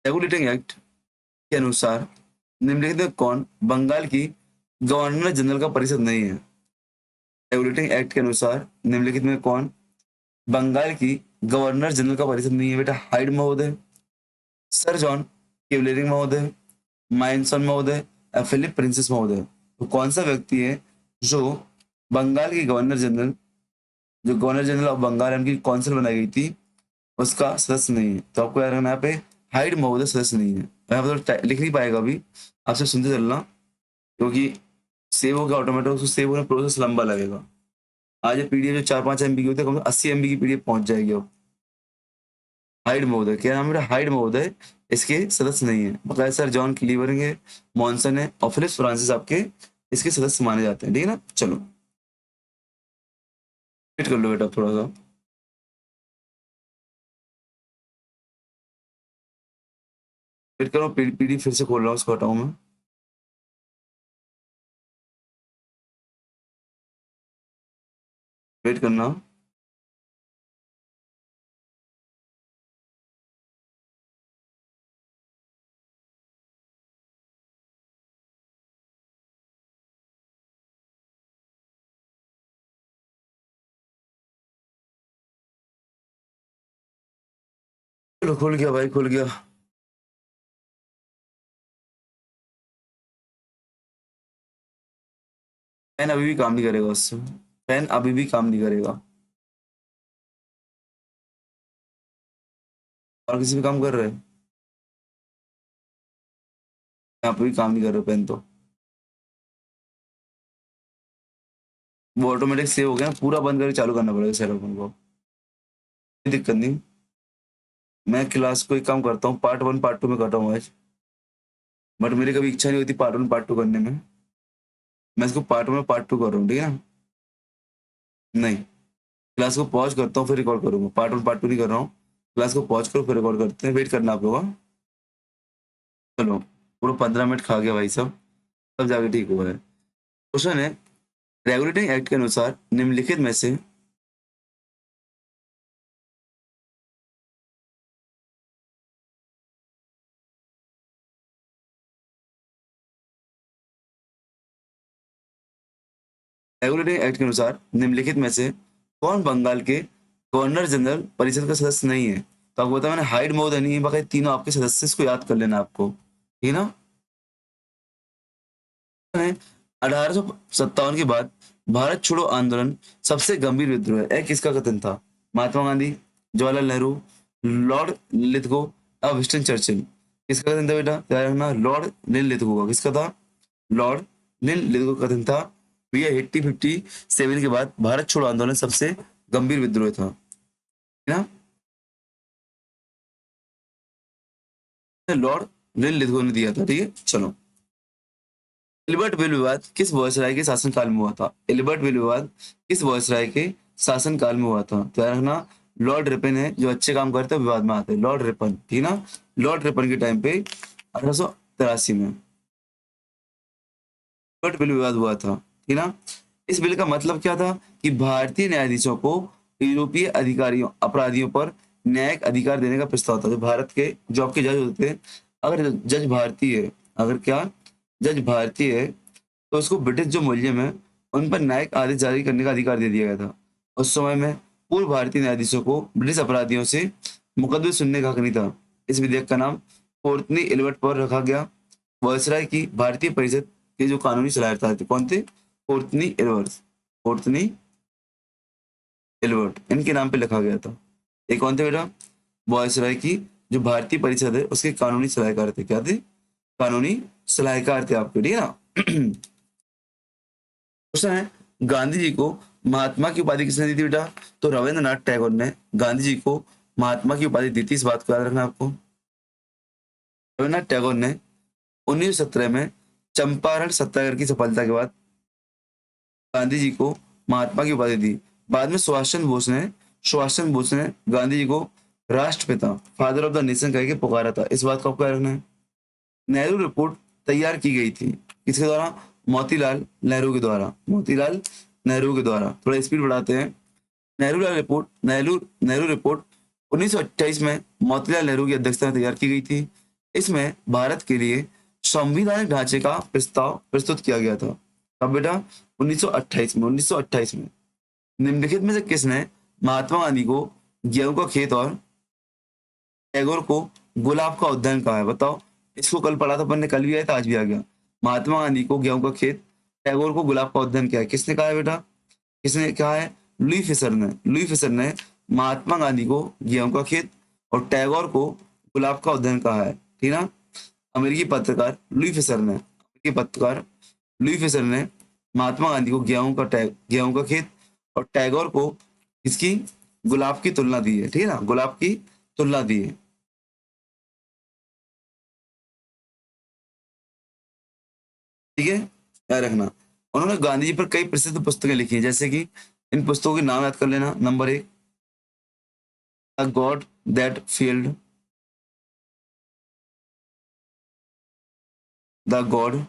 रेगुलेटिंग एक्ट के अनुसार निम्नलिखित में कौन बंगाल की गवर्नर जनरल का परिषद नहीं है? रेगुलेटिंग एक्ट के अनुसार निम्नलिखित में कौन बंगाल की गवर्नर जनरल का परिषद नहीं है? बेटा, हाइड महोदय, सर जॉन केवलेरिंग महोदय, माइनसन महोदय या फिलिप प्रिंसेस महोदय? तो कौन सा व्यक्ति है जो बंगाल की गवर्नर जनरल, जो गवर्नर जनरल ऑफ बंगाल उनकी काउंसिल बनाई गई थी, उसका सदस्य नहीं है? तो आपको याद रखना यहाँ पे हाइड महोदय सदस्य नहीं है। यहाँ पे तो लिख नहीं पाएगा अभी, आपसे सुनते चलना, क्योंकि सेव हो गया ऑटोमेटिक। उसको सेव होने प्रोसेस लंबा लगेगा। आज ये पीडीएफ जो 4-5 MB की होती है, 80 MB की पीडीएफ पहुंच जाएगी अब। हाइड महोदय, क्या नाम है बेटा? हाइड महोदय इसके सदस्य नहीं है। बकाया सर जॉन क्लीवरिंग है, मॉनसन है और फिलिप्स फ्रांसिस आपके इसके सदस्य माने जाते हैं, ठीक है ना। चलो वेट कर लो बेटा थोड़ा सा। वेट करो, पीडी फिर से खोल रहा हूँ, उसको हटाऊं मैं। वेट करना। चलो खुल गया भाई, खुल गया। पेन अभी भी काम नहीं करेगा उससे। पेन अभी भी काम नहीं करेगा। और किसी भी काम कर रहे हैं? यहाँ पे भी काम नहीं कर रहे पेन तो। वो ऑटोमेटिक सेव हो गया, पूरा बंद करके चालू करना पड़ेगा सर अपन को। कोई दिक्कत नहीं। मैं क्लास को एक काम करता हूँ, पार्ट 1 पार्ट 2 में करता हूँ आज। बट मेरी कभी इच्छा नहीं होती पार्ट 1 पार्ट 2 करने में। मैं इसको पार्ट 1 पार्ट 2 कर रहा हूँ, ठीक है ना। नहीं, क्लास को पॉज करता हूँ फिर रिकॉर्ड करूंगा। पार्ट 1 पार्ट 2 नहीं कर रहा हूँ। क्लास को पॉज करो फिर रिकॉर्ड करते हैं, वेट करना आप लोग, हाँ? चलो, पूरा 15 मिनट खा गया भाई साहब, तब जाके ठीक हुआ है। क्वेश्चन है, रेगुलेटिंग एक्ट के अनुसार निम्नलिखित में से रेगुलेटिंग एक्ट के अनुसार निम्नलिखित में से कौन बंगाल के गवर्नर जनरल परिषद का सदस्य नहीं है? तो आपको बताया मैंने, हाइड मोर देनी है, बाकी तीनों आपके सदस्य, इसको याद कर लेना आपको, ठीक है ना। 1857 के बाद भारत छोड़ो आंदोलन सबसे गंभीर विद्रोह है, किसका कथन था? महात्मा गांधी, जवाहरलाल नेहरू, लॉर्ड लिथगो और विंस्टन चर्चिल। किसका कथन था बेटा? क्या रखना, लॉर्ड लिन लिथगो का। किसका था? लॉर्ड लिन लिथगो का कथन था। भैया 1857 के बाद भारत छोड़ो आंदोलन सबसे गंभीर विद्रोह था, है ना। लॉर्ड लिन लिथगो ने दिया था, ठीक है। चलो, एलिबर्ट विल विवाद किस वायसराय के शासनकाल में हुआ था? एलिबर्ट विल विवाद किस वायसराय के शासनकाल में हुआ था? तो याद रखना, लॉर्ड रिपन है जो अच्छे काम करते हैं विवाद में आते हैं, लॉर्ड रिपन, ठीक है ना। लॉर्ड रिपन के टाइम पे 1883 में एलिबर्ट विल विवाद हुआ था, ठीक है ना। इस बिल का मतलब क्या था? कि भारतीय न्यायाधीशों को यूरोपीय अधिकारियों अपराधियों पर न्यायिक अधिकार देने का प्रस्ताव था। जो भारत के जो आपके जज होते हैं, अगर जज भारतीय है, अगर क्या जज भारतीय है, तो उसको ब्रिटिश जो मुलाजिम है उन पर न्यायिक आदेश जारी करने का अधिकार दे दिया गया था। उस समय में पूर्व भारतीय न्यायाधीशों को ब्रिटिश अपराधियों से मुकदमे सुनने का हक नहीं था। इस विधेयक का नाम कोर्टनी एलिबर्ट पर रखा गया। वायसराय की भारतीय परिषद के जो कानूनी सलाहकार थे कौन थे? कोर्टनी एलिबर्ट। कोर्टनी एलिबर्ट इनके नाम पे लिखा गया था। ये कौन थे बेटा? वायसराय की जो भारतीय परिषद है उसके कानूनी सलाहकार थे। क्या थे? कानूनी सलाहकार थे आपके, ठीक है ना। क्वेश्चन है, गांधी जी को महात्मा की उपाधि किसने दी थी बेटा? तो रविंद्रनाथ टैगोर ने गांधी जी को महात्मा की उपाधि दी थी। इस बात को याद रखना आपको। रविंद्रनाथ टैगोर ने 1917 में चंपारण सत्याग्रह की सफलता के बाद गांधी जी को महात्मा की उपाधि दी। बाद में सुभाष चंद्र बोस ने गांधी जी को राष्ट्रपिता, फादर ऑफ द नेशन कह के पुकारा था। इस बात को आपको याद रखना है। नेहरू रिपोर्ट तैयार की गई थी किसके द्वारा? मोतीलाल नेहरू के द्वारा। मोतीलाल नेहरू के द्वारा। थोड़ा स्पीड बढ़ाते हैं। नेहरू रिपोर्ट 1928 में मोतीलाल नेहरू की अध्यक्षता में तैयार की गई थी। इसमें भारत के लिए संवैधानिक ढांचे का प्रस्ताव प्रस्तुत किया गया था। कब बेटा? 1928 में। 1928 में निम्नलिखित में से किसने महात्मा गांधी को गेहूं का खेत और टैगोर को गुलाब का उद्यान कहा है? बताओ। इसको कल पढ़ा था अपन ने, कल भी आया था आज भी आ गया। महात्मा गांधी को गेहूं का खेत, टैगोर को गुलाब का उद्यान क्या है? किसने कहा है बेटा? किसने कहा है? लुई फिशर ने। लुई फिशर ने महात्मा गांधी को गेहूं का खेत और टैगोर को गुलाब का उद्यान कहा है, ठीक है ना। अमेरिकी पत्रकार लुई फिशर ने, अमेरिकी पत्रकार लुई फिशर ने महात्मा गांधी को गेहूं का खेत और टैगोर को इसकी गुलाब की तुलना दी है, ठीक है ना। गुलाब की तुलना दी है। ठीक है, याद रखना। उन्होंने गांधी जी पर कई प्रसिद्ध पुस्तकें लिखी हैं, जैसे कि इन पुस्तकों के नाम याद कर लेना। Number 1, the God that failed, the God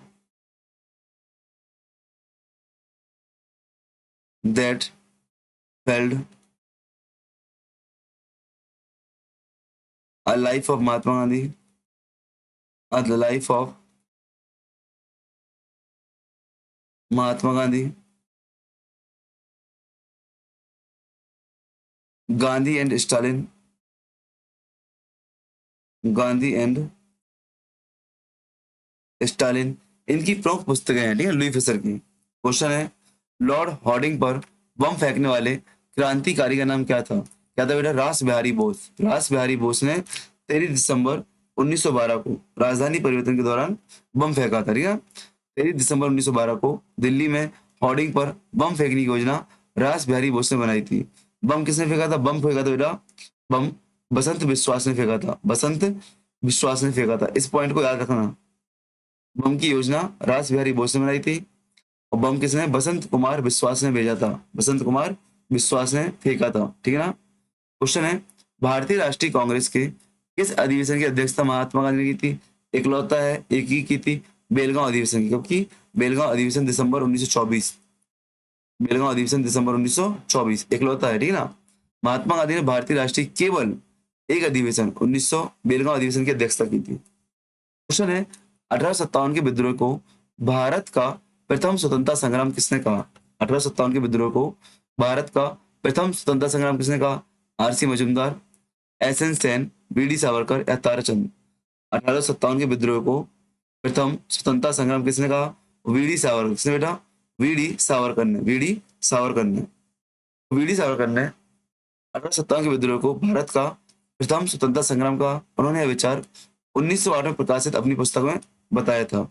that failed, a life of Mahatma Gandhi, a life of Mahatma Gandhi, Gandhi and Stalin, Gandhi and Stalin, इनकी प्रमुख पुस्तकें हैं। ठीक है, लुई फिशर की। क्वेश्चन है, लॉर्ड हॉर्डिंग पर बम फेंकने वाले क्रांतिकारी का नाम क्या था? क्या था बेटा? रास बिहारी बोस। रास बिहारी बोस ने 13 दिसंबर 1912 को राजधानी परिवर्तन के दौरान बम फेंका था। ठीक है, 13 दिसंबर 1912 को दिल्ली में हॉर्डिंग पर बम फेंकने की योजना रास बिहारी बोस ने बनाई थी। बम किसने फेंका था? बम फेंका था बेटा, बम बसंत विश्वास ने फेंका था। बसंत विश्वास ने फेंका था। इस पॉइंट को याद रखना। बम की योजना रास बिहारी बोस ने बनाई थी और बम किसने? बसंत कुमार विश्वास ने भेजा था। बसंत कुमार विश्वास ने फेंका था। ठीक है ना। क्वेश्चन है, भारतीय राष्ट्रीय कांग्रेस के किस अधिवेशन की अध्यक्षता महात्मा गांधी ने की थी? इकलौता है एक ही की थी, बेलगांव अधिवेशन की। क्योंकि बेलगांव अधिवेशन दिसंबर 1924, बेलगांव अधिवेशन दिसंबर 1924 इकलौता है। ठीक है ना। महात्मा गांधी ने भारतीय राष्ट्रीय केवल एक अधिवेशन 1900 बेलगांव अधिवेशन की अध्यक्षता की थी। क्वेश्चन है, 1857 के विद्रोह को भारत का प्रथम स्वतंत्रता संग्राम किसने कहा? 1857 के विद्रोह को भारत का प्रथम स्वतंत्रता संग्राम किसने कहा? RC Majumdar, S N Sen, BD Savarkar या ताराचंद? 1857 के विद्रोह को प्रथम स्वतंत्रता संग्राम किसने कहा? वीडी सावरकर। किसने बेटा? वीडी सावरकर ने। वीडी सावरकर ने। वीडी सावरकर ने 1857 के विद्रोह को भारत का प्रथम स्वतंत्रता संग्राम का उन्होंने यह विचार 1908 में प्रकाशित अपनी पुस्तक में बताया था।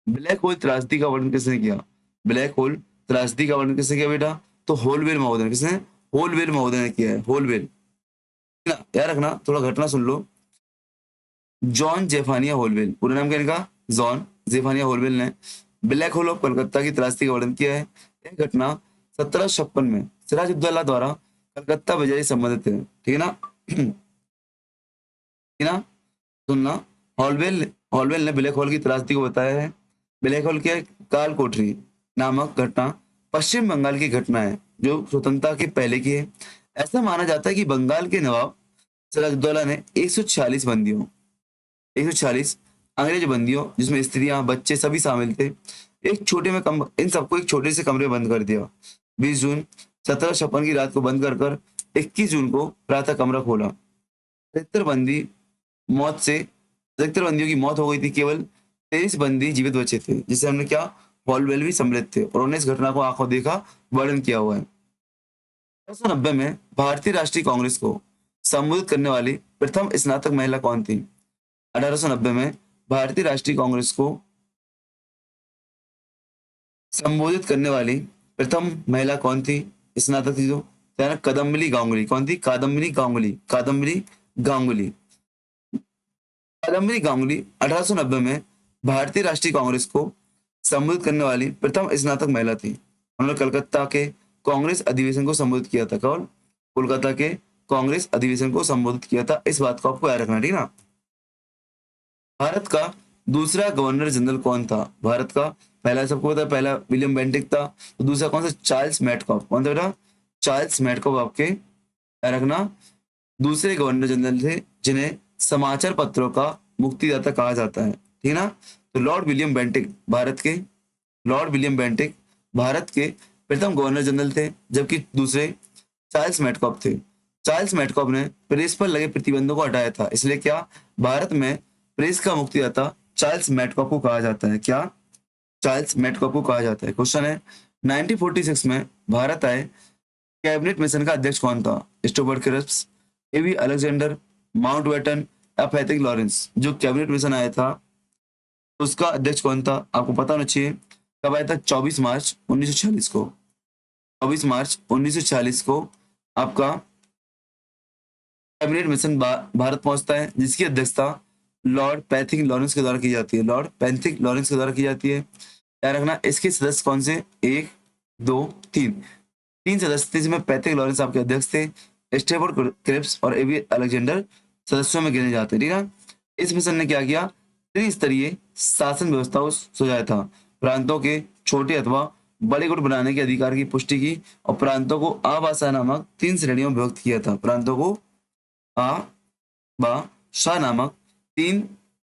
ब्लैक होल त्रासदी का वर्णन किसने किया? ब्लैक होल त्रासदी का वर्णन किसने किया बेटा? तो होलवेल महोदय ने। किसने? होलवेल महोदय ने किया है। होलवेल। ना याद रखना, थोड़ा घटना सुन लो। जॉन जेफानिया होलवेल, पूरा नाम क्या इनका? जॉन जेफानिया होलवेल ने ब्लैक होल ऑफ कलकत्ता की त्रासदी का वर्णन किया है। यह घटना 1756 में सिराजुद्दौला द्वारा कलकत्ता बजाई संबंधित है। ठीक है ना। ठीक है ना। सुनना, हॉलवेल हॉलवेल ने ब्लैक होल की त्रासदी को बताया है। ब्लैक होल के काल कोठरी नामक घटना पश्चिम बंगाल की घटना है जो स्वतंत्रता के पहले की है। ऐसा माना जाता है कि बंगाल के नवाब सिराजुद्दौला ने 146 बंदियों 146 अंग्रेज बंदियों, जिसमें स्त्रियां बच्चे सभी शामिल थे, एक छोटे में कम इन सबको एक छोटे से कमरे में बंद कर दिया। 20 जून 1756 की रात को बंद कर कर 21 जून को प्रातः कमरा खोला। 73 बंदी मौत से 73 बंदियों की मौत हो गई थी। केवल 23 बंदी जीवित बचे थे, जिसे हमने क्या? हॉलवेल भी सम्मिलित थे और उन्होंने इस घटना को आंखों देखा वर्णन किया हुआ है। 1990 में भारतीय राष्ट्रीय कांग्रेस को संबोधित करने वाली प्रथम स्नातक महिला कौन थी? 1890 में भारतीय राष्ट्रीय कांग्रेस को संबोधित करने वाली प्रथम महिला कौन थी? स्नातक थी जो, तो है ना कदम्बली गांगुली। कौन थी? कादम्बिनी गांगुली। कादम्बिनी गांगुली। कादम्बिनी गांगुली 1890 में भारतीय राष्ट्रीय कांग्रेस को संबोधित करने वाली प्रथम स्नातक महिला थी। उन्होंने कलकत्ता के कांग्रेस अधिवेशन को संबोधित किया था। कौन? कोलकाता के कांग्रेस अधिवेशन को संबोधित किया था। इस बात को आपको याद रखना। ठीक है ना। भारत का दूसरा गवर्नर जनरल कौन था? भारत का पहला, सबको पता है, पहला विलियम बेंटिक था। तो दूसरा कौन सा? Charles Metcalfe. कौन था बेटा? चार्ल्स मेटकॉफ आपके याद रखना दूसरे गवर्नर जनरल थे, जिन्हें समाचार पत्रों का मुक्तिदाता कहा जाता है। ठीक है ना। तो लॉर्ड विलियम बेंटिक भारत के लॉर्ड विलियम बेंटिक भारत के प्रथम गवर्नर जनरल थे, जबकि दूसरे चार्ल्स मेटकॉफ थे। चार्ल्स मेटकॉफ ने प्रेस पर लगे प्रतिबंधों को हटाया था, इसलिए क्या भारत में प्रेस का मुक्तिदाता चार्ल्स मेटकॉफ को कहा जाता है? क्या? चार्ल्स मेटकॉफ को कहा जाता है। क्वेश्चन है, 1946 में भारत आए कैबिनेट मिशन का अध्यक्ष कौन था? स्टोबर्ट क्रिप्स, एवी अलेक्जेंडर, माउंटबेटन या पैट्रिक लॉरेंस? जो कैबिनेट मिशन आया था उसका अध्यक्ष कौन था? आपको पता होना चाहिए। कब आया था? 24 मार्च 1946 को। 24 मार्च 1946 को आपका कैबिनेट मिशन भारत पहुंचता है, जिसकी अध्यक्षता लॉर्ड पैथिक लॉरेंस के द्वारा की जाती है। लॉर्ड पैथिक लॉरेंस के द्वारा की जाती है। याद रखना, इसके सदस्य कौन से, एक, दो, तीन, तीन सदस्य थे, जिसमें पैथिक लॉरेंस आपके अध्यक्ष थे, स्टेफोर्ड क्रिप्स और एबी अलेक्जेंडर सदस्यों में गिने जाते हैं। ठीक है। इस मिशन ने क्या किया, त्रिस्तरीय शासन व्यवस्था को सुझाया था, प्रांतों के छोटे अथवा बड़े गुट बनाने के अधिकार की पुष्टि की और प्रांतों को आबासा नामक 3 श्रेणियों में विभक्त किया था। प्रांतों को आ बा शाह नामक 3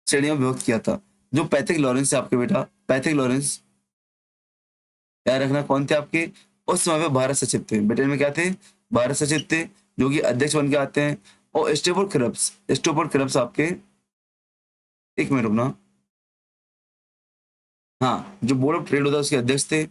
श्रेणियों में विभक्त किया था। जो पैथिक लॉरेंस है आपके बेटा, पैथिक लॉरेंस, याद रखना कौन थे आपके उस समय पे भारत सचिव थे। ब्रिटेन में क्या थे, भारत सचिव थे, जो कि अध्यक्ष बन के आते हैं। और स्टेफोर्ड क्रिप्स आपके, एक मिनट रुकना, हाँ, जो बोर्ड ऑफ ट्रेड होता है उसके अध्यक्ष थे।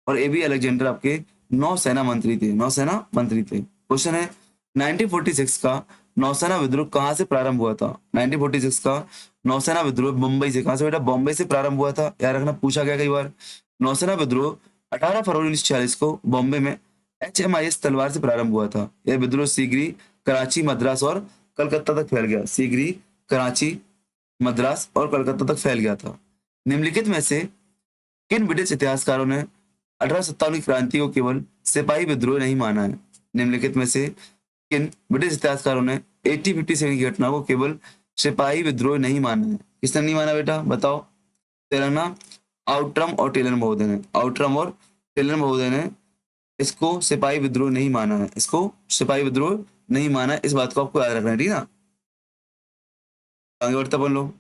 और एबी अलेक्जेंडर आपके नौसेना मंत्री थे, नौसेना मंत्री थे। क्वेश्चन है 1946 का नौसेना विद्रोह कहाँ से प्रारंभ हुआ था। 1946 का नौसेना विद्रोह मुंबई से, कहाँ से बेटा, बॉम्बे से प्रारंभ हुआ था। याद रखना, पूछा गया कई बार। नौसेना विद्रोह 18 फरवरी 1946 को बॉम्बे में HMIS तलवार से प्रारंभ हुआ था। यह विद्रोह सीगरी, कराची, मद्रास और कलकत्ता तक फैल गया। सीगरी, कराची, मद्रास और कलकत्ता तक फैल गया था। निम्नलिखित में से किन ब्रिटिश इतिहासकारों ने 1857 की क्रांति को केवल सिपाही विद्रोह नहीं माना है। निम्नलिखित में से किन ब्रिटिश इतिहासकारों ने 1857 की घटना को केवल सिपाही विद्रोह नहीं माना है। किसने नहीं माना बेटा, बताओ। तेलंगाना, आउटरम और टेलर महोदय ने, आउटरम और टेलर महोदय ने इसको सिपाही विद्रोह नहीं माना है, इसको सिपाही विद्रोह नहीं माना है। इस बात को आपको याद रखना है, ठीक ना। आगे बढ़ते अपन लोग।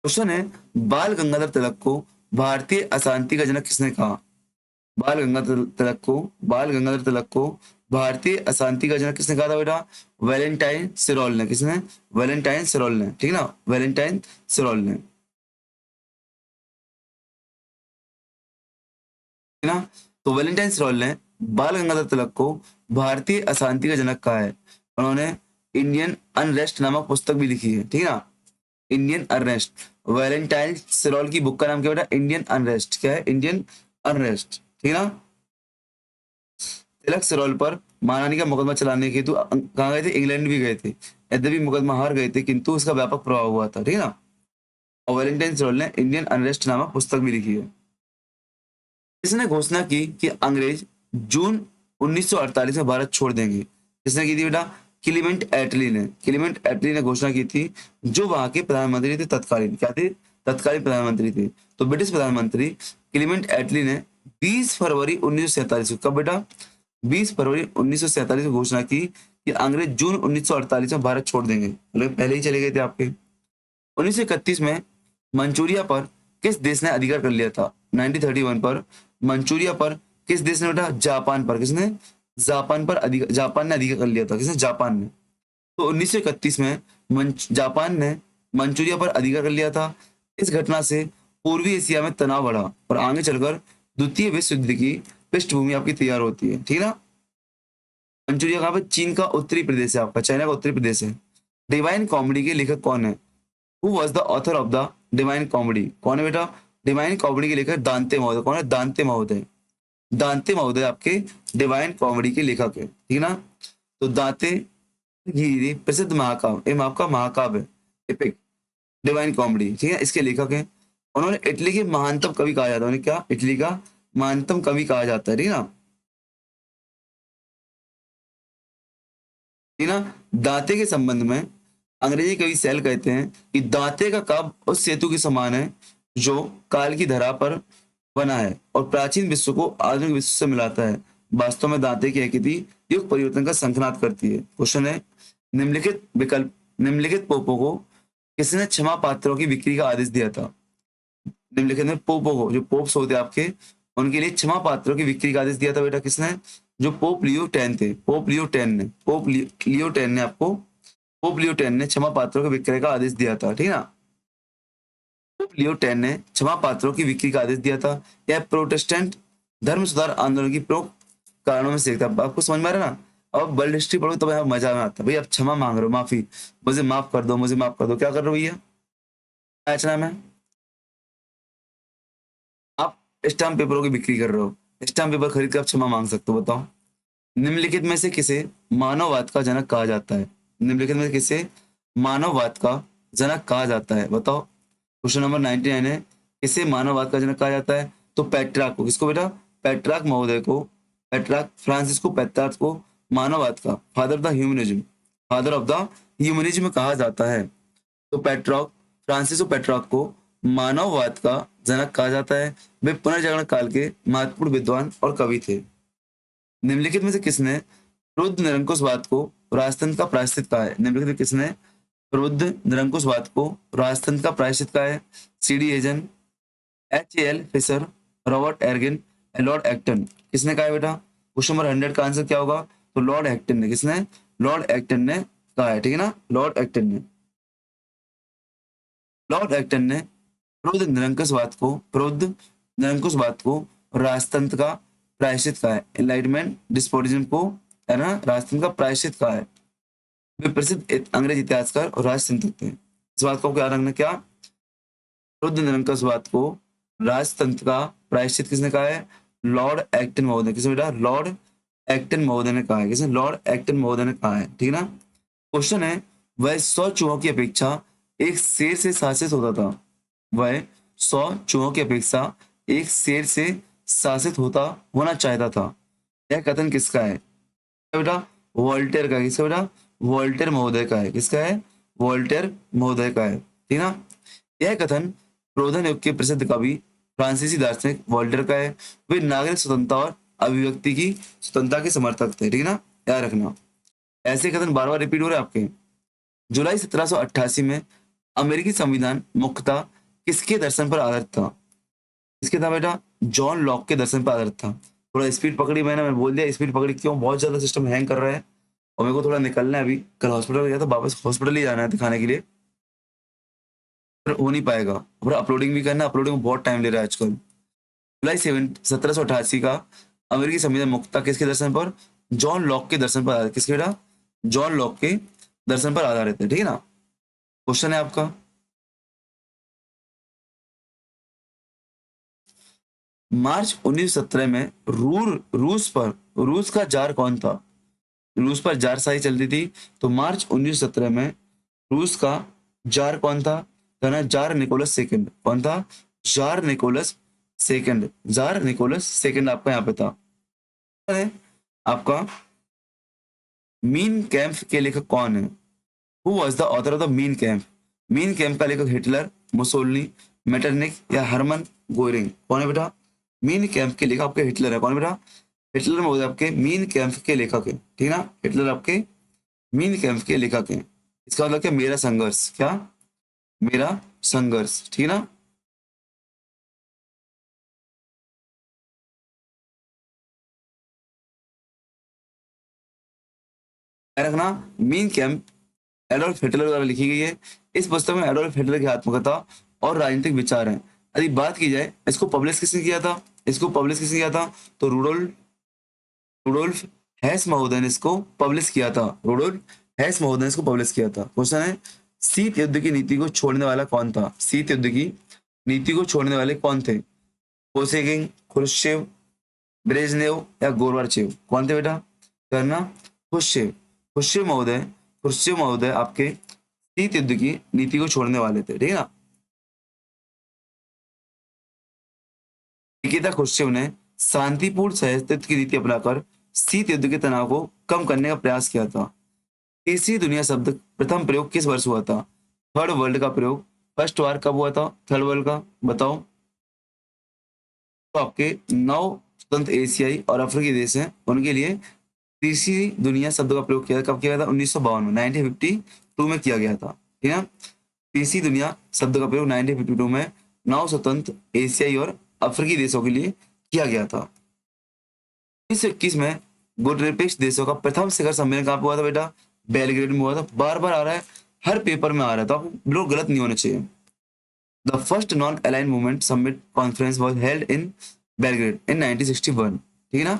क्वेश्चन है, बाल गंगाधर तिलक को भारतीय अशांति का जनक किसने कहा। बाल गंगाधर तिलक को भारतीय अशांति का जनक किसने कहा था बेटा, वैलेंटाइन सिरोल ने। किसने, वैलेंटाइन सिरोल ने, ठीक ना, वैलेंटाइन सिरोल ने, ठीक ना। तो वैलेंटाइन सिरोल ने बाल गंगाधर तिलक को भारतीय अशांति का जनक कहा है। उन्होंने इंडियन अनरेस्ट नामक पुस्तक भी लिखी है, ठीक ना, इंडियन अनरेस्ट। वैलेंटाइन सिरोल की बुक का नाम क्या बेटा, इंडियन अनरेस्ट। क्या है, इंडियन अनरेस्ट, ठीक ना। तिलक सिरोल पर महारानी का मुकदमा चलाने के हेतु कहाँ गए थे, इंग्लैंड भी गए थे। यद्यपि मुकदमा हार गए थे, किंतु उसका व्यापक प्रभाव हुआ था, ठीक है ना। और वैलेंटाइन सिरोल ने इंडियन अनरेस्ट नामक पुस्तक भी लिखी है। इसने घोषणा की कि अंग्रेज जून 1948 में भारत छोड़ देंगे। किसने की थी बेटा, क्लीमेंट एटली ने। क्लीमेंट एटली ने घोषणा की थी, जो वहां के प्रधानमंत्री थे तत्कालीन। क्या थे, तत्कालीन प्रधानमंत्री थे। तो ब्रिटिश प्रधानमंत्री क्लीमेंट एटली ने 20 फरवरी 1947 को, कब बेटा, 20 फरवरी 1947 को घोषणा की कि अंग्रेज जून 1948 में भारत छोड़ देंगे, मतलब पहले ही चले गए थे आपके। 1931 में मंचूरिया पर किस देश ने अधिकार कर लिया था। 1931 पर मंचूरिया पर किस देश ने बेटा, जापान पर। किसने, जापान ने अधिकार कर लिया था। किसने, जापान ने। तो 1931 में जापान ने मंचूरिया पर अधिकार कर लिया था। इस घटना से पूर्वी एशिया में तनाव बढ़ा और आगे चलकर द्वितीय विश्व युद्ध की पृष्ठभूमि आपकी तैयार होती है, ठीक है ना। मंचूरिया कहाँ पे, चीन का उत्तरी प्रदेश है आपका, चाइना का उत्तरी प्रदेश है। डिवाइन कॉमेडी के लेखक कौन है, who was the author of the divine comedy. कौन है बेटा, डिवाइन कॉमेडी के लेखक दांते महोदय। कौन है, दांते महोदय। दांते महोदय आपके डिवाइन कॉमेडी के लेखक है, ठीक है ना। तो दांते गिरी प्रसिद्ध महाकाव्य, आपका महाकाव्य है, एपिक, डिवाइन कॉमेडी, ठीक है, इसके लेखक हैं। उन्होंने इटली के महानतम कवि कहा जाता है, उन्हें क्या, इटली का महानतम कवि कहा जाता है, ठीक है ना। ठीक है ना। दांते के संबंध में अंग्रेजी कवि सेल कहते हैं कि दांते का काव्य उस सेतु के समान है जो काल की धरा पर बना है और प्राचीन विश्व को आधुनिक विश्व से मिलाता है। वास्तव में दांते की कृति युग परिवर्तन का संखनाद करती है। क्वेश्चन है, निम्नलिखित पोपों को किसने क्षमा पात्रों की बिक्री का आदेश दिया था। निम्नलिखित में पोपों को, जो पोप्स होते हैं आपके, उनके लिए क्षमा पात्रों की बिक्री का आदेश दिया था बेटा, किसने, जो पोप लियो 10 थे। लियो 10 ने आपको, पोप लियो 10 ने क्षमा पात्रों के विक्रय का आदेश दिया था, ठीक है ना। पोप लियो 10 ने क्षमा पात्रों की बिक्री का आदेश दिया था। यह प्रोटेस्टेंट धर्म सुधार आंदोलन की प्रमुख कारणों में से एक था। आपको समझ में आ रहा है ना। अब वर्ल्ड हिस्ट्री पढ़ो तो मजा में आता है भाई। आप क्षमा मांग रहे हो, माफी, मुझे माफ कर दो, मुझे माफ कर दो, क्या कर रहे हो भैया, क्या नाम है, आप स्टाम्प पेपरों की बिक्री कर रहे हो। स्टाम्प पेपर खरीद कर आप क्षमा मांग सकते हो, बताओ। निम्नलिखित में से किसे मानववाद का जनक कहा जाता है? निम्नलिखित में से किसे मानववाद का जनक कहा जाता है? बताओ। क्वेश्चन नंबर 99 है, किसे मानववाद का जनक कहा जाता है? तो पेट्रार्क को। किसको बेटा? पेट्रार्क महोदय को, पेट्रार्क फ्रांसिस्को पेट्रार्क को मानववाद का फादर ऑफ द ह्यूमनिज्म कहा जाता है। तो पेट्रार्क फ्रांसिस्को पेट्रार्क को मानववाद का जनक कहा जाता है। वे पुनर्जागरण काल के महत्वपूर्ण विद्वान और कवि थे। निम्नलिखित में से किसने प्रबुद्ध निरंकुशवाद को राजतंत्र का प्रायश्चित कहा है? निम्नलिखित में किसने प्रबुद्ध निरंकुशवाद को राजतंत्र का प्रायश्चित कहा है? C D Hazen, H L Fisher, Robert Ergang, Lord Acton. किसने कहा है बेटा? क्वेश्चन नंबर 100 का आंसर क्या होगा? तो लॉर्ड एक्टन ने। किसने? लॉर्ड एक्टन ने कहा है, ठीक है ना, लॉर्ड एक्टन ने। लॉर्ड एक्टन ने प्रबुद्ध निरंकुशवाद को राजतंत्र का प्रायश्चित कहा है। एनलाइटमेंट डिस्पोटिज्म को, है ना, राजतंत्र का प्रायश्चित कहा है। वे प्रसिद्ध अंग्रेज इतिहासकार और राजतंत्र थे। इस बात को क्या रखना, क्या प्रबुद्ध निरंकुशवाद को राजतंत्र का प्रायश्चित किसने कहा है? लॉर्ड एक्टन महोदय। किसने बेटा? लॉर्ड एक्टन महोदय ने कहा है। किसने? लॉर्ड एक्टन महोदय ने कहा है, ठीक है ना। क्वेश्चन है, वह 100 चूहों की अपेक्षा एक शेर से शासित होता था। वह 100 चूहों की अपेक्षा एक शेर से शासित होता होना चाहता था। यह कथन किसका है बेटा? वोल्टेयर का है। किसका बेटा? वोल्टेयर महोदय का है। किसका है? वोल्टेयर महोदय का है, ठीक ना। यह कथन प्रोधन युग के प्रसिद्ध कवि फ्रांसीसी दार्शनिक वोल्टेयर का है। वे नागरिक स्वतंत्रता और अभिव्यक्ति की स्वतंत्रता के समर्थक थे, ठीक ना, याद रखना। ऐसे कथन बार बार रिपीट हो रहे हैं आपके। जुलाई 1788 में अमेरिकी संविधान मुख्यतः किसके दर्शन पर आधारित था? किसके था बेटा? जॉन लॉक के दर्शन पर आधारित था। थोड़ा स्पीड पकड़ी मैं बोल दिया स्पीड पकड़ी, क्यों? बहुत ज्यादा सिस्टम हैंग कर रहा है और मेरे को थोड़ा निकलना है अभी। कल हॉस्पिटल गया था, वापस हॉस्पिटल ही जाना है दिखाने के लिए, पर हो नहीं पाएगा। और अपलोडिंग भी करना, अपलोडिंग में बहुत टाइम ले रहा है आजकल। जुलाई 1788 का अमेरिकी संविधान मुख्यतः किसके दर्शन पर? जॉन लॉक के दर्शन पर आधारित। किसके बेटा? जॉन लॉक के दर्शन पर आधारित है, ठीक है ना। क्वेश्चन है आपका, मार्च 1917 में रूस का जार कौन था? रूस पर जारशाही चलती थी। तो मार्च 1917 में रूस का जार कौन था? तो ना, जार निकोलस सेकंड। कौन था? Tsar Nicholas second. Tsar Nicholas second आपका यहाँ पे था। है आपका मीन कैंप के लेखक कौन है? Who was the author of the mean camp? Mean camp का लेखक हिटलर, मुसोलिनी, मेटरनिक या हरमन गोरिंग? कौन है बेटा? मीन कैंप के लेखक आपके हिटलर है। कौन है बेटा? हिटलर महोदय आपके मीन कैंप के लेखक है, ठीक है ना। हिटलर आपके मीन कैंप के लेखक हैं। इसका मतलब क्या? मेरा संघर्ष। क्या? मेरा संघर्ष, ठीक है ना। याद रखना, मीन कैंप एडोल्फ हिटलर द्वारा लिखी गई है। इस पुस्तक में एडोल्फ हिटलर की आत्मकथा और राजनीतिक विचार हैं। यदि बात की जाए इसको पब्लिश किसने किया था, इसको पब्लिश किसने किया था? तो रूडोल्फ रूडोल्फ हैस महोदय ने इसको पब्लिश किया था। रूडोल्फ हैस महोदय ने इसको पब्लिश किया था। क्वेश्चन है, शीत युद्ध की नीति को छोड़ने वाला कौन था? शीत युद्ध की नीति को छोड़ने वाले कौन थे? कोसेगिन, खुरुश्चेव, ब्रेजनेव या गोरबाचेव? कौन थे बेटा? करना खुरुश्चेव। खुरुश्चेव महोदय आपके शीत युद्ध की नीति को छोड़ने वाले थे, ठीक है ना। निकिता खुरुश्चेव ने शांतिपूर्ण सहिष्णुता की नीति अपनाकर शीत युद्ध के तनाव को कम करने का प्रयास किया था। तीसरी दुनिया शब्द प्रथम प्रयोग किस वर्ष हुआ था? थर्ड वर्ल्ड का प्रयोग फर्स्ट वार कब हुआ था? थर्ड वर्ल्ड का बताओ। तो आपके 9 स्वतंत्र एशियाई और अफ्रीकी देश हैं, उनके लिए तीसरी दुनिया शब्द का प्रयोग किया, कब किया गया था? 1952 में, 1952 में किया गया था, ठीक है। तीसरी दुनिया शब्द का प्रयोग 1952 में 9 स्वतंत्र एशियाई और अफ्रीकी देशों के लिए किया गया था। 1921 में गुटनिरपेक्ष देशों का प्रथम शिखर सम्मेलन कहाँ पे हुआ था बेटा? बेलग्रेड में हुआ था। बार बार आ रहा है, हर पेपर में आ रहा है, तो आपको बिल्कुल गलत नहीं होना चाहिए। The first non aligned movement summit conference was held in Belgrade in 1961, ठीक है ना।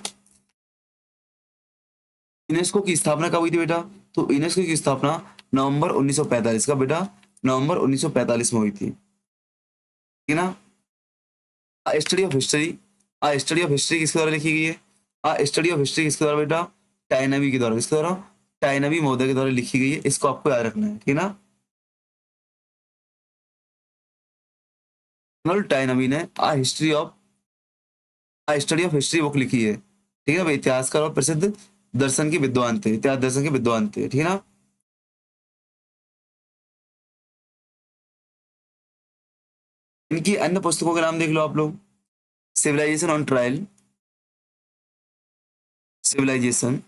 यूनेस्को की स्थापना कब हुई थी बेटा? तो यूनेस्को की स्थापना नवंबर 1945 का बेटा, नवंबर 1945 में हुई थी, ठीक है ना। Study of history, study of history किसके द्वारा लिखी गई है? स्टडी ऑफ हिस्ट्री किसके द्वारा बेटा? टाइनबी के द्वारा, किसके द्वारा? टाइनबी महोदय के द्वारा लिखी गई है, इसको आपको याद रखना है, ठीक है ना। टाइनबी ने स्टडी ऑफ हिस्ट्री बुक लिखी है, ठीक है ना। इतिहासकार और प्रसिद्ध दर्शन के विद्वान थे, इतिहास दर्शन के विद्वान थे, ठीक है ना। इनकी अन्य पुस्तकों के नाम देख लो आप लोग। Civilization on trial, civilization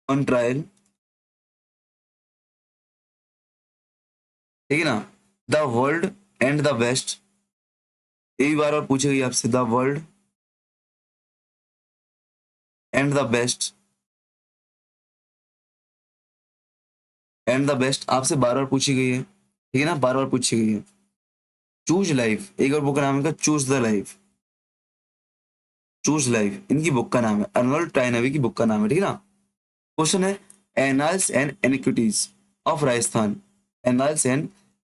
on trial, ठीक है ना। The world and the west, एक बार और पूछी गई आपसे, the world and the best, and the best आपसे बार बार पूछी गई है, ठीक है ना, बार बार पूछी गई है। चूज लाइफ, एक और बुक का नाम है choose the life, choose life इनकी बुक का नाम है, अर्नोल्ड टाइनबी की बुक का नाम है, ठीक है ना। क्वेश्चन है, annals and antiquities of Rajasthan, annals and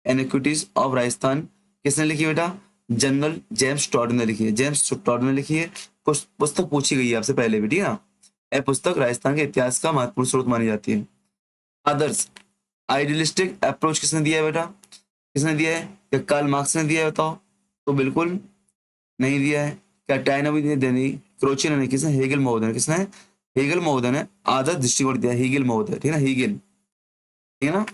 antiquities of Rajasthan किसने लिखी बेटा? जनरल जेम्स टॉड ने लिखी है, जेम्स टॉड ने लिखी है। पुस्तक पूछी गई है आपसे पहले भी, ठीक है ना। यह पुस्तक राजस्थान के इतिहास का महत्वपूर्ण स्रोत मानी जाती है। आदर्श आइडियलिस्टिक अप्रोच किसने दिया है बेटा? किसने दिया है? क्या कार्ल मार्क्स ने दिया है बताओ? तो बिल्कुल नहीं दिया है। क्या टाइनबी ने देनी, क्रोची ने नहीं, किसने? हेगल महोदय ने, किसने? हेगल महोदय ने आदर्श दृष्टिकोण दिया, हेगल महोदय, ठीक है ना, हेगल, ठीक है ना।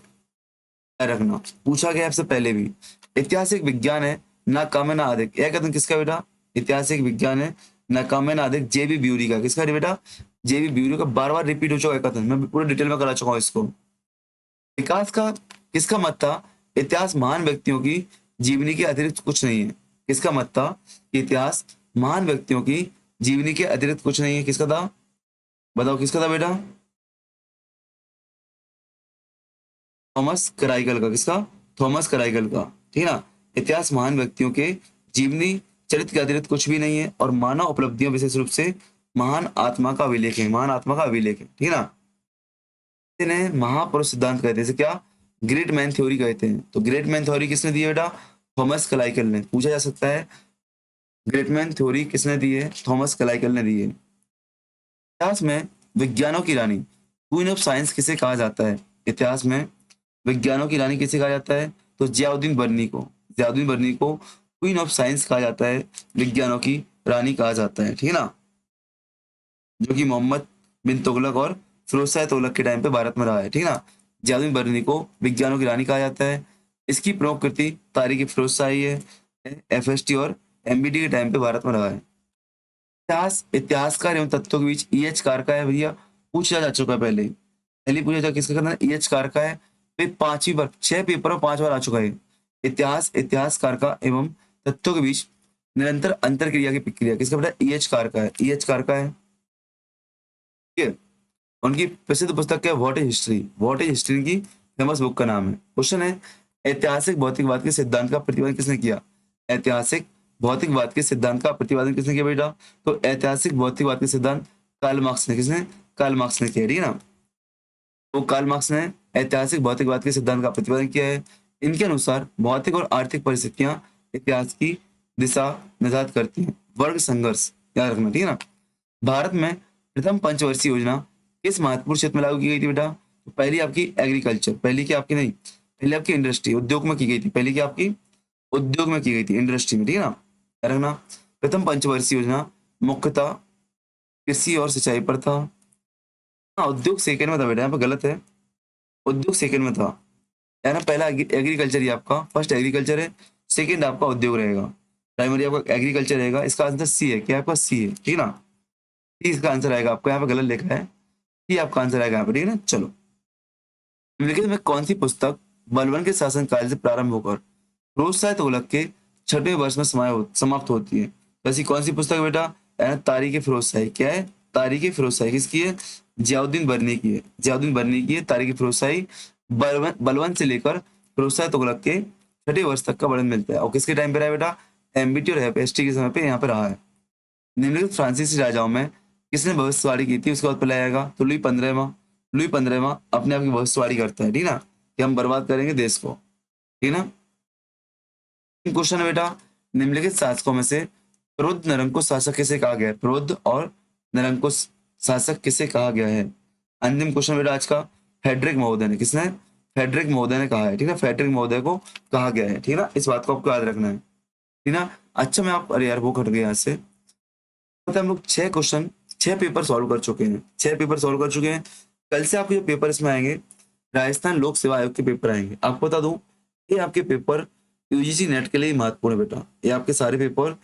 याद रखना, पूछा गया आपसे पहले भी। ऐतिहासिक विज्ञान है, ना कम है ना अधिक, यह कथन किसका बेटा? ऐतिहासिक विज्ञान है, ना कम है ना अधिक, जेबी ब्यूरी का, किसका बेटा? जेबी ब्यूरी का, बार बार रिपीट हो चुका है कथन, मैं पूरे डिटेल में करा चुका हूँ इसको। विकास का किसका मत था? इतिहास महान व्यक्तियों की जीवनी के अतिरिक्त कुछ नहीं है, किसका मत था? इतिहास महान व्यक्तियों की जीवनी के अतिरिक्त कुछ नहीं है, किसका था? बताओ किसका था बेटा? थॉमस कराइकल का, किसका? थॉमस कराइकल का, ठीक है ना। इतिहास महान व्यक्तियों के जीवनी चरित्र के अतिरिक्त कुछ भी नहीं है, और मानव उपलब्धियों विशेष रूप से महान आत्मा का अभिलेख है, महान आत्मा का अभिलेख है, ठीक है ना। इन्हें महापुरुष सिद्धांत कहते हैं, क्या? ग्रेट मैन थ्योरी कहते हैं। तो ग्रेट मैन थ्योरी किसने दी है बेटा? थॉमस क्लाइकल ने। पूछा जा सकता है, ग्रेट मैन थ्योरी किसने दी है? थॉमस क्लाइकल ने दी है। इतिहास में विज्ञानों की रानी, क्वीन ऑफ साइंस किसे कहा जाता है? इतिहास में विज्ञानों की रानी किसे कहा जाता है? तो जियाउद्दीन बर्नी को, जियाउद्दीन बर्नी को क्वीन ऑफ साइंस कहा जाता है, विज्ञानों की रानी कहा जाता है, ठीक है ना। जो कि मोहम्मद बिन तुगलक और फिरोज शाह तुगलक के टाइम पे भारत में रहा है, ठीक है ना। जियाउद्दीन बर्नी को विज्ञानों की रानी कहा जाता है। इसकी प्रमुख कृति तारीख फिरोज शाही है, एफएसटी और एमबीडी के टाइम पे भारत में रहा है। इतिहासकार एवं तत्वों के बीच ईएच कार का है भैया, पूछा जा चुका है पहले, पहले पूछा जा, किसका करना है? ईएच कार का है। फिर 5वीं बार, 6 पेपर और 5 बार आ चुका है। इतिहासकार का एवं तत्वों के बीच निरंतर अंतर क्रिया की प्रक्रिया, किसका बेटा? ईएच कार का है, ईएच कार का है, ठीक है। उनकी प्रसिद्ध पुस्तक है what is history, what is history की फेमस बुक का नाम है। क्वेश्चन है, ऐतिहासिक भौतिकवाद के सिद्धांत का प्रतिपादन किसने किया? ऐतिहासिक भौतिकवाद के सिद्धांत का प्रतिपादन किसने किया बेटा? तो ऐतिहासिक भौतिकवाद के सिद्धांत कार्ल मार्क्स ने, किसने? कार्ल मार्क्स ने किया, ठीक है ना। तो कार्ल मार्क्स ने ऐतिहासिक भौतिकवाद के सिद्धांत का प्रतिपादन किया है। इनके अनुसार भौतिक और आर्थिक परिस्थितियां इतिहास की दिशा निर्धारित करती हैं। वर्ग संघर्ष याद रखना, ठीक है ना। भारत में प्रथम पंचवर्षीय योजना किस महत्वपूर्ण क्षेत्र में लागू की गई थी बेटा? तो पहली आपकी एग्रीकल्चर, पहली की आपकी नहीं, पहले आपकी इंडस्ट्री, उद्योग में की गई थी, पहली की आपकी उद्योग में की गई थी, इंडस्ट्री में, ठीक है ना। याद रखना, प्रथम पंचवर्षीय योजना मुख्यतः कृषि और सिंचाई पर था। हाँ, उद्योग सेकंड में था बेटा, यहाँ पे गलत है, उद्योग सेकंड में था, है ना। पहला एग्रीकल्चर ही आपका, फर्स्ट एग्रीकल्चर है, सेकंड आपका उद्योग रहेगा। प्राइमरी आपका एग्रीकल्चर रहेगा, इसका आंसर सी है, क्या आपका? सी है, ठीक है ना। सी इसका आंसर आएगा, आपको यहाँ पे गलत लिखा है, सी आपका आंसर आएगा यहाँ पे, ठीक है ना। चलो, निम्नलिखित में कौन सी पुस्तक बलबन के शासनकाल से प्रारंभ होकर फिरोज शाह तुगलक के 6वें वर्ष में समाप्त होती है? तो ऐसी कौन सी पुस्तक है बेटा? तारीख फिरोज शाही, क्या है? तारीख फिरोज शाही किसकी है? जियाउद्दीन बर्नी की है, जियाउद्दीन बर्नी की है तारीख फिरोज शाही। बलबन बलबन से लेकर फिरोज शाह तुगलक के 6वें वर्ष तक का वर्णन मिलता है, और किसके टाइम पे रहा है बेटा? एमबीटी और एफएसटी के समय पे यहाँ पे रहा है। निम्नलिखित फ्रांसीसी राजाओं में किसने भविष्यवाणी की थी? उसके बाद पहले आएगा तो लुई 15वां अपने आप की भविष्यवाणी करता है, ठीक है ना, कि हम बर्बाद करेंगे देश को, ठीक है ना। क्वेश्चन है बेटा, निम्नलिखित शासकों में से प्रबुद्ध निरंकुश शासक किसे कहा गया है? प्रबुद्ध और निरंकुश शासक किसे कहा गया है? अंतिम क्वेश्चन बेटा आज का, फेडरिक महोदय ने, किसने? फेडरिक महोदय ने कहा है, ठीक है, फेडरिक महोदय को कहा गया है, ठीक है ना, इस बात को आपको याद रखना है, ठीक है ना। अच्छा मैं आप, अरे यार वो कट गया यहाँ से। मतलब हम लोग 6 क्वेश्चन, 6 पेपर सॉल्व कर चुके हैं, 6 पेपर सॉल्व कर चुके हैं। कल से आपके जो पेपर इसमें आएंगे, राजस्थान लोक सेवा आयोग के पेपर आएंगे। आपको बता दूं, ये आपके पेपर यूजीसी नेट के लिए ही महत्वपूर्ण है बेटा, ये आपके सारे पेपर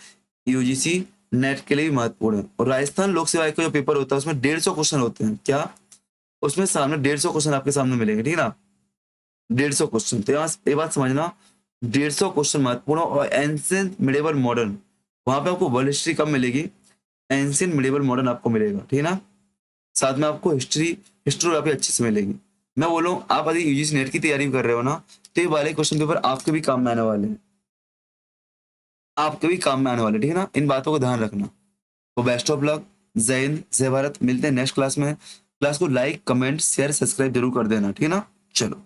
यूजीसी नेट के लिए भी महत्वपूर्ण है। और राजस्थान लोक सेवा आयोग का जो पेपर होता है उसमें 150 क्वेश्चन होते हैं, क्या? उसमें सामने 150 क्वेश्चन आपके सामने मिलेंगे, ठीक है ना, 150 क्वेश्चन। तो यहाँ ये बात समझना, 150 क्वेश्चन महत्वपूर्ण। और एंशियंट मिडिवल मॉडर्न, वहां पे आपको वर्ल्ड हिस्ट्री कब मिलेगी? एंशियंट मिडिवल मॉडर्न आपको मिलेगा, ठीक है ना। साथ में आपको हिस्ट्रोग्राफी अच्छे से मिलेगी। मैं बोलूँ आप यदि यूजीसी नेट की तैयारी कर रहे हो ना, तो ये वाले क्वेश्चन पेपर आपके भी काम में आने वाले हैं, आपके भी काम में आने वाले, ठीक है ना, इन बातों को ध्यान रखना। तो बेस्ट ऑफ लक, जय हिंद जय भारत, मिलते हैं नेक्स्ट क्लास में। क्लास को लाइक कमेंट शेयर सब्सक्राइब जरूर कर देना, ठीक है ना। चलो।